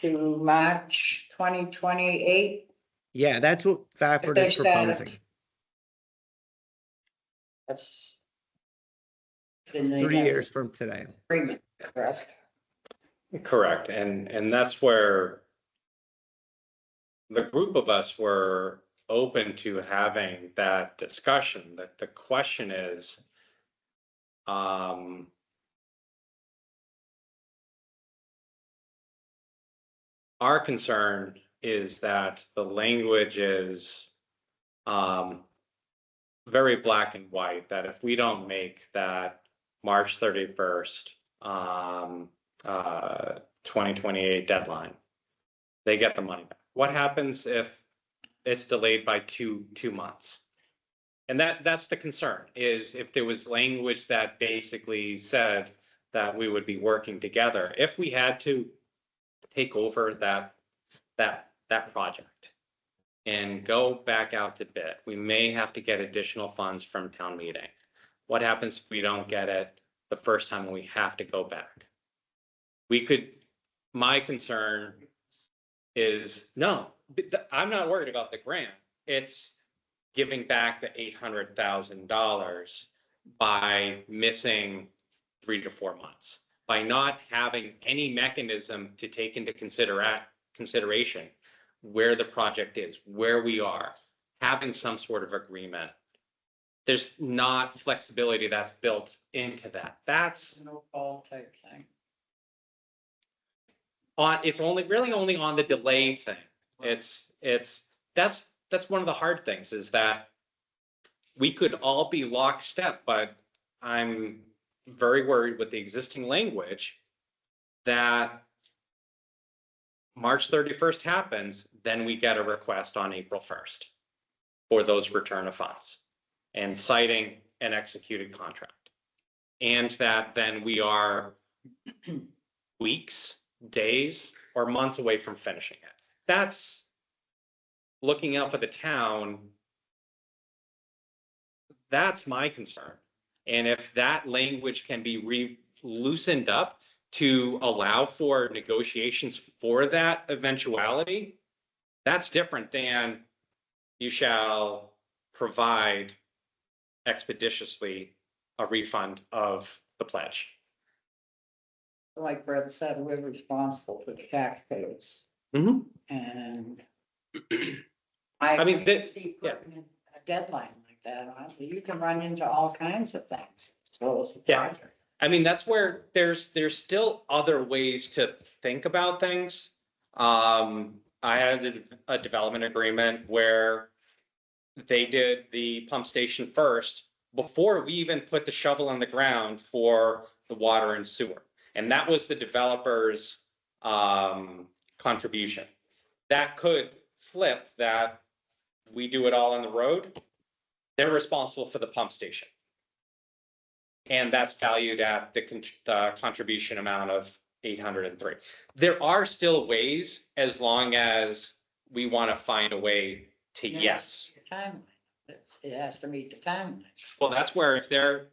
to March 2028. Yeah, that's what Fafford is proposing. That's 3 years from today. agreement, correct? Correct. And that's where the group of us were open to having that discussion. That the question is, our concern is that the language is very black and white, that if we don't make that March 31st, 2028 deadline, they get the money back. What happens if it's delayed by two months? And that's the concern, is if there was language that basically said that we would be working together, if we had to take over that project and go back out to bid, we may have to get additional funds from town meeting. What happens if we don't get it the first time when we have to go back? My concern is, no, I'm not worried about the grant. It's giving back the $800,000 by missing 3 to 4 months, by not having any mechanism to take into consideration where the project is, where we are, having some sort of agreement. There's not flexibility that's built into that. That's no fall type thing. It's only on the delay thing. That's one of the hard things, is that we could all be lockstep, but I'm very worried with the existing language that March 31st happens, then we get a request on April 1st for those return of funds and citing an executed contract. And that then we are weeks, days, or months away from finishing it. That's looking out for the town. That's my concern. And if that language can be loosened up to allow for negotiations for that eventuality, that's different than you shall provide expeditiously a refund of the pledge. Like Brett said, we're responsible to the taxpayers. Mm-hmm. And I mean, see putting in a deadline like that on, you can run into all kinds of things. So it's a project. I mean, that's where there's still other ways to think about things. I had a development agreement where they did the pump station first before we even put the shovel on the ground for the water and sewer. And that was the developer's contribution. That could flip, that we do it all on the road. They're responsible for the pump station. And that's valued at the contribution amount of 803. There are still ways, as long as we want to find a way to yes. It has to meet the timeline. Well, that's where if they're,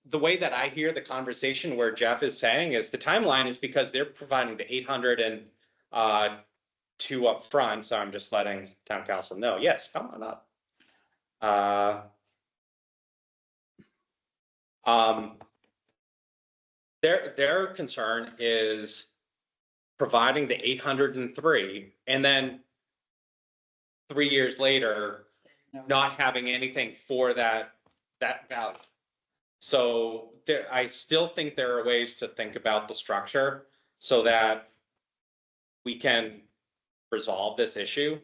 the way that I hear the conversation where Jeff is saying is the timeline is because they're providing the 802 up front. So I'm just letting town council know, yes, come on up. Their concern is providing the 803 and then 3 years later, not having anything for that value. So I still think there are ways to think about the structure so that we can resolve this issue.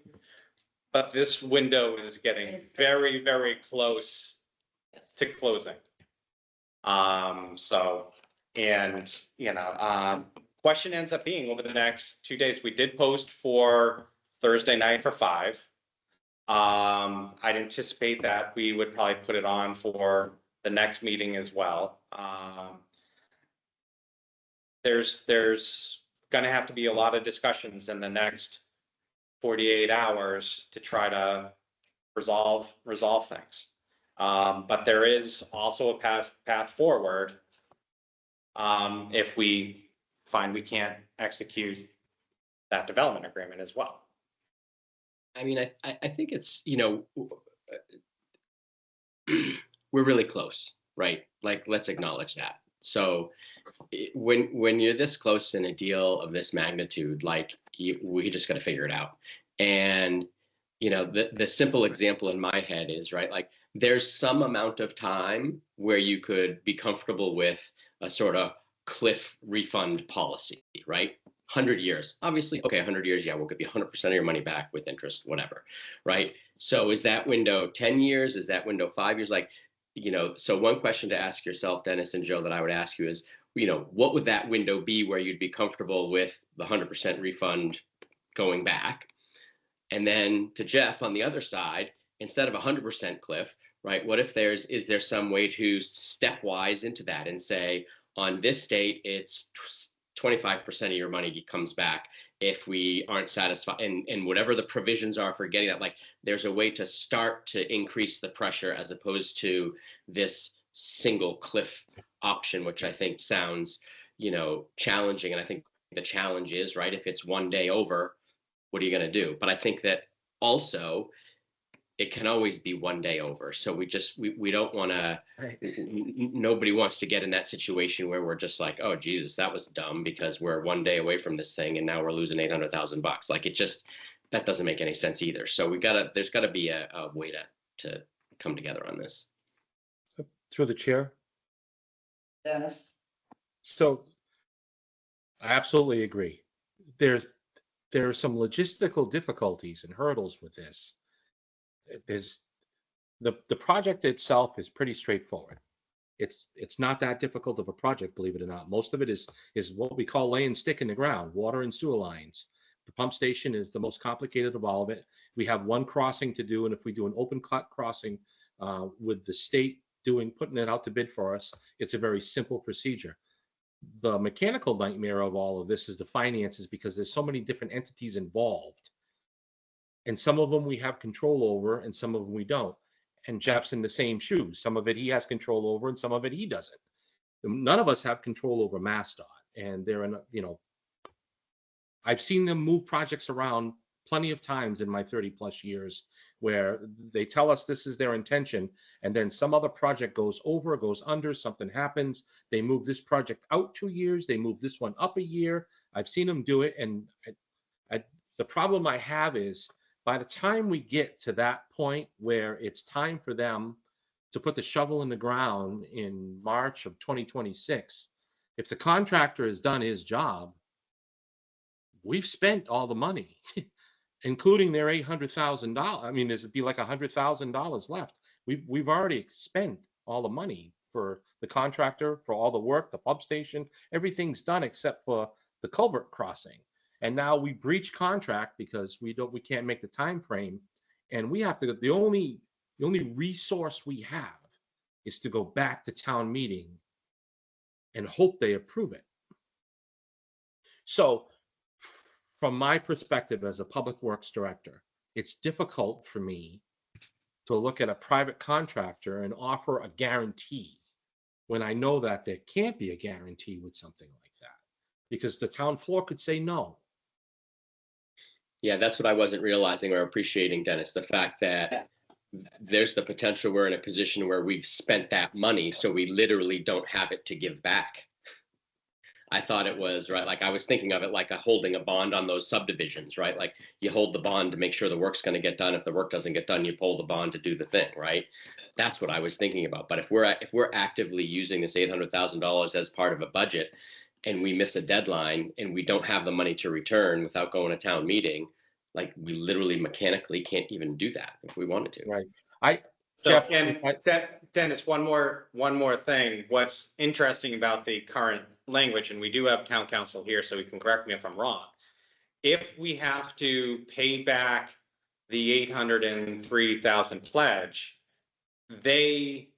But this window is getting very, very close to closing. Question ends up being over the next 2 days, we did post for Thursday night for 5. I'd anticipate that we would probably put it on for the next meeting as well. There's going to have to be a lot of discussions in the next 48 hours to try to resolve things. But there is also a path forward if we find we can't execute that development agreement as well. I mean, I think it's, we're really close, right? Like, let's acknowledge that. So when you're this close in a deal of this magnitude, like we just got to figure it out. And, the simple example in my head is, right, like there's some amount of time where you could be comfortable with a sort of cliff refund policy, right? 100 years, obviously, okay, 100 years, yeah, we'll give you 100% of your money back with interest, whatever, right? So is that window 10 years? Is that window 5 years? Like, so one question to ask yourself, Dennis and Joe, that I would ask you is, what would that window be where you'd be comfortable with the 100% refund going back? And then to Jeff, on the other side, instead of 100% cliff, right, what if is there some way to stepwise into that and say, on this date, it's 25% of your money comes back if we aren't satisfied, and whatever the provisions are for getting that, like there's a way to start to increase the pressure as opposed to this single cliff option, which I think sounds, challenging. And I think the challenge is, right, if it's 1 day over, what are you going to do? But I think that also it can always be 1 day over. So we don't want to, nobody wants to get in that situation where we're just like, oh, Jesus, that was dumb because we're 1 day away from this thing and now we're losing $800,000. Like that doesn't make any sense either. So there's gotta be a way to come together on this. Through the chair. Dennis? So I absolutely agree. There are some logistical difficulties and hurdles with this. There's the project itself is pretty straightforward. It's not that difficult of a project, believe it or not. Most of it is what we call laying stick in the ground, water and sewer lines. The pump station is the most complicated of all of it. We have one crossing to do, and if we do an open cut crossing with the state putting it out to bid for us, it's a very simple procedure. The mechanical nightmare of all of this is the finances, because there's so many different entities involved. And some of them we have control over and some of them we don't. And Jeff's in the same shoes. Some of it he has control over and some of it he doesn't. None of us have control over MassDOT. And they're in, I've seen them move projects around plenty of times in my 30 plus years where they tell us this is their intention. And then some other project goes over, goes under, something happens. They move this project out 2 years. They move this one up a year. I've seen them do it. And the problem I have is, by the time we get to that point where it's time for them to put the shovel in the ground in March of 2026, if the contractor has done his job, we've spent all the money, including their $800,000. I mean, there'd be like $100,000 left. We've already spent all the money for the contractor, for all the work, the pump station, everything's done except for the culvert crossing. And now we breach contract because we can't make the time frame, and we have to. The only resource we have is to go back to town meeting and hope they approve it. So, from my perspective as a public works director, it's difficult for me to look at a private contractor and offer a guarantee when I know that there can't be a guarantee with something like that? Because the town floor could say no. Yeah, that's what I wasn't realizing or appreciating, Dennis, the fact that there's the potential we're in a position where we've spent that money, so we literally don't have it to give back. I thought it was, right, like I was thinking of it like holding a bond on those subdivisions, right? Like you hold the bond to make sure the work's going to get done. If the work doesn't get done, you pull the bond to do the thing, right? That's what I was thinking about. But if we're actively using this $800,000 as part of a budget and we miss a deadline and we don't have the money to return without going to town meeting, like we literally mechanically can't even do that if we wanted to. Right. Jeff, and Dennis, one more thing. What's interesting about the current language, and we do have town council here, so he can correct me if I'm wrong. If we have to pay back the 803,000 pledge, they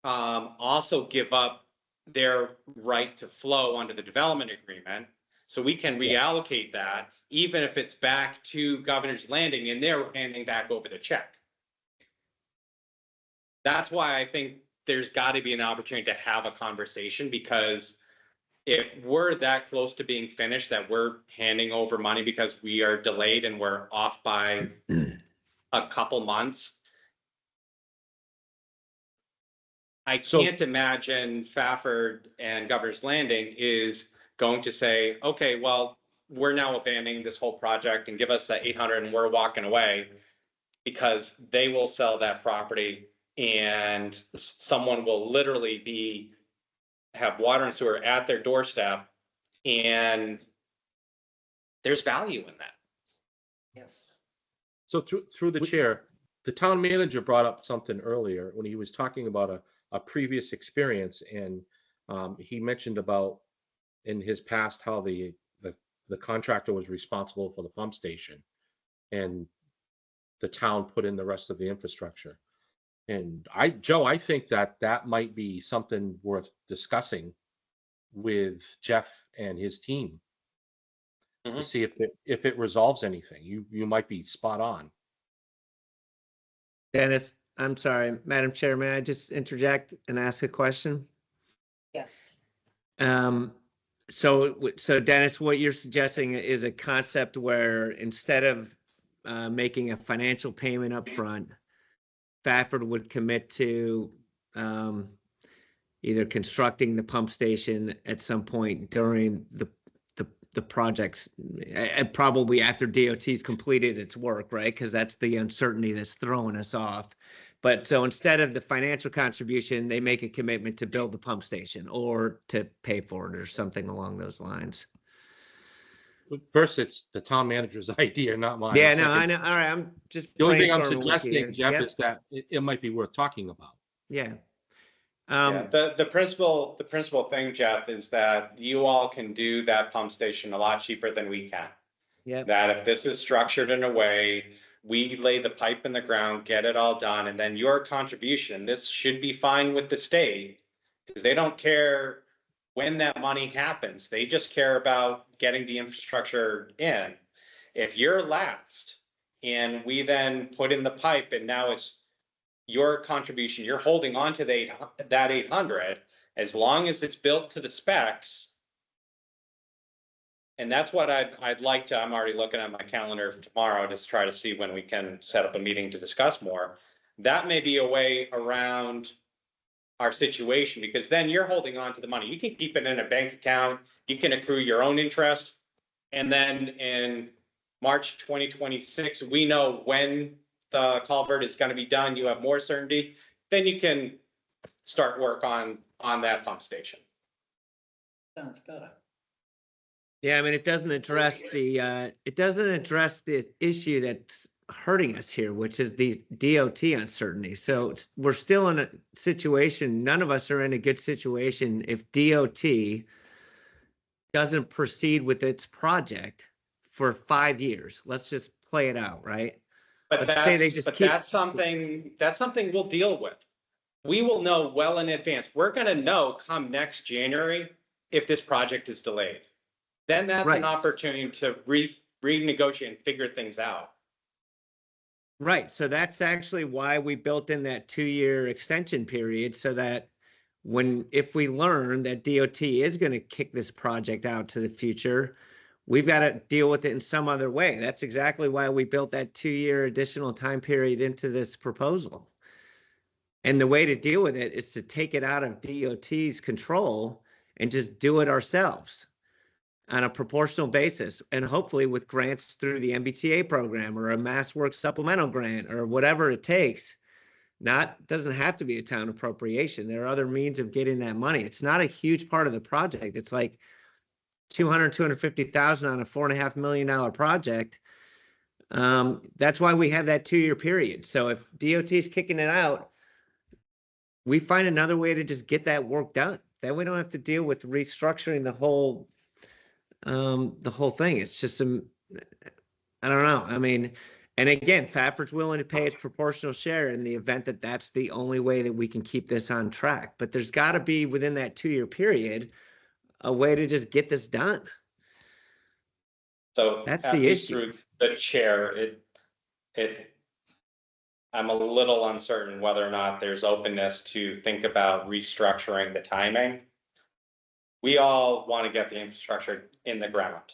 also give up their right to flow under the development agreement. So we can reallocate that, even if it's back to Governor's Landing and they're handing back over the check. That's why I think there's got to be an opportunity to have a conversation, because if we're that close to being finished that we're handing over money because we are delayed and we're off by a couple months, I can't imagine Fafford and Governor's Landing is going to say, okay, well, we're now abandoning this whole project and give us the 800 and we're walking away, because they will sell that property and someone will literally have water and sewer at their doorstep, and there's value in that. Yes. So through the chair, the town manager brought up something earlier when he was talking about a previous experience, and he mentioned about in his past how the contractor was responsible for the pump station and the town put in the rest of the infrastructure. And Joe, I think that might be something worth discussing with Jeff and his team to see if it resolves anything. You might be spot on. Dennis, I'm sorry, Madam Chair, may I just interject and ask a question? Yes. So Dennis, what you're suggesting is a concept where instead of making a financial payment up front, Fafford would commit to either constructing the pump station at some point during the projects, probably after DOT's completed its work, right? Because that's the uncertainty that's throwing us off. But so instead of the financial contribution, they make a commitment to build the pump station or to pay for it or something along those lines. First, it's the town manager's idea, not mine. Yeah, no, I know. All right, I'm just the only thing I'm brainstorming with you suggesting, here. Jeff, Yep. is that it might be worth talking about. Yeah. The principal thing, Jeff, is that you all can do that pump station a lot cheaper than we can. Yeah. That if this is structured in a way, we lay the pipe in the ground, get it all done, and then your contribution, this should be fine with the state, because they don't care when that money happens. They just care about getting the infrastructure in. If you're last and we then put in the pipe and now it's your contribution, you're holding on to that 800, as long as it's built to the specs. And that's what I'd like to, I'm already looking at my calendar for tomorrow to try to see when we can set up a meeting to discuss more. That may be a way around our situation, because then you're holding on to the money. You can keep it in a bank account, you can accrue your own interest, and then in March 2026, we know when the culvert is going to be done, you have more certainty, then you can start work on that pump station. Sounds good. Yeah, I mean, it doesn't address the issue that's hurting us here, which is the DOT uncertainty. So we're still in a situation, none of us are in a good situation if DOT doesn't proceed with its project for 5 years. Let's just play it out, right? But that's something we'll deal with. We will know well in advance. We're going to know come next January if this project is delayed. Then that's an opportunity to renegotiate and figure things out. Right, so that's actually why we built in that 2-year extension period, so that if we learn that DOT is going to kick this project out to the future, we've got to deal with it in some other way. That's exactly why we built that 2-year additional time period into this proposal. And the way to deal with it is to take it out of DOT's control and just do it ourselves on a proportional basis, and hopefully with grants through the MBTA program or a MassWorks supplemental grant or whatever it takes. Doesn't have to be a town appropriation. There are other means of getting that money. It's not a huge part of the project. It's like 250,000 on a $4.5 million project. That's why we have that 2-year period. So if DOT is kicking it out, we find another way to just get that work done. Then we don't have to deal with restructuring the whole thing. It's just I don't know. I mean, and again, Fafford's willing to pay its proportional share in the event that that's the only way that we can keep this on track. But there's got to be, within that 2-year period, a way to just get this done. So that's at the least issue. through the chair, I'm a little uncertain whether or not there's openness to think about restructuring the timing. We all want to get the infrastructure in the ground.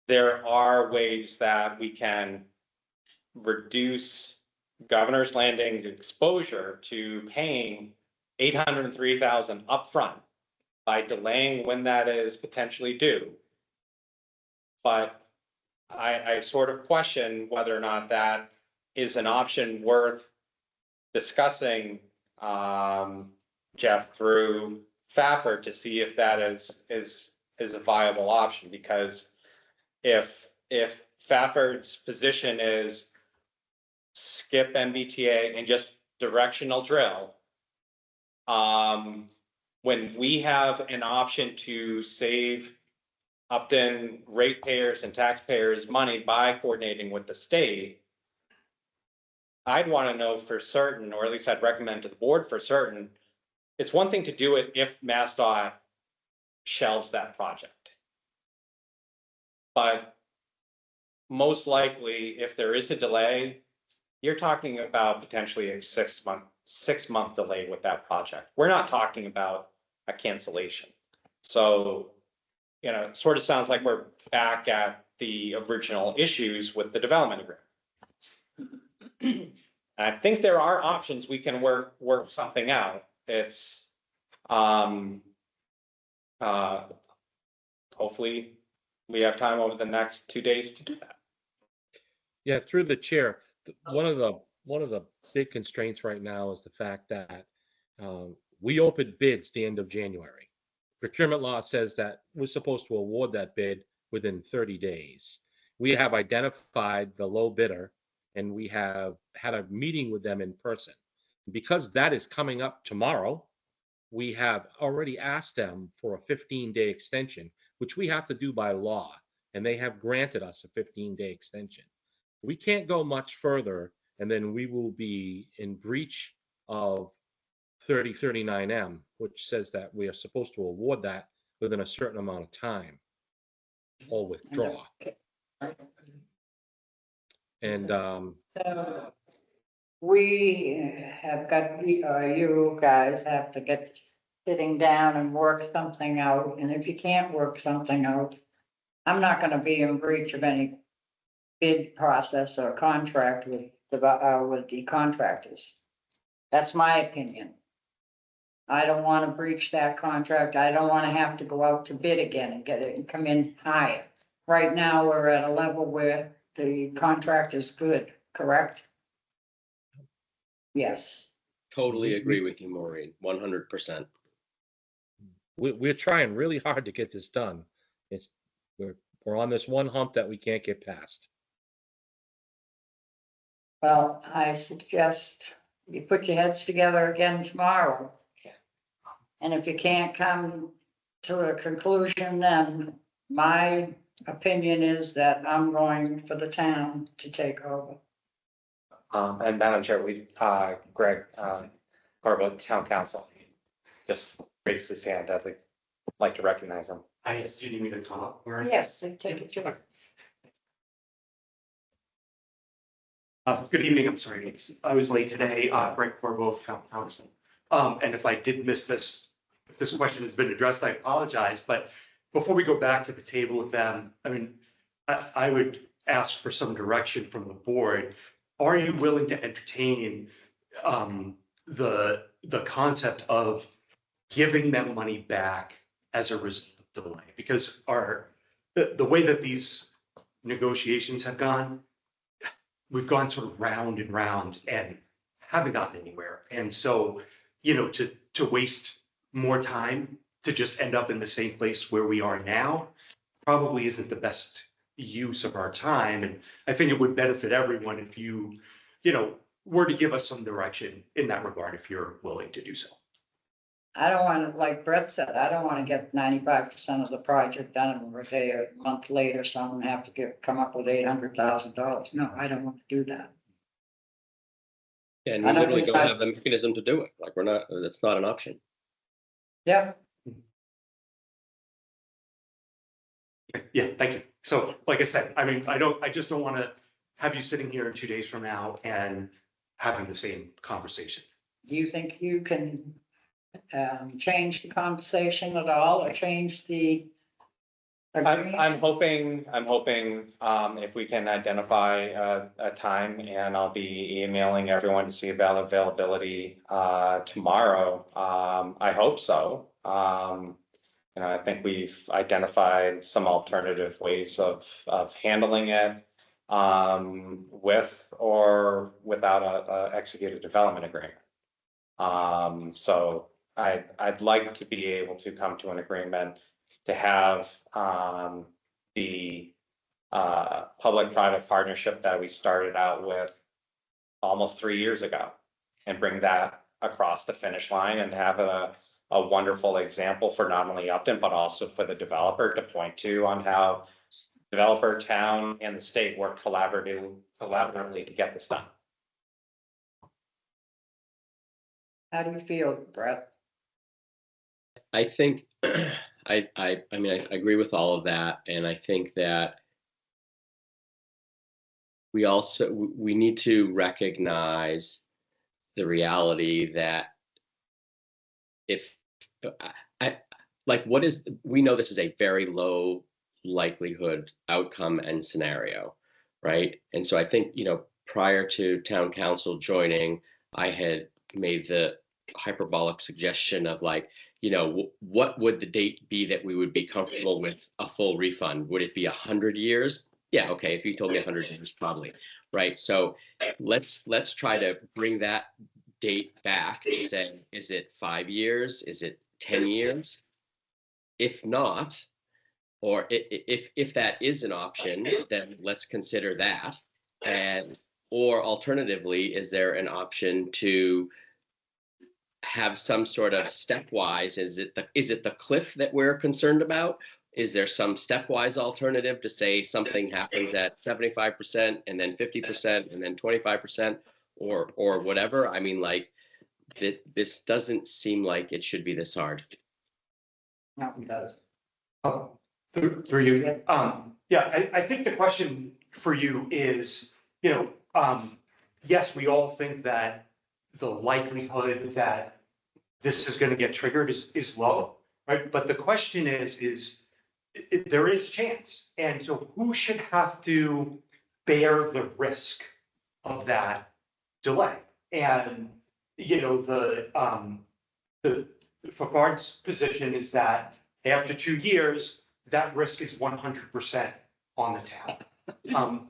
There are ways that we can reduce Governor's Landing exposure to paying $803,000 upfront by delaying when that is potentially due. But I sort of question whether or not that is an option worth discussing, Jeff, through Fafford to see if that is a viable option. Because if Fafford's position is skip MBTA and just directional drill, when we have an option to save Upton ratepayers and taxpayers money by coordinating with the state, I'd want to know for certain, or at least I'd recommend to the board for certain, it's one thing to do it if MassDOT shelves that project. But most likely, if there is a delay, you're talking about potentially a 6-month delay with that project. We're not talking about a cancellation. So, it sort of sounds like we're back at the original issues with the development agreement. I think there are options we can work something out. It's hopefully we have time over the next 2 days to do that. Yeah, through the chair, one of the big constraints right now is the fact that we opened bids the end of January. Procurement law says that we're supposed to award that bid within 30 days. We have identified the low bidder and we have had a meeting with them in person. Because that is coming up tomorrow, we have already asked them for a 15-day extension, which we have to do by law, and they have granted us a 15-day extension. We can't go much further, and then we will be in breach of 3039M, which says that we are supposed to award that within a certain amount of time or withdraw. And we have got, you guys have to get sitting down and work something out. And if you can't work something out, I'm not going to be in breach of any bid process or contract with the contractors. That's my opinion. I don't want to breach that contract. I don't want to have to go out to bid again and get it and come in higher. Right now, we're at a level where the contract is good, correct? Yes. Totally agree with you, Maureen, 100%. We're trying really hard to get this done. We're on this one hump that we can't get past. Well, I suggest you put your heads together again tomorrow. And if you can't come to a conclusion, then my opinion is that I'm going for the town to take over. And Madam Chair, Greg Corbo, Town Council, just raised his hand. I'd like to recognize him. I guess, do you need me to come up? or- Yes, take it, Joe. Good evening, I'm sorry, I was late today, Frank Corvo, Town Council. And if I did miss this, if this question has been addressed, I apologize, but before we go back to the table with them, I mean, I would ask for some direction from the board. Are you willing to entertain the concept of giving them money back as a result of delay? Because the way that these negotiations have gone, we've gone sort of round and round and haven't gotten anywhere. And so, to waste more time to just end up in the same place where we are now probably isn't the best use of our time. And I think it would benefit everyone if you were to give us some direction in that regard, if you're willing to do so. I don't want to, like Brett said, I don't want to get 95% of the project done and we're there a month later, someone have to come up with $800,000. No, I don't want to do that. Yeah, and I we don't literally think don't I- have the mechanism to do it. Like, that's not an option. Yeah. Yeah, thank you. So like I said, I mean, I just don't want to have you sitting here 2 days from now and having the same conversation. Do you think you can change the conversation at all or change the agreement? I'm hoping, if we can identify a time, and I'll be emailing everyone to see about availability tomorrow. I hope so. I think we've identified some alternative ways of handling it with or without a executed development agreement. So I'd like to be able to come to an agreement to have the public-private partnership that we started out with almost 3 years ago and bring that across the finish line and have a wonderful example for not only Upton, but also for the developer to point to on how developer, town, and the state work collaboratively to get this done. How do you feel, Brett? I think I mean, I agree with all of that, and I think that we need to recognize the reality that we know this is a very low likelihood outcome and scenario, right? And so I think, prior to town council joining, I had made the hyperbolic suggestion of what would the date be that we would be comfortable with a full refund? Would it be 100 years? Yeah, okay. If you told me 100 years, probably, right? So let's try to bring that date back to say, is it 5 years? Is it 10 years? If not, or if that is an option, then let's consider that. Or alternatively, is there an option to have some sort of stepwise? Is it the cliff that we're concerned about? Is there some stepwise alternative to say something happens at 75% and then 50% and then 25% or whatever? I mean, this doesn't seem like it should be this hard. No, it does. Through you. I think the question for you is, yes, we all think that the likelihood that this is going to get triggered is low, right? But the question is there is a chance. And so who should have to bear the risk of that delay? And, the Fafard's position is that after 2 years, that risk is 100% on the town.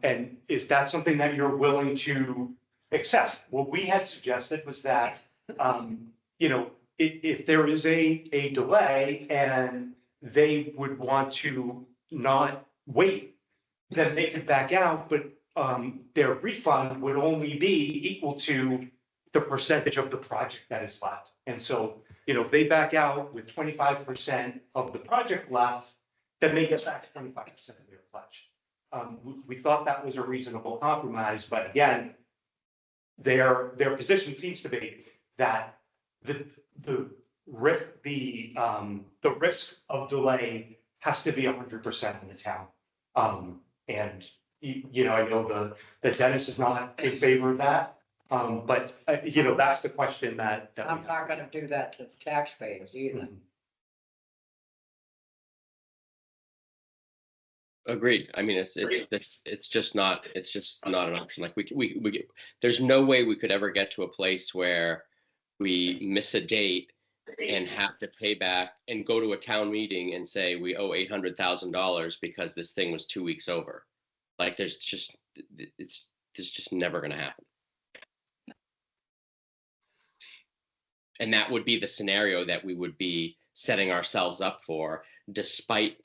And is that something that you're willing to accept? What we had suggested was that, if there is a delay and they would want to not wait, then they could back out, but their refund would only be equal to the percentage of the project that is left. And so, if they back out with 25% of the project left, then they get back 25% of their pledge. We thought that was a reasonable compromise, but again, their position seems to be that the risk of delay has to be 100% in the town. And I know the dentist is not in favor of that. But that's the question that. I'm not gonna do that to the taxpayers either. Agreed. I mean, it's just not an option. Like we there's no way we could ever get to a place where we miss a date and have to pay back and go to a town meeting and say we owe $800,000 because this thing was 2 weeks over. Like it's just never going to happen. And that would be the scenario that we would be setting ourselves up for, despite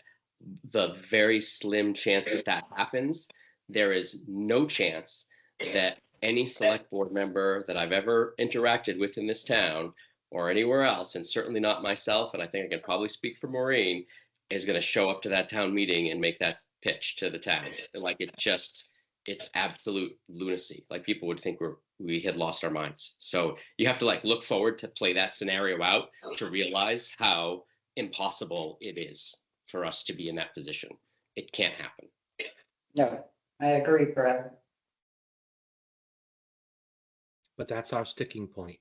the very slim chance that that happens. There is no chance that any select board member that I've ever interacted with in this town or anywhere else, and certainly not myself, and I think I can probably speak for Maureen, is going to show up to that town meeting and make that pitch to the town. And like it's absolute lunacy. Like people would think we had lost our minds. So you have to like look forward to play that scenario out to realize how impossible it is for us to be in that position. It can't happen. No, I agree, Brett. But that's our sticking point.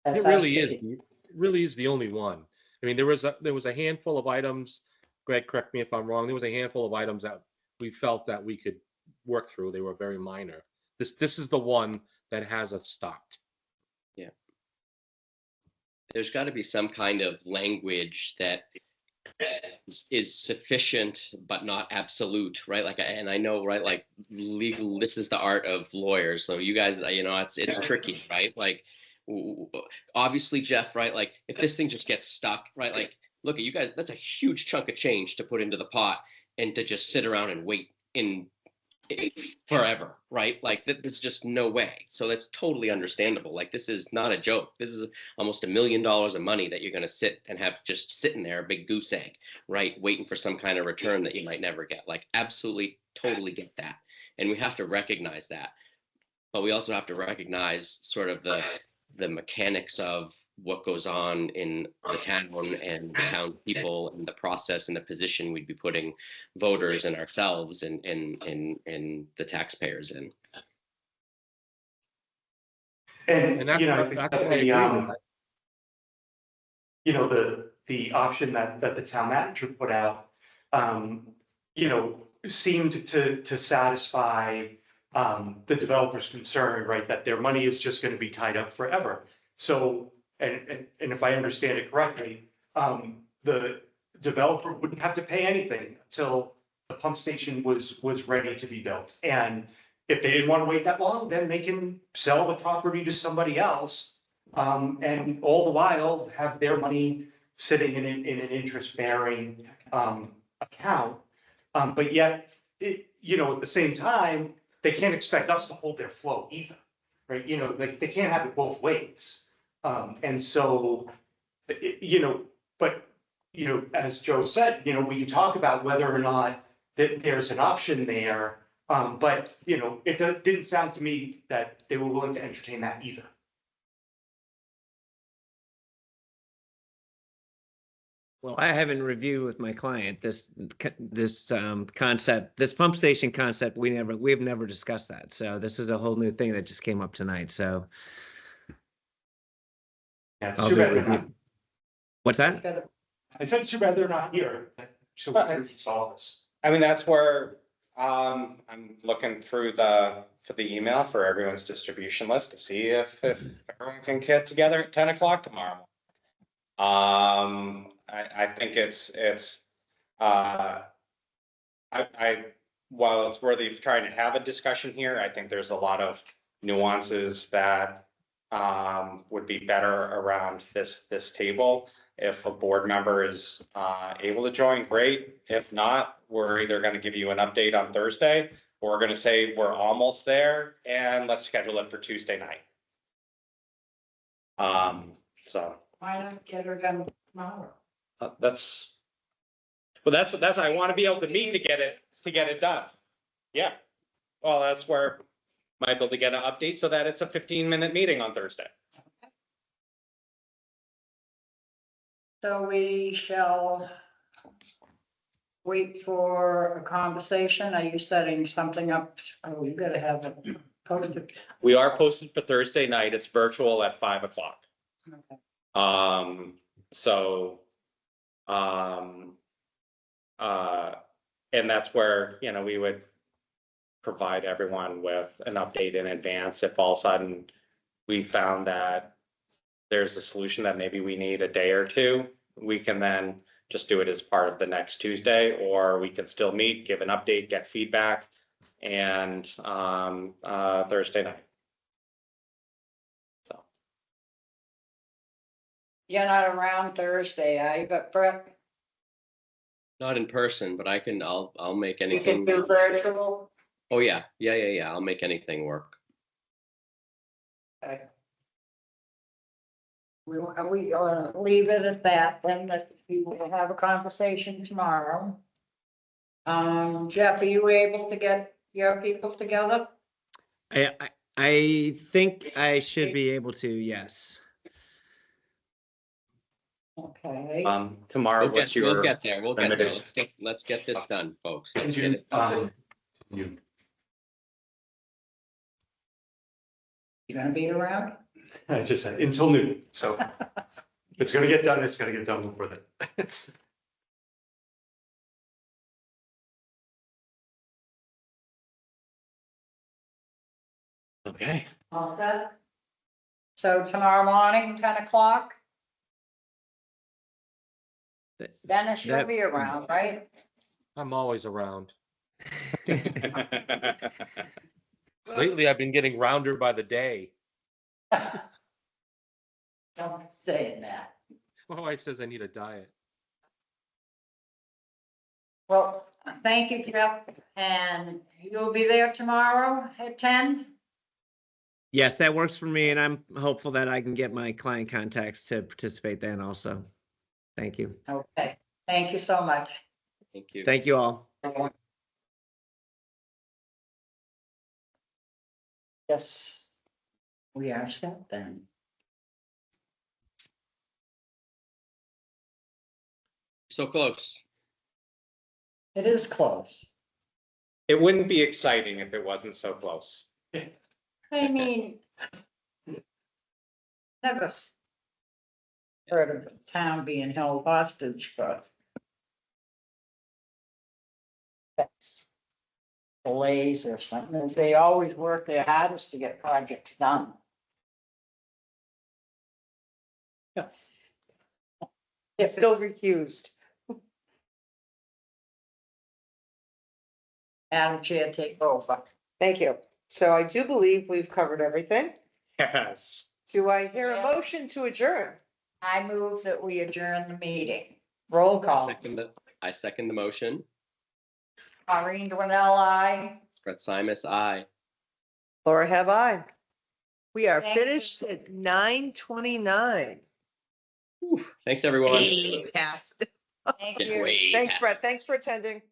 That's It really is the only one. I mean, there was a handful of items. Greg, correct me if I'm wrong. There was a handful of items that we felt that we could work through. They were very minor. This is the one that has us stopped. Yeah. There's got to be some kind of language that is sufficient but not absolute, right? Like, and I know, right? Like legal, this is the art of lawyers. So you guys, it's tricky, right? Like, obviously, Jeff, right? Like, if this thing just gets stuck, right? Like, look at you guys. That's a huge chunk of change to put into the pot and to just sit around and wait in forever, right? Like, there's just no way. So that's totally understandable. Like, this is not a joke. This is almost $1 million of money that you're going to sit and have just sitting there, a big goose egg, right? Waiting for some kind of return that you might never get. Like, absolutely, totally get that. And we have to recognize that. But we also have to recognize sort of the mechanics of what goes on in the town and the town people and the process and the position we'd be putting voters and ourselves and the taxpayers in. And that's I what think I that agree with. the option that the town manager put out, seemed to satisfy the developer's concern, right, that their money is just going to be tied up forever. So, and if I understand it correctly, the developer wouldn't have to pay anything until the pump station was ready to be built. And if they didn't want to wait that long, then they can sell the property to somebody else, and all the while have their money sitting in an interest-bearing account. But yet, at the same time, they can't expect us to hold their flow either, right? They can't have it both ways. And so, but, as Joe said, we can talk about whether or not that there's an option there. But, it didn't sound to me that they were willing to entertain that either. Well, I haven't reviewed with my client this concept, this pump station concept. We've never discussed that. So this is a whole new thing that just came up tonight. So Yeah, it's too bad they're not. What's that? I said too bad they're not here. So we can solve this. I mean, that's where I'm looking through for the email for everyone's distribution list to see if everyone can get together at 10 o'clock tomorrow. I think while it's worthy of trying to have a discussion here, I think there's a lot of nuances that would be better around this table. If a board member is able to join, great. If not, we're either going to give you an update on Thursday, or we're going to say we're almost there and let's schedule it for Tuesday night. So Why not get her done tomorrow? that's I want to be able to meet to get it done. Yeah. Well, that's where I might be able to get an update so that it's a 15-minute meeting on Thursday. So we shall wait for a conversation. Are you setting something up? Oh, you gotta have it posted. We are posted for Thursday night. It's virtual at 5 o'clock. So, and that's where, you know, we would provide everyone with an update in advance. If all of a sudden we found that there's a solution that maybe we need a day or two, we can then just do it as part of the next Tuesday, or we can still meet, give an update, get feedback, and Thursday night. So. You're not around Thursday, are you? But Brett, Not in person, but I'll make you anything. can do virtual. Oh, yeah. I'll make anything work. Okay. We leave it at that, then that we will have a conversation tomorrow. Jeff, are you able to get your people together? I think I should be able to, yes. Okay. Tomorrow, We'll what's get, we'll your get there. We'll get there. recommendation? Let's get this done, folks. And Let's get you, it done. you, You gonna be around? I just said until noon, so if it's gonna get done, it's gonna get done before then. Okay. All set? So tomorrow morning, 10 o'clock? Dennis, you'll That- be around, right? I'm always around. Lately, I've been getting rounder by the day. Don't say that. My wife says I need a diet. Well, thank you, Jeff, and you'll be there tomorrow at 10? Yes, that works for me, and I'm hopeful that I can get my client contacts to participate then also. Thank you. Okay, thank you so much. Thank you. Thank you all. Yes, we are set then. So close. It is close. It wouldn't be exciting if it wasn't so close. I mean, never heard of a town being held hostage, but that's delays or something. They always work their hardest to get projects done. It's still recused. Madam Chair, take over. Thank you. So I do believe we've covered everything. Yes. Do I hear a Yeah. motion to adjourn? I move that we adjourn the meeting. Roll call. I second the motion. Maureen Dwinell, aye. Brett Simus, aye. Laura, have I? We are Thank you. finished at 9:29. Thanks, everyone. Passed. Thank Get you. way Thanks, past. Brett. Thanks for attending.